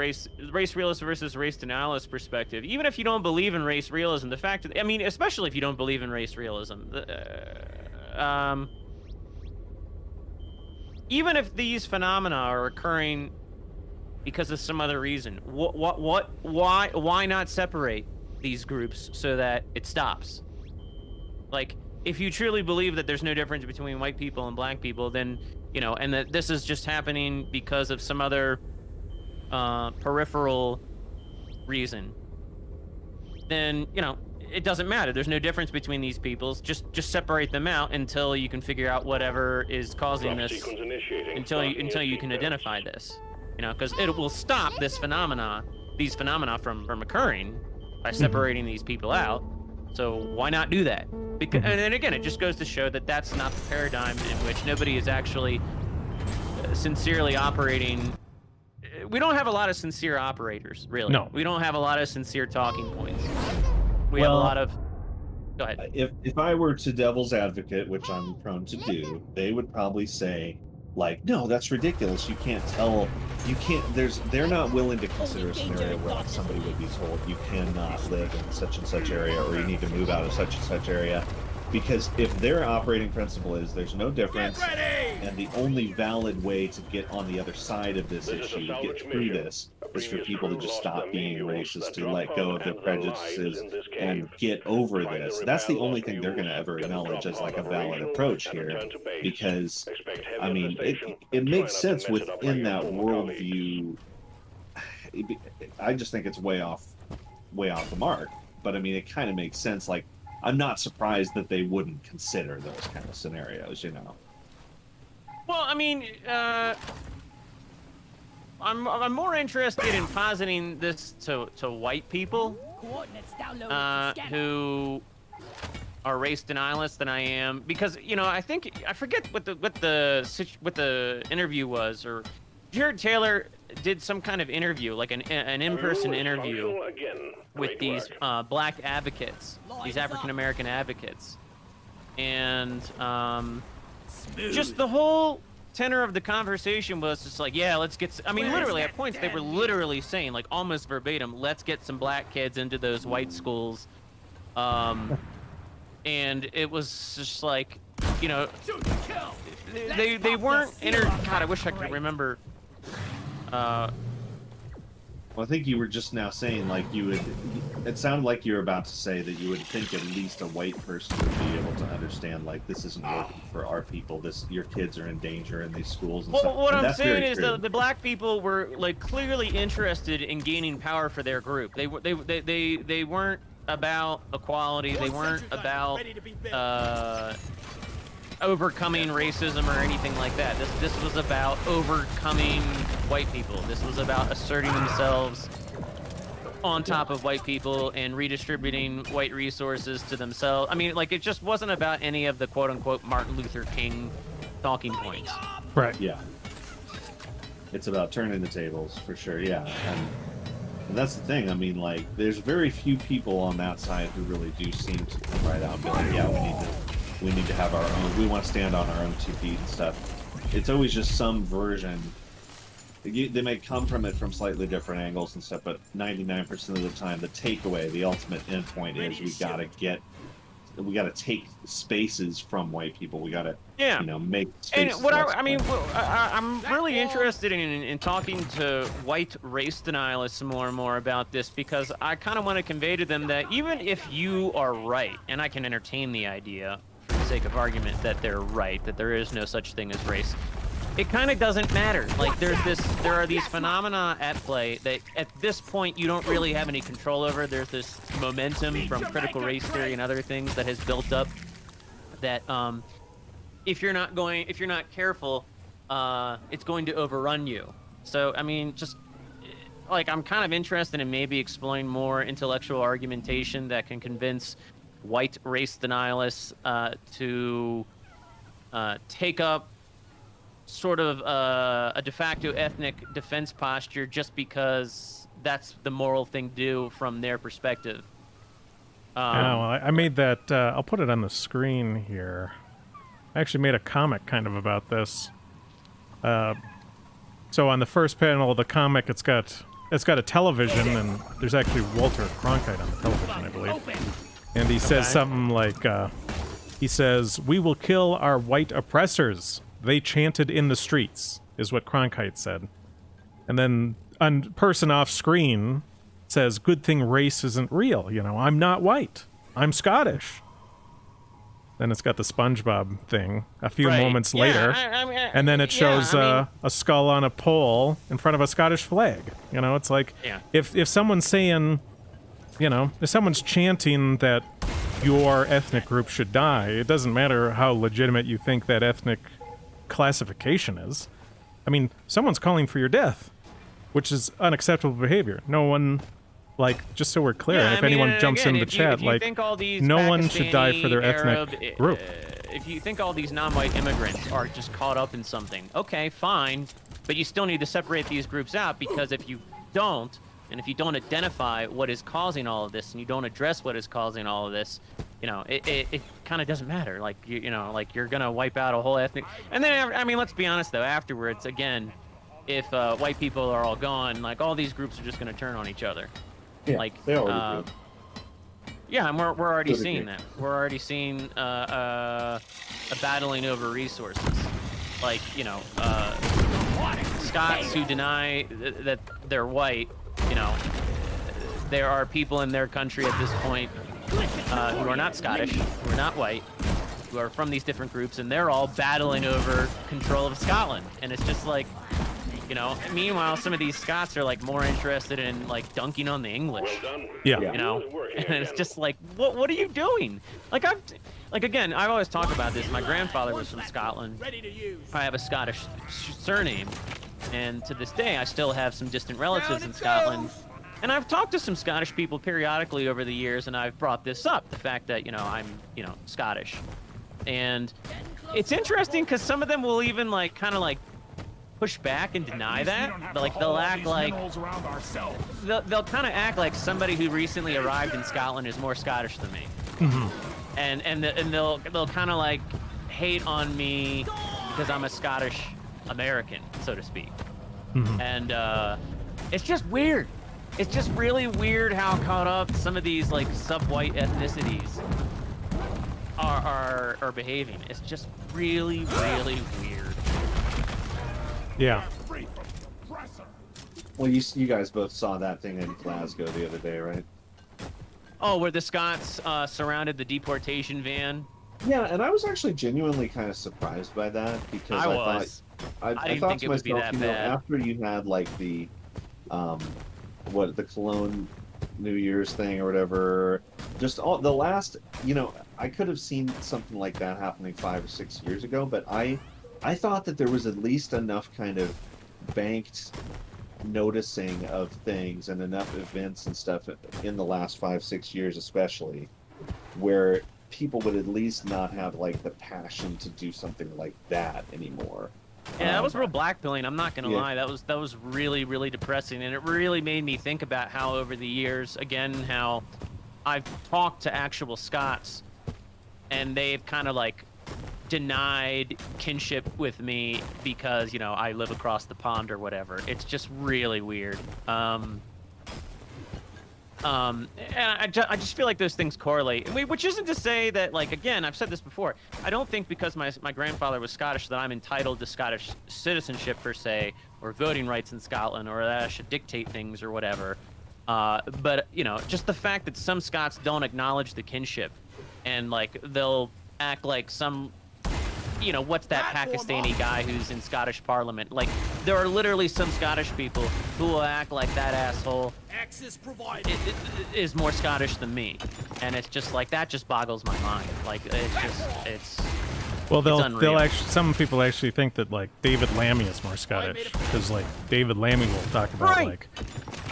Speaker 2: race denialist perspective. Even if you don't believe in race realism, the fact that, I mean, especially if you don't believe in race realism, even if these phenomena are occurring because of some other reason, why not separate these groups so that it stops? Like, if you truly believe that there's no difference between white people and black people, then, you know, and that this is just happening because of some other peripheral reason, then, you know, it doesn't matter. There's no difference between these peoples. Just separate them out until you can figure out whatever is causing this, until you can identify this, you know, because it will stop these phenomena from occurring by separating these people out. So why not do that? Because, and then again, it just goes to show that that's not the paradigm in which nobody is actually sincerely operating. We don't have a lot of sincere operators, really.
Speaker 1: No.
Speaker 2: We don't have a lot of sincere talking points. We have a lot of... Go ahead.
Speaker 3: If I were to devil's advocate, which I'm prone to do, they would probably say, like, no, that's ridiculous. You can't tell. They're not willing to consider a scenario where like somebody would be told you cannot live in such and such area, or you need to move out of such and such area. Because if their operating principle is there's no difference, and the only valid way to get on the other side of this issue, get through this, is for people to just stop being racist, to let go of their prejudices, and get over this. That's the only thing they're going to ever acknowledge as like a valid approach here. Because, I mean, it makes sense within that worldview. I just think it's way off the mark. But I mean, it kind of makes sense. Like, I'm not surprised that they wouldn't consider those kind of scenarios, you know.
Speaker 2: Well, I mean, I'm more interested in positing this to white people who are race denialists than I am, because, you know, I forget what the interview was, or Jared Taylor did some kind of interview, like an in-person interview with these black advocates, these African-American advocates, and just the whole tenor of the conversation was just like, yeah, let's get, I mean, literally at points they were literally saying, like, almost verbatim, let's get some black kids into those white schools, and it was just like, you know, they weren't God, I wish I could remember.
Speaker 3: Well, I think you were just now saying, like, it sounded like you were about to say that you would think at least a white person would be able to understand, like, this isn't working for our people. Your kids are in danger in these schools and stuff.
Speaker 2: What
Speaker 3: and
Speaker 2: I'm saying is the black people were, like, clearly interested in gaining power for their group. They weren't about equality. They weren't about overcoming racism or anything like that. This was about overcoming white people. This was about asserting themselves on top of white people and redistributing white resources to themselves. I mean, like, it just wasn't about any of the quote-unquote Martin Luther King talking points.
Speaker 1: Right.
Speaker 3: Yeah. It's about turning the tables, for sure, yeah. And that's the thing, I mean, like, there's very few people on that side who really do seem to come right out and be like, yeah, we need to have our own, we want to stand on our own 2 feet and stuff. It's always just some version. They may come from it from slightly different angles and stuff, but 99% of the time, the takeaway, the ultimate endpoint is we gotta get we got to take spaces from white people. We got to,
Speaker 2: Yeah.
Speaker 3: make spaces.
Speaker 2: And what
Speaker 3: less
Speaker 2: I mean,
Speaker 3: white.
Speaker 2: I'm really interested in talking to white race denialists more and more about this, because I kind of want to convey to them that even if you are right, and I can entertain the idea for the sake of argument that they're right, that there is no such thing as race, it kind of doesn't matter. Like, there are these phenomena at play that at this point you don't really have any control over. There's this momentum from critical race theory and other things that has built up that if you're not careful, it's going to overrun you. So I mean, just like, I'm kind of interested in maybe exploring more intellectual argumentation that can convince white race denialists to take up sort of a de facto ethnic defense posture just because that's the moral thing to do from their perspective.
Speaker 1: I made that. I'll put it on the screen here. I actually made a comic kind of about this. So on the first panel of the comic, it's got a television, and there's actually Walter Cronkite on the television, I believe. And he says something like, he says, "We will kill our white oppressors. They chanted in the streets," is what Cronkite said. And then a person off screen says, "Good thing race isn't real. I'm not white. I'm Scottish." Then it's got the SpongeBob thing a few moments later. And then it shows a skull on a pole in front of a Scottish flag. It's like, if someone's saying, if someone's chanting that your ethnic group should die, it doesn't matter how legitimate you think that ethnic classification is. I mean, someone's calling for your death, which is unacceptable behavior. No one, just so we're clear, and if anyone jumps in the chat, no one should die for their ethnic group.
Speaker 2: If you think all these non-white immigrants are just caught up in something, okay, fine, but you still need to separate these groups out, because if you don't, and if you don't identify what is causing all of this, and you don't address what is causing all of this, it kind of doesn't matter. Like, you're gonna wipe out a whole ethnic. And then, I mean, let's be honest though. Afterwards, again, if white people are all gone, all these groups are just gonna turn on each other.
Speaker 3: Yeah, they already do.
Speaker 2: Yeah, and we're already seeing that. We're already seeing a battling over resources. Scots who deny that they're white. There are people in their country at this point who are not Scottish, who are not white, who are from these different groups, and they're all battling over control of Scotland. And it's just like, meanwhile, some of these Scots are more interested in dunking on the English.
Speaker 1: Yeah.
Speaker 2: And it's just like, what are you doing? Again, I always talk about this. My grandfather was from Scotland. I have a Scottish surname, and to this day, I still have some distant relatives in Scotland. And I've talked to some Scottish people periodically over the years, and I've brought this up, the fact that, I'm, Scottish. And it's interesting because some of them will even push back and deny that. They'll act they'll kind of act like somebody who recently arrived in Scotland is more Scottish than me.
Speaker 1: Mm-hmm.
Speaker 2: And they'll kind of hate on me because I'm a Scottish American, so to speak.
Speaker 1: Mm-hmm.
Speaker 2: And it's just weird. It's just really weird how caught up some of these sub-white ethnicities are behaving. It's just really, really weird.
Speaker 1: Yeah.
Speaker 3: Well, you guys both saw that thing in Glasgow the other day, right?
Speaker 2: Oh, where the Scots surrounded the deportation van?
Speaker 3: Yeah, and I was actually genuinely kind of surprised by that, because I
Speaker 2: didn't
Speaker 3: thought
Speaker 2: think
Speaker 3: to
Speaker 2: it would be
Speaker 3: myself,
Speaker 2: that bad.
Speaker 3: after you had the Cologne New Year's thing or whatever, just all the last, I could have seen something like that happening 5 or 6 years ago, but I thought that there was at least enough kind of banked noticing of things and enough events and stuff in the last 5-6 years especially, where people would at least not have the passion to do something like that anymore.
Speaker 2: Yeah, that was real blackpilling. I'm not gonna lie. That was really, really depressing, and it really made me think about how over the years, again, how I've talked to actual Scots, and they've kind of denied kinship with me because I live across the pond or whatever. It's just really weird. And I just feel like those things correlate, which isn't to say that, like, again, I've said this before, I don't think because my grandfather was Scottish that I'm entitled to Scottish citizenship per se, or voting rights in Scotland, or that I should dictate things or whatever. But, you know, just the fact that some Scots don't acknowledge the kinship, and, like, they'll act like some, you know, what's that Pakistani guy who's in Scottish Parliament? Like, there are literally some Scottish people who will act like that asshole
Speaker 5: Access provided.
Speaker 2: is more Scottish than me. And it's just like, that just boggles my mind. Like, it's
Speaker 1: Well, they'll
Speaker 2: unreal.
Speaker 1: actually, some people actually think that like David Lammy is more Scottish because like David Lammy will talk about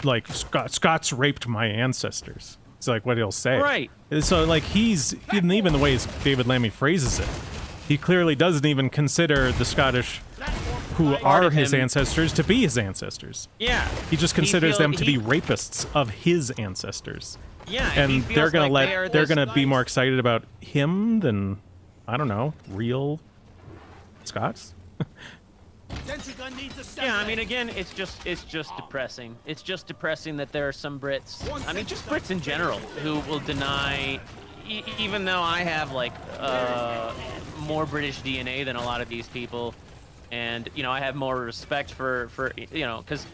Speaker 1: like Scots raped my ancestors. It's like what he'll say.
Speaker 2: Right.
Speaker 1: So like he's even the way David Lammy phrases it, he clearly doesn't even consider the Scottish who are his ancestors to be his ancestors.
Speaker 2: Yeah.
Speaker 1: He just considers them to be rapists of his ancestors.
Speaker 2: Yeah.
Speaker 1: And they're gonna
Speaker 2: like
Speaker 1: they're gonna be more excited about him than, I don't know, real Scots.
Speaker 5: Sentry gun needs assembly.
Speaker 2: Yeah, I mean, again, it's just depressing. It's just depressing that there are some Brits, I mean, just Brits in general, who will deny, even though I have, like, more British DNA than a lot of these people, and, you know, I have more respect for you know, because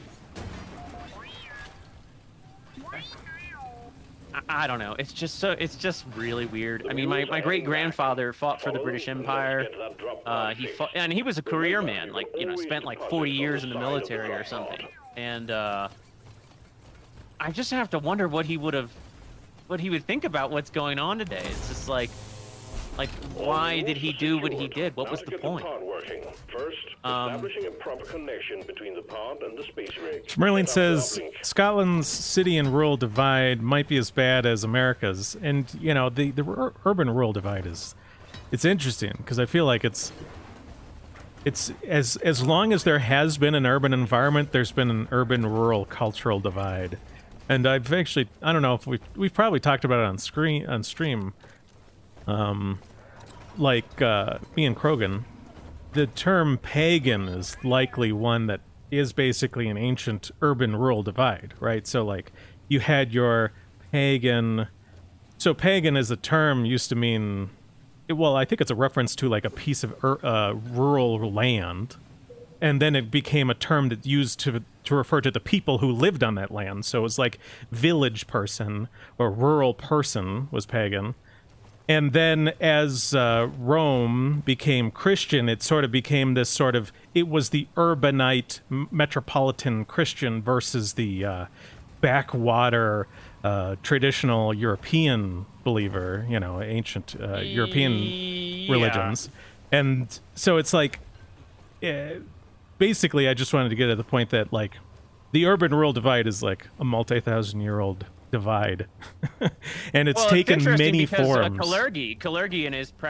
Speaker 2: I don't know. It's just really weird. I mean, my great grandfather fought for the British Empire. He fought, and he was a career man. Like, you know, spent like 40 years in the military or something. And I just have to wonder what he would think about what's going on today. It's just like, why did he do what he did? What was the point?
Speaker 4: First, establishing a proper connection between the pod and the space rig.
Speaker 1: Merlin says Scotland's city and rural divide might be as bad as America's, and you know the urban-rural divide it's interesting because I feel like it's as long as there has been an urban environment, there's been an urban-rural cultural divide, and I've actually, I don't know if we've probably talked about it on stream. Like me and Krogan, the term pagan is likely one that is basically an ancient urban-rural divide, right? So like you had your pagan, so pagan as a term used to mean, well, I think it's a reference to like a piece of rural land, and then it became a term that used to refer to the people who lived on that land. So it was like village person or rural person was pagan. And then as Rome became Christian, it sort of became this sort of, it was the urbanite metropolitan Christian versus the backwater traditional European believer, you know, ancient European religions. And so it's like, basically I just wanted to get to the point that like the urban-rural divide is like a multi-thousand-year-old divide, and it's taken many forms.
Speaker 2: Kalergi in his oh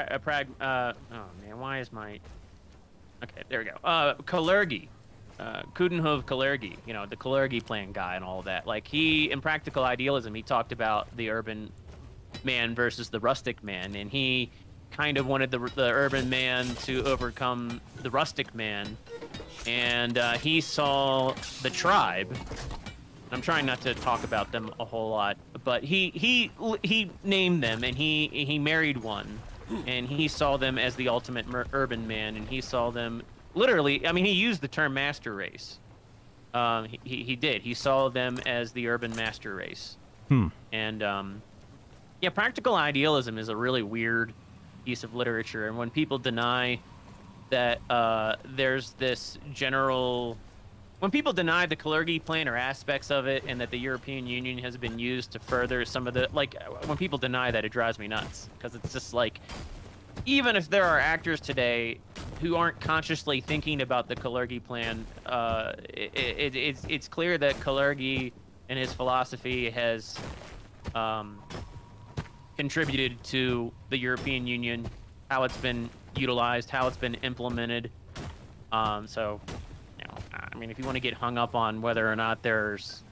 Speaker 2: man, why is my, okay, there we go. Kalergi, Coudenhove Kalergi, you know, the Kalergi plan guy and all of that. Like, he, in Practical Idealism, he talked about the urban man versus the rustic man, and he kind of wanted the urban man to overcome the rustic man, and he saw the tribe. I'm trying not to talk about them a whole lot, but he named them, and he married one, and he saw them as the ultimate urban man, and he saw them literally. I mean, he used the term master race. He did. He saw them as the urban master race. And yeah, Practical Idealism is a really weird piece of literature, and when people deny that there's this general. When people deny the Kalergi plan or aspects of it, and that the European Union has been used to further some of the, like, when people deny that, it drives me nuts, because it's just like, even if there are actors today who aren't consciously thinking about the Kalergi plan, it's clear that Kalergi and his philosophy has contributed to the European Union, how it's been utilized, how it's been implemented. So, you know, I mean, if you want to get hung up on whether or not there's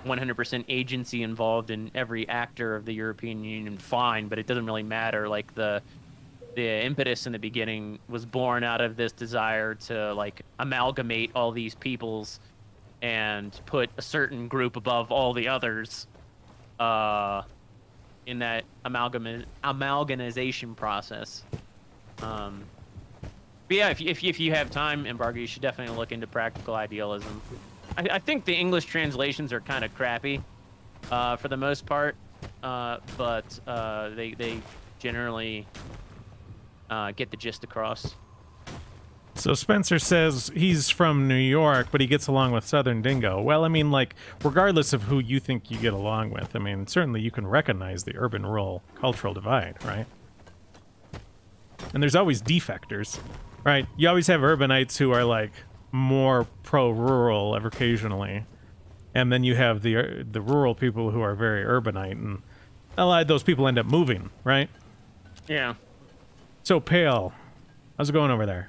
Speaker 2: 100% agency involved in every actor of the European Union, fine, but it doesn't really matter. Like, the impetus in the beginning was born out of this desire to, like, amalgamate all these peoples and put a certain group above all the others. in that amalgamization process. But yeah, if you have time, Embargo, you should definitely look into practical idealism. I think the English translations are kind of crappy for the most part, but they generally get the gist across.
Speaker 1: So Spencer says he's from New York, but he gets along with Southern Dingo. Well, I mean, like, regardless of who you think you get along with, I mean, certainly you can recognize the urban-rural cultural divide, right? And there's always defectors, right? You always have urbanites who are, like, more pro-rural occasionally. And then you have the rural people who are very urbanite, and a lot of those people end up moving, right?
Speaker 2: Yeah.
Speaker 1: So, Pale, how's it going over there?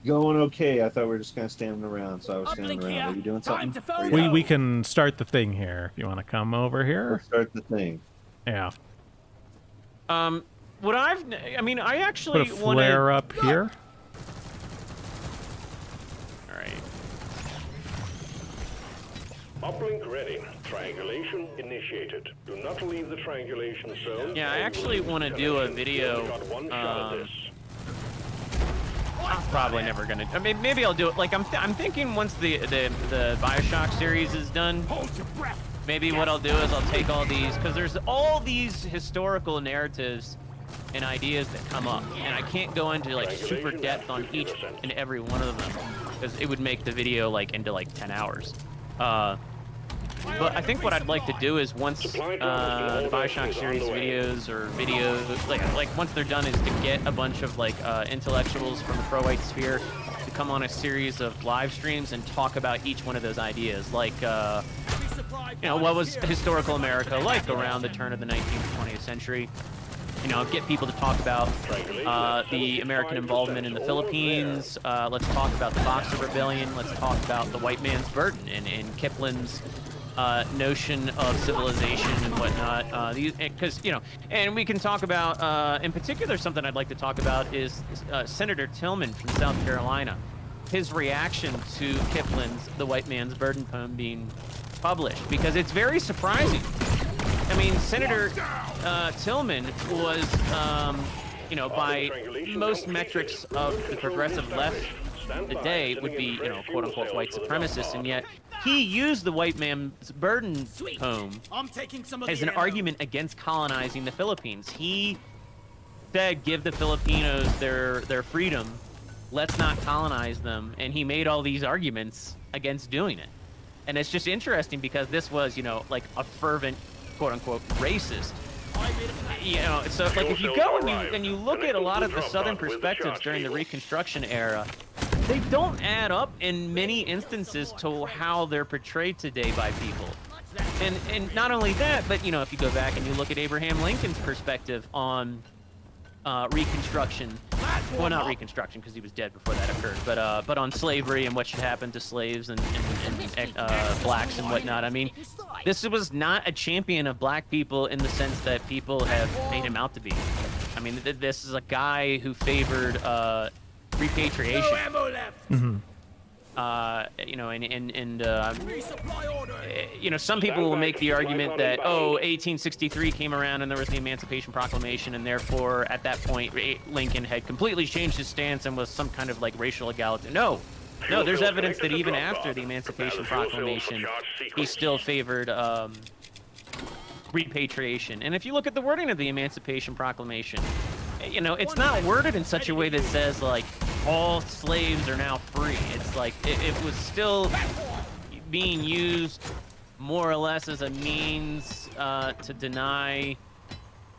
Speaker 3: Going okay. I thought we were just kind of standing around, so I was standing around. Are you doing something?
Speaker 1: We can start the thing here if you want to come over here.
Speaker 3: Let's start the thing.
Speaker 1: Yeah.
Speaker 2: What I actually
Speaker 1: Put a flare up here.
Speaker 2: All right.
Speaker 4: Uplink ready. Triangulation initiated. Do not leave the triangulation zone.
Speaker 2: Yeah, I actually want to do a video. I'm probably never gonna. I mean, maybe I'll do it. Like I'm thinking once the BioShock series is done.
Speaker 5: Hold your breath.
Speaker 2: Maybe what I'll do is I'll take all these, because there's all these historical narratives and ideas that come up, and I can't go into like super depth on each and every one of them, because it would make the video like into like 10 hours. But I think what I'd like to do is once the BioShock series videos like once they're done, is to get a bunch of like intellectuals from the pro-white sphere to come on a series of live streams and talk about each one of those ideas. Like, what was historical America like around the turn of the 19th, 20th century? Get people to talk about the American involvement in the Philippines. Let's talk about the Boxer Rebellion. Let's talk about the white man's burden and Kipling's notion of civilization and whatnot. Because, and we can talk about, in particular, something I'd like to talk about is Senator Tillman from South Carolina. His reaction to Kipling's The White Man's Burden poem being published, because it's very surprising. I mean, Senator Tillman was, by most metrics of the progressive left today would be, quote-unquote white supremacist, and yet he used the White Man's Burden poem as an argument against colonizing the Philippines. He said, give the Filipinos their freedom, let's not colonize them, and he made all these arguments against doing it. And it's just interesting because this was, like a fervent quote-unquote racist. So like if you go and you look at a lot of the Southern perspectives during the Reconstruction era, they don't add up in many instances to how they're portrayed today by people. And not only that, but if you go back and you look at Abraham Lincoln's perspective on Reconstruction, well, not Reconstruction because he was dead before that occurred, but on slavery and what should happen to slaves and blacks and whatnot. I mean, this was not a champion of black people in the sense that people have made him out to be. I mean, this is a guy who favored repatriation.
Speaker 5: No ammo left.
Speaker 1: Mm-hmm.
Speaker 2: Some people will make the argument that, 1863 came around and there was the Emancipation Proclamation, and therefore at that point Lincoln had completely changed his stance and was some kind of like racial equality. No, there's evidence that even after the Emancipation Proclamation, he still favored repatriation. And if you look at the wording of the Emancipation Proclamation, it's not worded in such a way that says like all slaves are now free. It's like it was still being used more or less as a means to deny.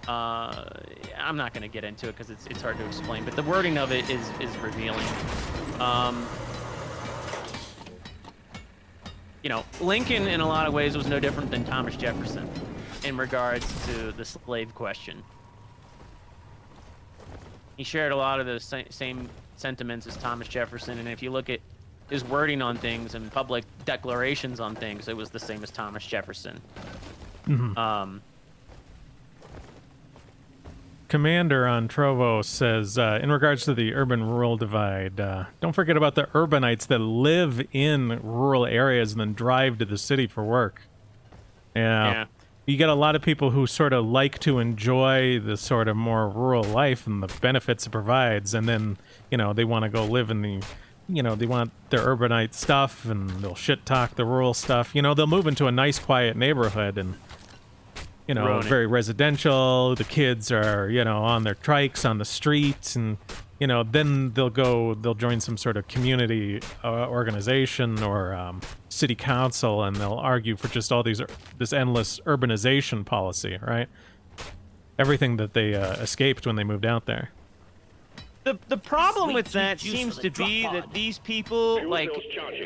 Speaker 2: I'm not going to get into it because it's hard to explain, but the wording of it is revealing. Lincoln in a lot of ways was no different than Thomas Jefferson in regards to the slave question. He shared a lot of the same sentiments as Thomas Jefferson, and if you look at his wording on things and public declarations on things, it was the same as Thomas Jefferson.
Speaker 1: Mm-hmm. Commander on Trovo says, in regards to the urban-rural divide, don't forget about the urbanites that live in rural areas and then drive to the city for work. Yeah. you get a lot of people who sort of like to enjoy the sort of more rural life and the benefits it provides, and then, you know, they want to go live in the, you know, they want their urbanite stuff, and they'll shit talk the rural stuff. You know, they'll move into a nice, quiet neighborhood, and, you know,
Speaker 2: Ruin it.
Speaker 1: very residential. The kids are, you know, on their trikes on the streets, and, you know, then they'll join some sort of community organization or city council, and they'll argue for just all this endless urbanization policy, right? Everything that they escaped when they moved out there.
Speaker 2: The problem with that seems to be that these people, like,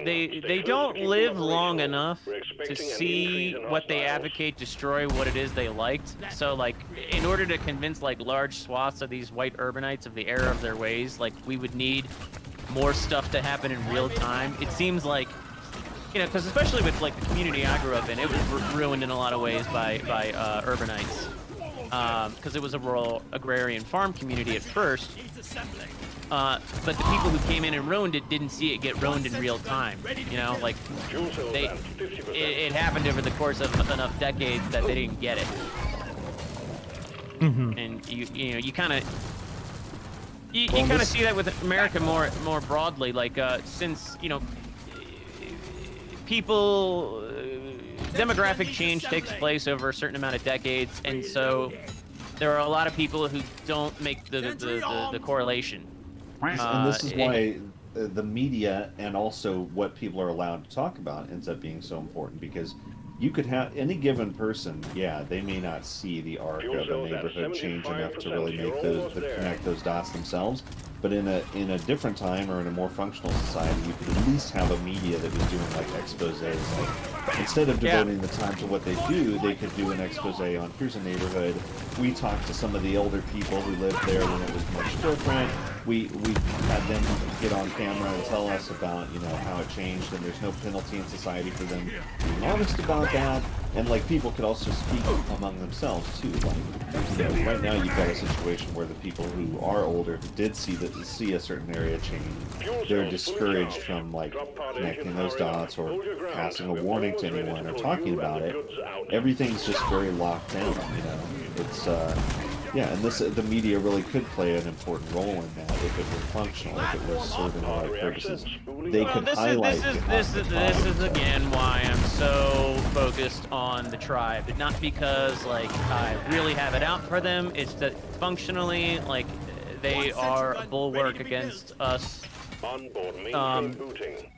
Speaker 2: they don't live long enough to see what they advocate destroy what it is they liked. So, like, in order to convince, like, large swaths of these white urbanites of the error of their ways, like, we would need more stuff to happen in real time. It seems like, you know, because especially with, like, the community I grew up in, it was ruined in a lot of ways by urbanites. Because it was a rural agrarian farm community at first, but the people who came in and ruined it didn't see it get ruined in real time. You know, like, it happened over the course of enough decades that they didn't get it.
Speaker 1: Mm-hmm.
Speaker 2: And you know, you kind of see that with America more broadly. Like, since, you know, people. Demographic change takes place over a certain amount of decades, and so there are a lot of people who don't make the correlation.
Speaker 3: And this is why the media and also what people are allowed to talk about ends up being so important, because you could have any given person, yeah, they may not see the arc of a neighborhood change enough to really make connect those dots themselves, but in a different time or in a more functional society, you could at least have a media that was doing like exposés. Like, instead of devoting the time to what they do, they could do an exposé on here's a neighborhood. We talked to some of the older people who lived there when it was much different. We had them get on camera and tell us about, you know, how it changed, and there's no penalty in society for them being honest about that. And like, people could also speak among themselves too. Like, you know, right now you've got a situation where the people who are older, who did see a certain area change, they're discouraged from like connecting those dots or passing a warning to anyone or talking about it. Everything's just very locked down. You know, it's yeah, and the media really could play an important role in that if it were functional, if it was serving the right purposes. They could highlight.
Speaker 2: This is again why I'm so focused on the tribe. Not because like I really have it out for them. It's that functionally, like, they are a bulwark against us.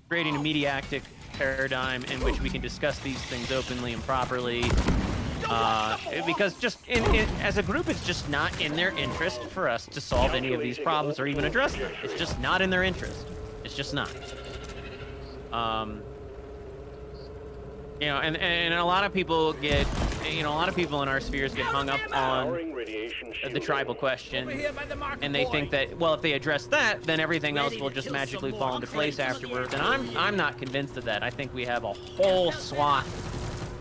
Speaker 2: Creating a mediatic paradigm in which we can discuss these things openly and properly. Because just as a group, it's just not in their interest for us to solve any of these problems or even address them. It's just not in their interest. It's just not. You know, and a lot of people get, you know, a lot of people in our spheres get hung up on the tribal question, and they think that, well, if they address that, then everything else will just magically fall into place afterwards. And I'm not convinced of that. I think we have a whole swath,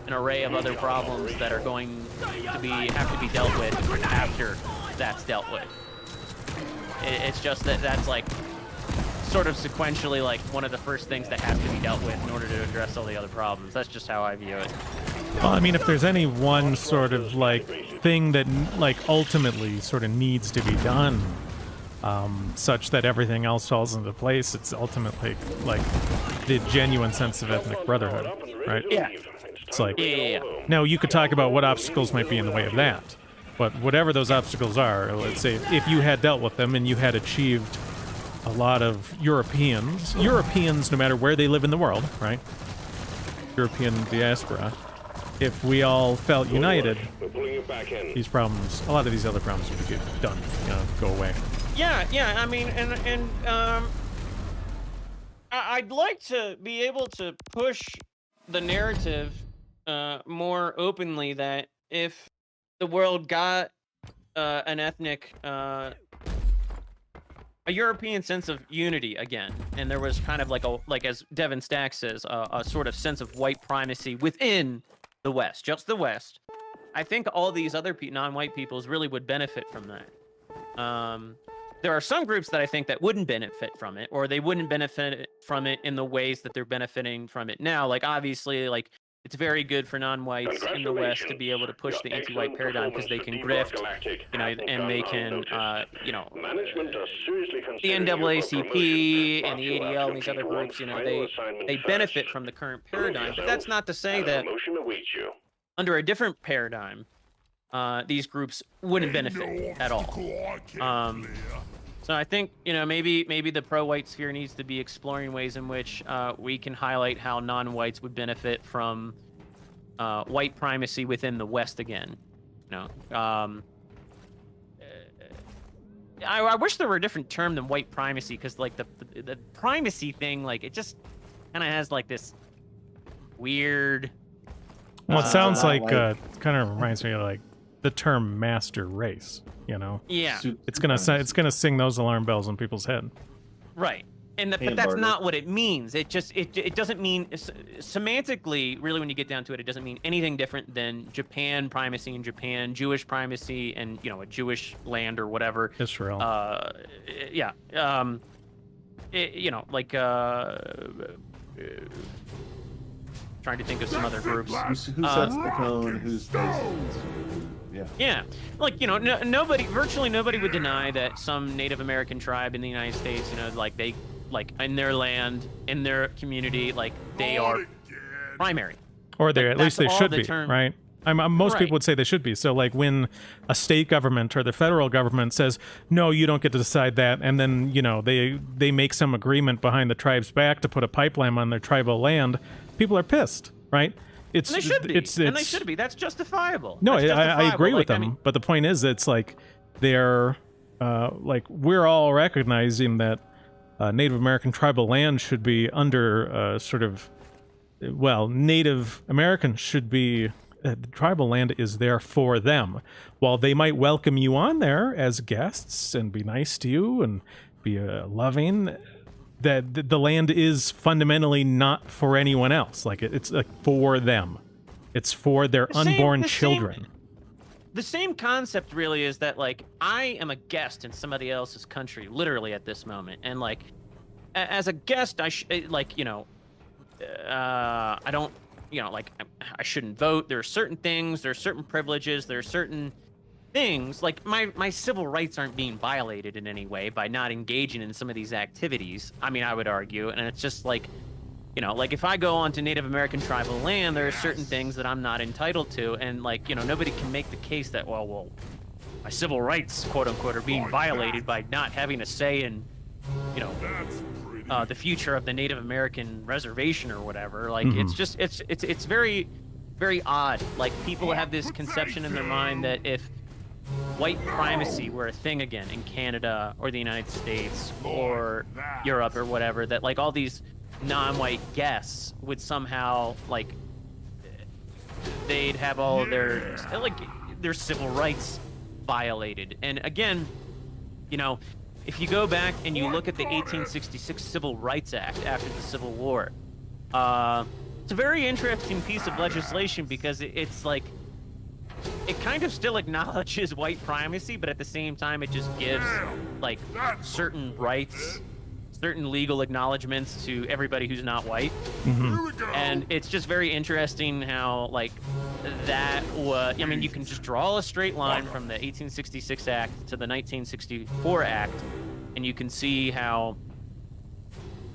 Speaker 2: an array of other problems that are going to have to be dealt with after that's dealt with. It's just that's like sort of sequentially like one of the first things that has to be dealt with in order to address all the other problems. That's just how I view it.
Speaker 1: Well, I mean, if there's any one sort of like thing that like ultimately sort of needs to be done, such that everything else falls into place, it's ultimately like the genuine sense of ethnic brotherhood, right?
Speaker 2: Yeah.
Speaker 1: It's like,
Speaker 2: Yeah.
Speaker 1: now you could talk about what obstacles might be in the way of that, but whatever those obstacles are, let's say if you had dealt with them and you had achieved a lot of Europeans, no matter where they live in the world, right? European diaspora, if we all felt united, these problems, a lot of these other problems would get done, you know, go away.
Speaker 2: Yeah, I mean, and I'd like to be able to push the narrative more openly that if the world got an ethnic, a European sense of unity again, and there was kind of like as Devin Stack says, a sort of sense of white primacy within the West, just the West, I think all these other non-white peoples really would benefit from that. There are some groups that I think that wouldn't benefit from it, or they wouldn't benefit from it in the ways that they're benefiting from it now. Like, obviously, like it's very good for non-whites in the West to be able to push the anti-white paradigm because they can grift, you know, and they can, you know, the NAACP and the ADL and these other groups, you know, they benefit from the current paradigm. But that's not to say that under a different paradigm, these groups wouldn't benefit at all. So I think, you know, maybe the pro-white sphere needs to be exploring ways in which we can highlight how non-whites would benefit from white primacy within the West again. You know, I wish there were a different term than white primacy, because like the primacy thing, like it just kind of has like this weird.
Speaker 1: Well, it sounds like kind of reminds me of like the term master race. You know,
Speaker 2: yeah,
Speaker 1: it's gonna sing those alarm bells in people's head.
Speaker 2: Right, but that's not what it means. It just it doesn't mean semantically. Really, when you get down to it, it doesn't mean anything different than Japan primacy in Japan, Jewish primacy, and you know, a Jewish land or whatever.
Speaker 1: Israel.
Speaker 2: Yeah. You know, like trying to think of some other groups.
Speaker 3: Who sets the tone? Who's
Speaker 2: Yeah, like, you know, virtually nobody would deny that some Native American tribe in the United States, you know, like they, like in their land, in their community, like they are primary.
Speaker 1: Or they,
Speaker 2: like,
Speaker 1: at least they should be, right? Most
Speaker 2: Right.
Speaker 1: people would say they should be. So like when a state government or the federal government says, no, you don't get to decide that, and then, you know, they make some agreement behind the tribe's back to put a pipeline on their tribal land, people are pissed, right?
Speaker 2: And they should be. And they should be. That's justifiable.
Speaker 1: No,
Speaker 2: That's
Speaker 1: I agree with them.
Speaker 2: I mean,
Speaker 1: but the point is, it's like they're like we're all recognizing that Native American tribal land should be under sort of, well, Native Americans should be. The tribal land is there for them. While they might welcome you on there as guests and be nice to you and be loving, that the land is fundamentally not for anyone else. Like it's like for them. It's for their unborn children.
Speaker 2: The same concept really is that, like, I am a guest in somebody else's country, literally at this moment, and like, as a guest, I don't, you know, like, I shouldn't vote. There are certain things, there are certain privileges, there are certain things, like my civil rights aren't being violated in any way by not engaging in some of these activities. I mean, I would argue, and it's just like, you know, like if I go onto Native American tribal land, there are certain things that I'm not entitled to, and like, you know, nobody can make the case that, well, my civil rights, quote unquote, are being violated by not having a say in, you know, the future of the Native American reservation or whatever. Like, it's just, it's very, very odd. Like, people have this conception in their mind that if white primacy were a thing again in Canada or the United States or Europe or whatever, that like all these non-white guests would somehow, like, they'd have all of their, like, their civil rights violated. And again, you know, if you go back and you look at the 1866 Civil Rights Act after the Civil War, it's a very interesting piece of legislation because it's like, it kind of still acknowledges white primacy, but at the same time, it just gives like certain rights, certain legal acknowledgments to everybody who's not white. And it's just very interesting how, like, that was, I mean, you can just draw a straight line from the 1866 Act to the 1964 Act, and you can see how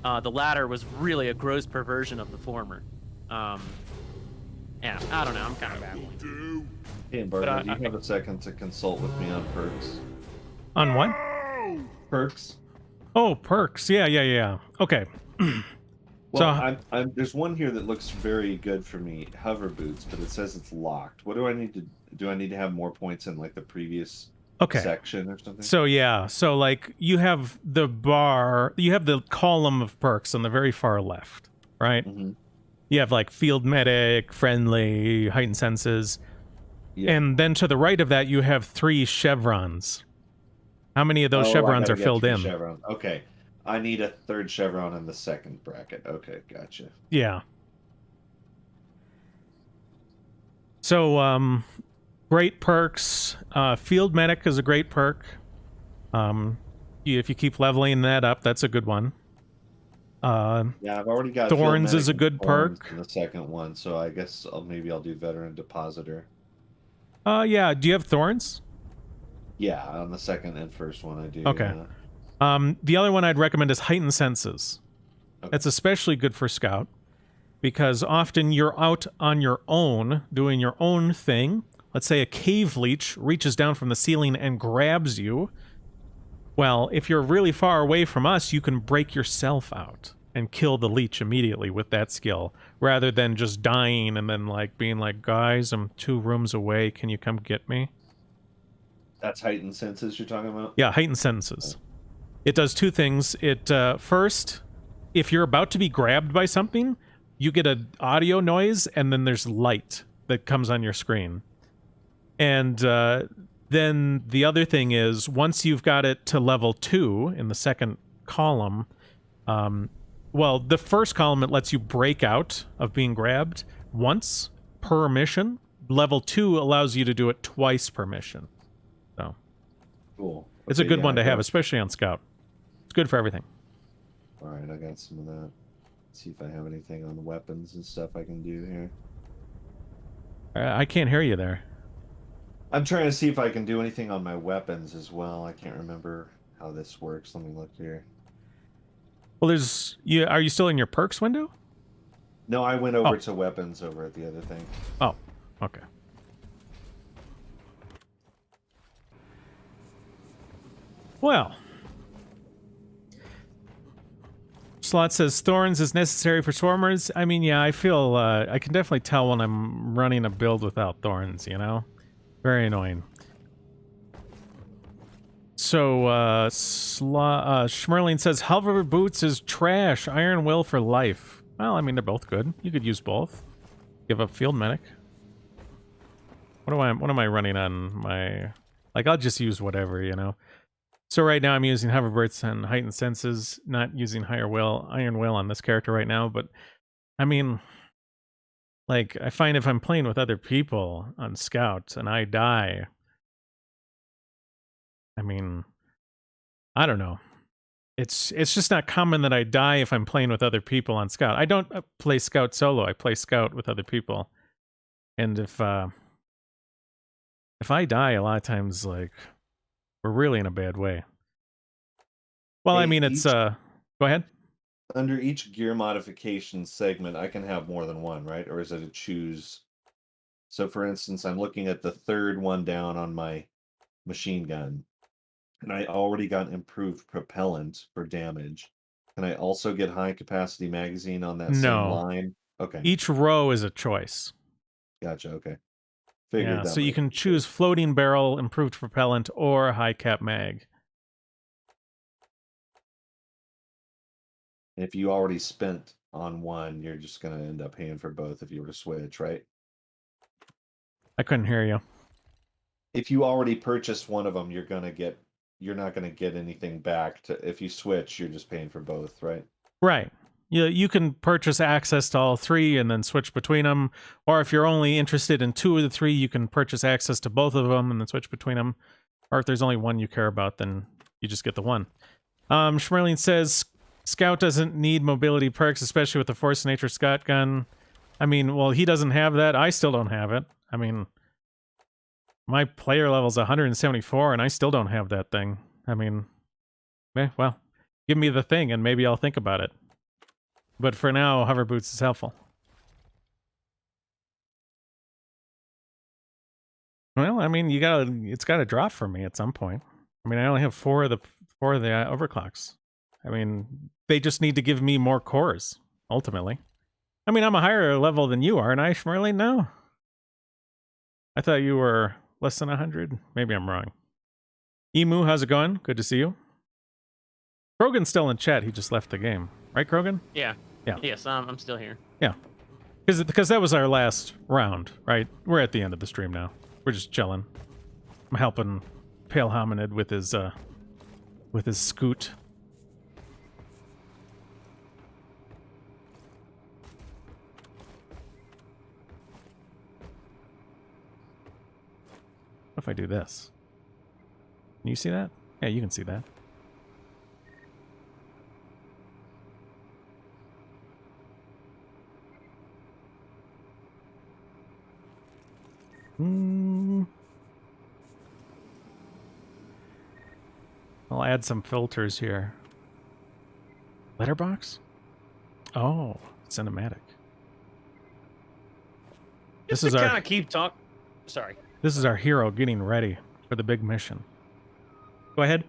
Speaker 2: the latter was really a gross perversion of the former. Yeah, I don't know, I'm kind of babbling.
Speaker 3: Hey, Barbara, do you have a second to consult with me on perks?
Speaker 1: On what?
Speaker 3: Perks?
Speaker 1: Oh, perks. Yeah. Okay.
Speaker 3: Well, I'm there's one here that looks very good for me, hover boots, but it says it's locked. What do I need to do? I need to have more points in like the previous section or something?
Speaker 1: So like you have the bar, you have the column of perks on the very far left, right? You have like field medic, friendly, heightened senses. Yeah. And then to the right of that, you have 3 chevrons. How many of those chevrons are filled in?
Speaker 3: Chevrons. Okay. I need a 3rd chevron in the 2nd bracket. Okay, gotcha.
Speaker 1: Yeah. So, great perks. Field Medic is a great perk. If you keep leveling that up, that's a good one.
Speaker 3: Yeah, I've already got
Speaker 1: Thorns
Speaker 3: Field
Speaker 1: is a
Speaker 3: Medic
Speaker 1: good
Speaker 3: and Thorns
Speaker 1: perk.
Speaker 3: in the second one, so I guess maybe I'll do Veteran Depositor.
Speaker 1: Yeah. Do you have Thorns?
Speaker 3: Yeah, on the second and first one I do.
Speaker 1: Okay.
Speaker 3: Yeah.
Speaker 1: The other one I'd recommend is Heightened Senses.
Speaker 3: Okay.
Speaker 1: That's especially good for Scout, because often you're out on your own, doing your own thing. Let's say a cave leech reaches down from the ceiling and grabs you. Well, if you're really far away from us, you can break yourself out and kill the leech immediately with that skill, rather than just dying and then like being like, guys, I'm 2 rooms away, can you come get me?
Speaker 3: That's Heightened Senses you're talking about?
Speaker 1: Yeah, Heightened Senses. It does 2 things. It, first, if you're about to be grabbed by something, you get an audio noise, and then there's light that comes on your screen. And then the other thing is, once you've got it to level 2 in the second column, well, the first column, it lets you break out of being grabbed once per mission. Level 2 allows you to do it twice per mission. So,
Speaker 3: Cool.
Speaker 1: it's a
Speaker 3: Okay,
Speaker 1: good
Speaker 3: yeah,
Speaker 1: one to
Speaker 3: I
Speaker 1: have,
Speaker 3: got-
Speaker 1: especially on Scout. It's good for everything.
Speaker 3: Alright, I got some of that. Let's see if I have anything on weapons and stuff I can do here.
Speaker 1: I can't hear you there.
Speaker 3: I'm trying to see if I can do anything on my weapons as well. I can't remember how this works. Let me look here.
Speaker 1: Well, there's... Are you still in your perks window?
Speaker 3: No, I went over
Speaker 1: Oh.
Speaker 3: to weapons over at the other thing.
Speaker 1: Oh, okay. Well. Slot says Thorns is necessary for Swarmers. I mean, yeah, I feel... I can definitely tell when I'm running a build without Thorns, you know? Very annoying. So, Schmerling says, Hover Boots is trash. Iron Will for life. Well, I mean, they're both good. You could use both. Give up Field Medic. What am I running on my... Like, I'll just use whatever, you know? So right now I'm using Hoverbirds and Heightened Senses, not using Iron Will on this character right now, but, I mean... Like, I find if I'm playing with other people on Scout and I die... I mean... I don't know. It's just not common that I die if I'm playing with other people on Scout. I don't play Scout solo. I play Scout with other people. And if I die, a lot of times, like, we're really in a bad way. Well, I
Speaker 3: Hey,
Speaker 1: mean, it's, go ahead.
Speaker 3: Under each gear modification segment, I can have more than one, right? Or is it a choose? So, for instance, I'm looking at the third one down on my machine gun, and I already got improved propellant for damage. Can I also get high capacity magazine on that same
Speaker 1: No.
Speaker 3: line? Okay,
Speaker 1: Each row is a choice.
Speaker 3: gotcha. Okay,
Speaker 1: Yeah,
Speaker 3: that
Speaker 1: so you
Speaker 3: might
Speaker 1: can
Speaker 3: be
Speaker 1: choose floating barrel, improved propellant, or high cap mag.
Speaker 3: good. If you already spent on one, you're just gonna end up paying for both if you were to switch, right?
Speaker 1: I couldn't hear you.
Speaker 3: If you already purchased one of them, you're not gonna get anything back. If you switch, you're just paying for both, right?
Speaker 1: Right. You can purchase access to all 3 and then switch between them. Or if you're only interested in 2 of the 3, you can purchase access to both of them and then switch between them. Or if there's only one you care about, then you just get the one. Schmerling says, Scout doesn't need mobility perks, especially with the Force Nature Scott gun. I mean, well, he doesn't have that. I still don't have it. I mean, my player level's 174, and I still don't have that thing. I mean, well, give me the thing, and maybe I'll think about it. But for now, Hover Boots is helpful. Well, I mean, it's gotta drop for me at some point. I mean, I only have 4 of the overclocks. I mean, they just need to give me more cores, ultimately. I mean, I'm a higher level than you are, and I, Schmerling, no. I thought you were less than 100. Maybe I'm wrong. Emu, how's it going? Good to see you. Krogan's still in chat. He just left the game. Right, Krogan?
Speaker 2: Yeah.
Speaker 1: Yeah.
Speaker 2: Yes, I'm still here.
Speaker 1: Yeah. Because that was our last round, right? We're at the end of the stream now. We're just chilling. I'm helping Pale Hominid with his scoot. What if I do this? Can you see that? Yeah, you can see that. I'll add some filters here. Letterbox? Oh, cinematic.
Speaker 2: Just
Speaker 1: This
Speaker 2: to
Speaker 1: is
Speaker 2: kind
Speaker 1: our
Speaker 2: of keep talk. Sorry.
Speaker 1: this is our hero getting ready for the big mission. Go ahead.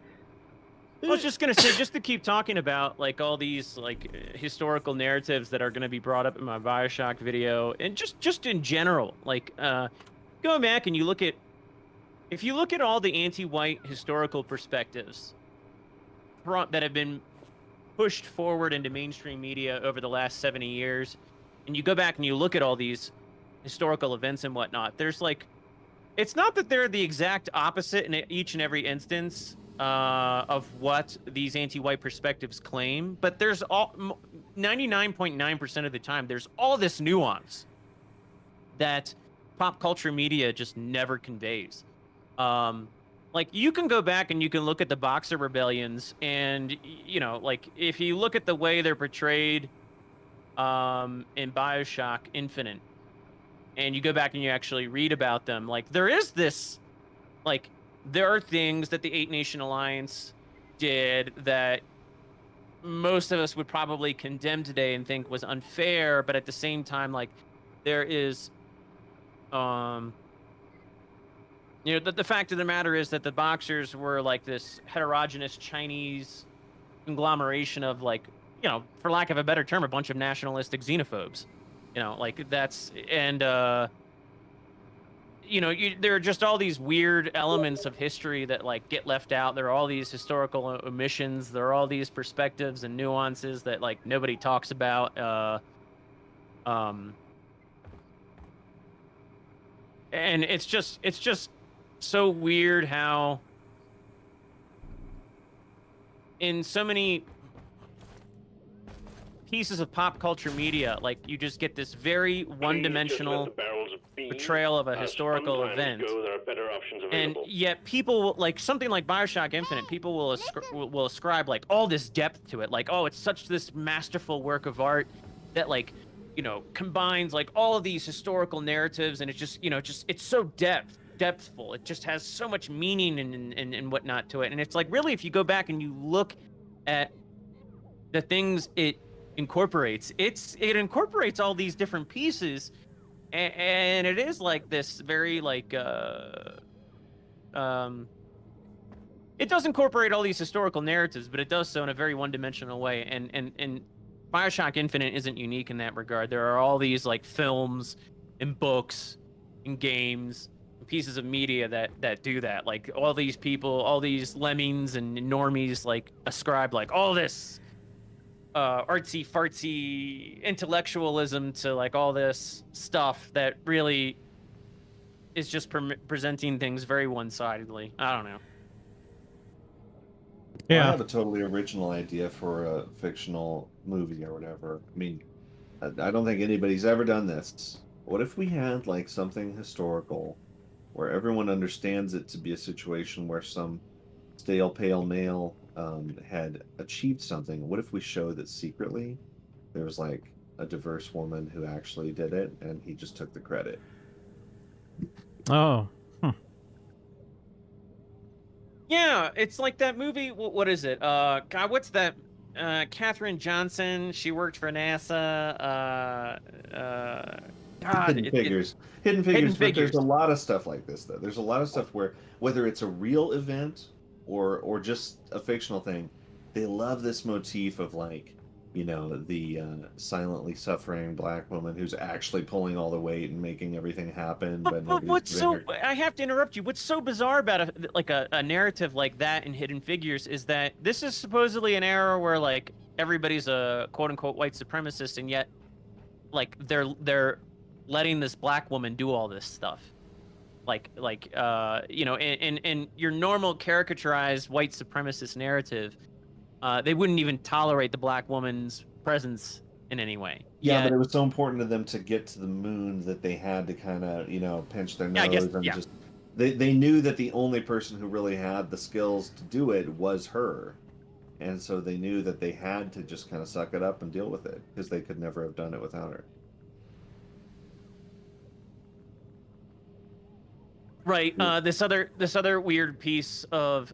Speaker 2: I was just gonna say, just to keep talking about like all these like historical narratives that are gonna be brought up in my Bioshock video, and just in general, like going back and if you look at all the anti-white historical perspectives that have been pushed forward into mainstream media over the last 70 years, and you go back and you look at all these historical events and whatnot, there's like, it's not that they're the exact opposite in each and every instance of what these anti-white perspectives claim, but there's 99.9% of the time, there's all this nuance that pop culture media just never conveys. Like, you can go back and you can look at the Boxer rebellions, and you know, like, if you look at the way they're portrayed in Bioshock Infinite, and you go back and you actually read about them, like, there is this, like, there are things that the Eight Nation Alliance did that most of us would probably condemn today and think was unfair, but at the same time, like, there is you know, the fact of the matter is that the Boxers were like this heterogeneous Chinese conglomeration of, like, you know, for lack of a better term, a bunch of nationalistic xenophobes. You know, like, that's, and you know, there are just all these weird elements of history that like get left out. There are all these historical omissions. There are all these perspectives and nuances that like nobody talks about. And it's just so weird how in so many pieces of pop culture media, like, you just get this very one-dimensional portrayal of a historical event, and yet people, like something like Bioshock Infinite, people will ascribe like all this depth to it, like, oh, it's such this masterful work of art that, like, you know, combines like all of these historical narratives, and it's just, you know, it's so depthful. It just has so much meaning and whatnot to it. And it's like, really, if you go back and you look at the things it incorporates, it incorporates all these different pieces, and it is like this very like it does incorporate all these historical narratives, but it does so in a very one-dimensional way. And Bioshock Infinite isn't unique in that regard. There are all these like films and books and games and pieces of media that do that. Like, all these people, all these lemmings and normies, like, ascribe like all this artsy fartsy intellectualism to like all this stuff that really is just presenting things very one-sidedly. I don't know.
Speaker 3: Well, I have a totally original idea for a fictional movie or whatever. I mean, I don't think anybody's ever done this. What if we had like something historical where everyone understands it to be a situation where some stale pale male had achieved something? What if we show that secretly there was like a diverse woman who actually did it and he just took the credit?
Speaker 1: Oh.
Speaker 2: Yeah, it's like that movie. What is it? God, what's that? Katherine Johnson. She worked for NASA. God,
Speaker 3: Hidden Figures. Hidden Figures. But there's a lot of stuff like this, though. There's a lot of stuff where, whether it's a real event or just a fictional thing, they love this motif of, like, you know, the silently suffering black woman who's actually pulling all the weight and making everything happen. But
Speaker 2: what's so? I have to interrupt you. What's so bizarre about a narrative like that in Hidden Figures is that this is supposedly an era where like everybody's a quote unquote white supremacist, and yet like they're letting this black woman do all this stuff. Like you know, in your normal caricaturized white supremacist narrative, they wouldn't even tolerate the black woman's presence in any way.
Speaker 3: Yeah, but it was so important to them to get to the moon that they had to kind of, you know, pinch their nose just. They knew that the only person who really had the skills to do it was her, and so they knew that they had to just kind of suck it up and deal with it because they could never have done it without her.
Speaker 2: Right. This other weird piece of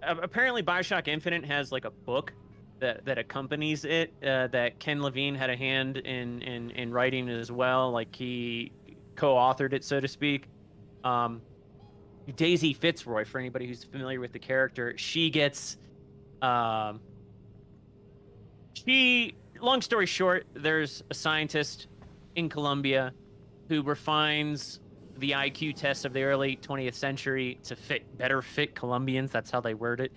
Speaker 2: apparently Bioshock Infinite has like a book that accompanies it that Ken Levine had a hand in writing as well. Like he co-authored it, so to speak. Daisy Fitzroy, for anybody who's familiar with the character, she gets long story short, there's a scientist in Colombia who refines the IQ test of the early 20th century to better fit Colombians. That's how they word it.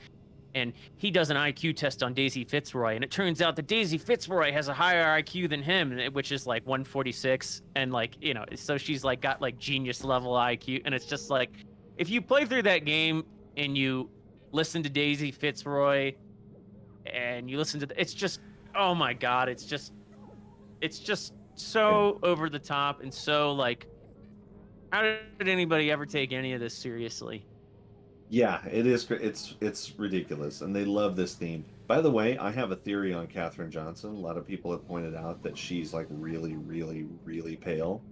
Speaker 2: And he does an IQ test on Daisy Fitzroy, and it turns out that Daisy Fitzroy has a higher IQ than him, which is like 146, and like, you know, so she's like got like genius level IQ, and it's just like, if you play through that game and you listen to Daisy Fitzroy and you listen to it's just, oh my god, it's just so over the top and so like, how did anybody ever take any of this seriously?
Speaker 3: Yeah, it is. It's ridiculous, and they love this theme. By the way, I have a theory on Katherine Johnson. A lot of people have pointed out that she's like really, really, really pale.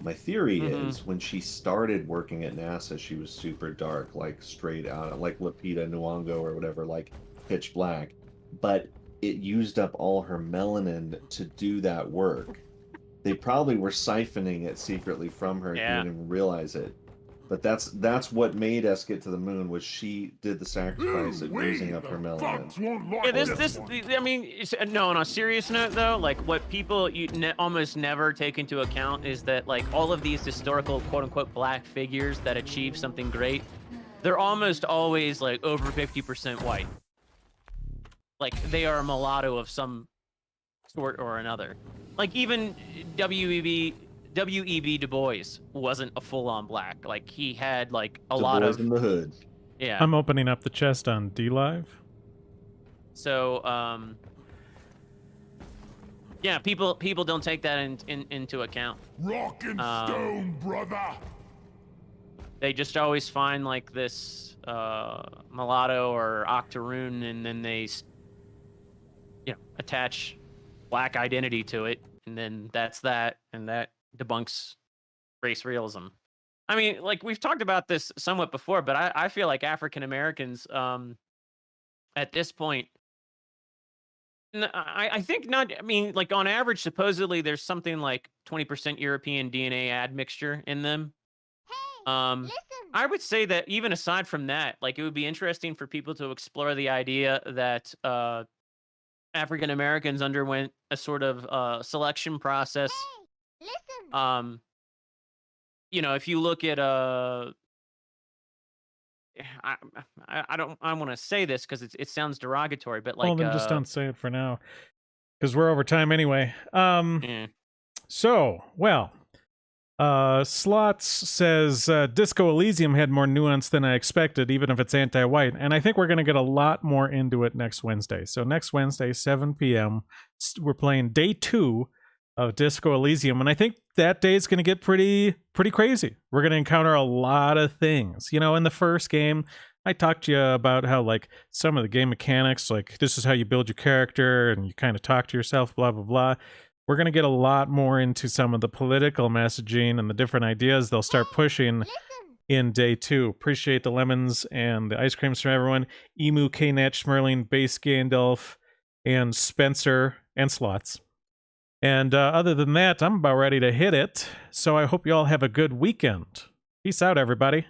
Speaker 3: My theory is when she started working at NASA, she was super dark, like straight out, like Lupita Nyong'o or whatever, like pitch black. But it used up all her melanin to do that work. They probably were siphoning it secretly from her and didn't even realize it. But that's what made us get to the moon, was she did the sacrifice of using up her melanin.
Speaker 2: Yeah, I mean, no, on a serious note though, like what people almost never take into account is that like all of these historical quote unquote black figures that achieve something great, they're almost always like over 50% white. Like they are a mulatto of some sort or another. Like even W.E.B. Du Bois wasn't a full-on black. Like he had like a lot of
Speaker 3: in the hood.
Speaker 2: Yeah.
Speaker 1: I'm opening up the chest on DLive.
Speaker 2: So yeah, people don't take that into account.
Speaker 7: Rock and stone, brother.
Speaker 2: They just always find like this mulatto or octoroon, and then they attach black identity to it, and then that's that, and that debunks race realism. I mean, like we've talked about this somewhat before, but I feel like African Americans at this point, I think not. I mean, like on average, supposedly there's something like 20% European DNA admixture in them. Listen. I would say that even aside from that, like it would be interesting for people to explore the idea that African Americans underwent a sort of selection process. Listen. If you look at I want to say this because it sounds derogatory, but like,
Speaker 1: well, then just don't say it for now, because we're over time anyway.
Speaker 2: Yeah.
Speaker 1: So, well, Slots says Disco Elysium had more nuance than I expected, even if it's anti-white, and I think we're going to get a lot more into it next Wednesday. So next Wednesday, 7 p.m., we're playing day 2 of Disco Elysium, and I think that day is going to get pretty crazy. We're going to encounter a lot of things. You know, in the first game, I talked to you about how, like, some of the game mechanics, like, this is how you build your character, and you kind of talk to yourself, blah, blah, blah. We're going to get a lot more into some of the political messaging and the different ideas they'll start pushing in day 2. Appreciate the lemons and the ice creams from everyone. Emu, K-Net, Schmerling, Base Gandalf, and Spencer, and Slots. And other than that, I'm about ready to hit it. So I hope you all have a good weekend. Peace out, everybody.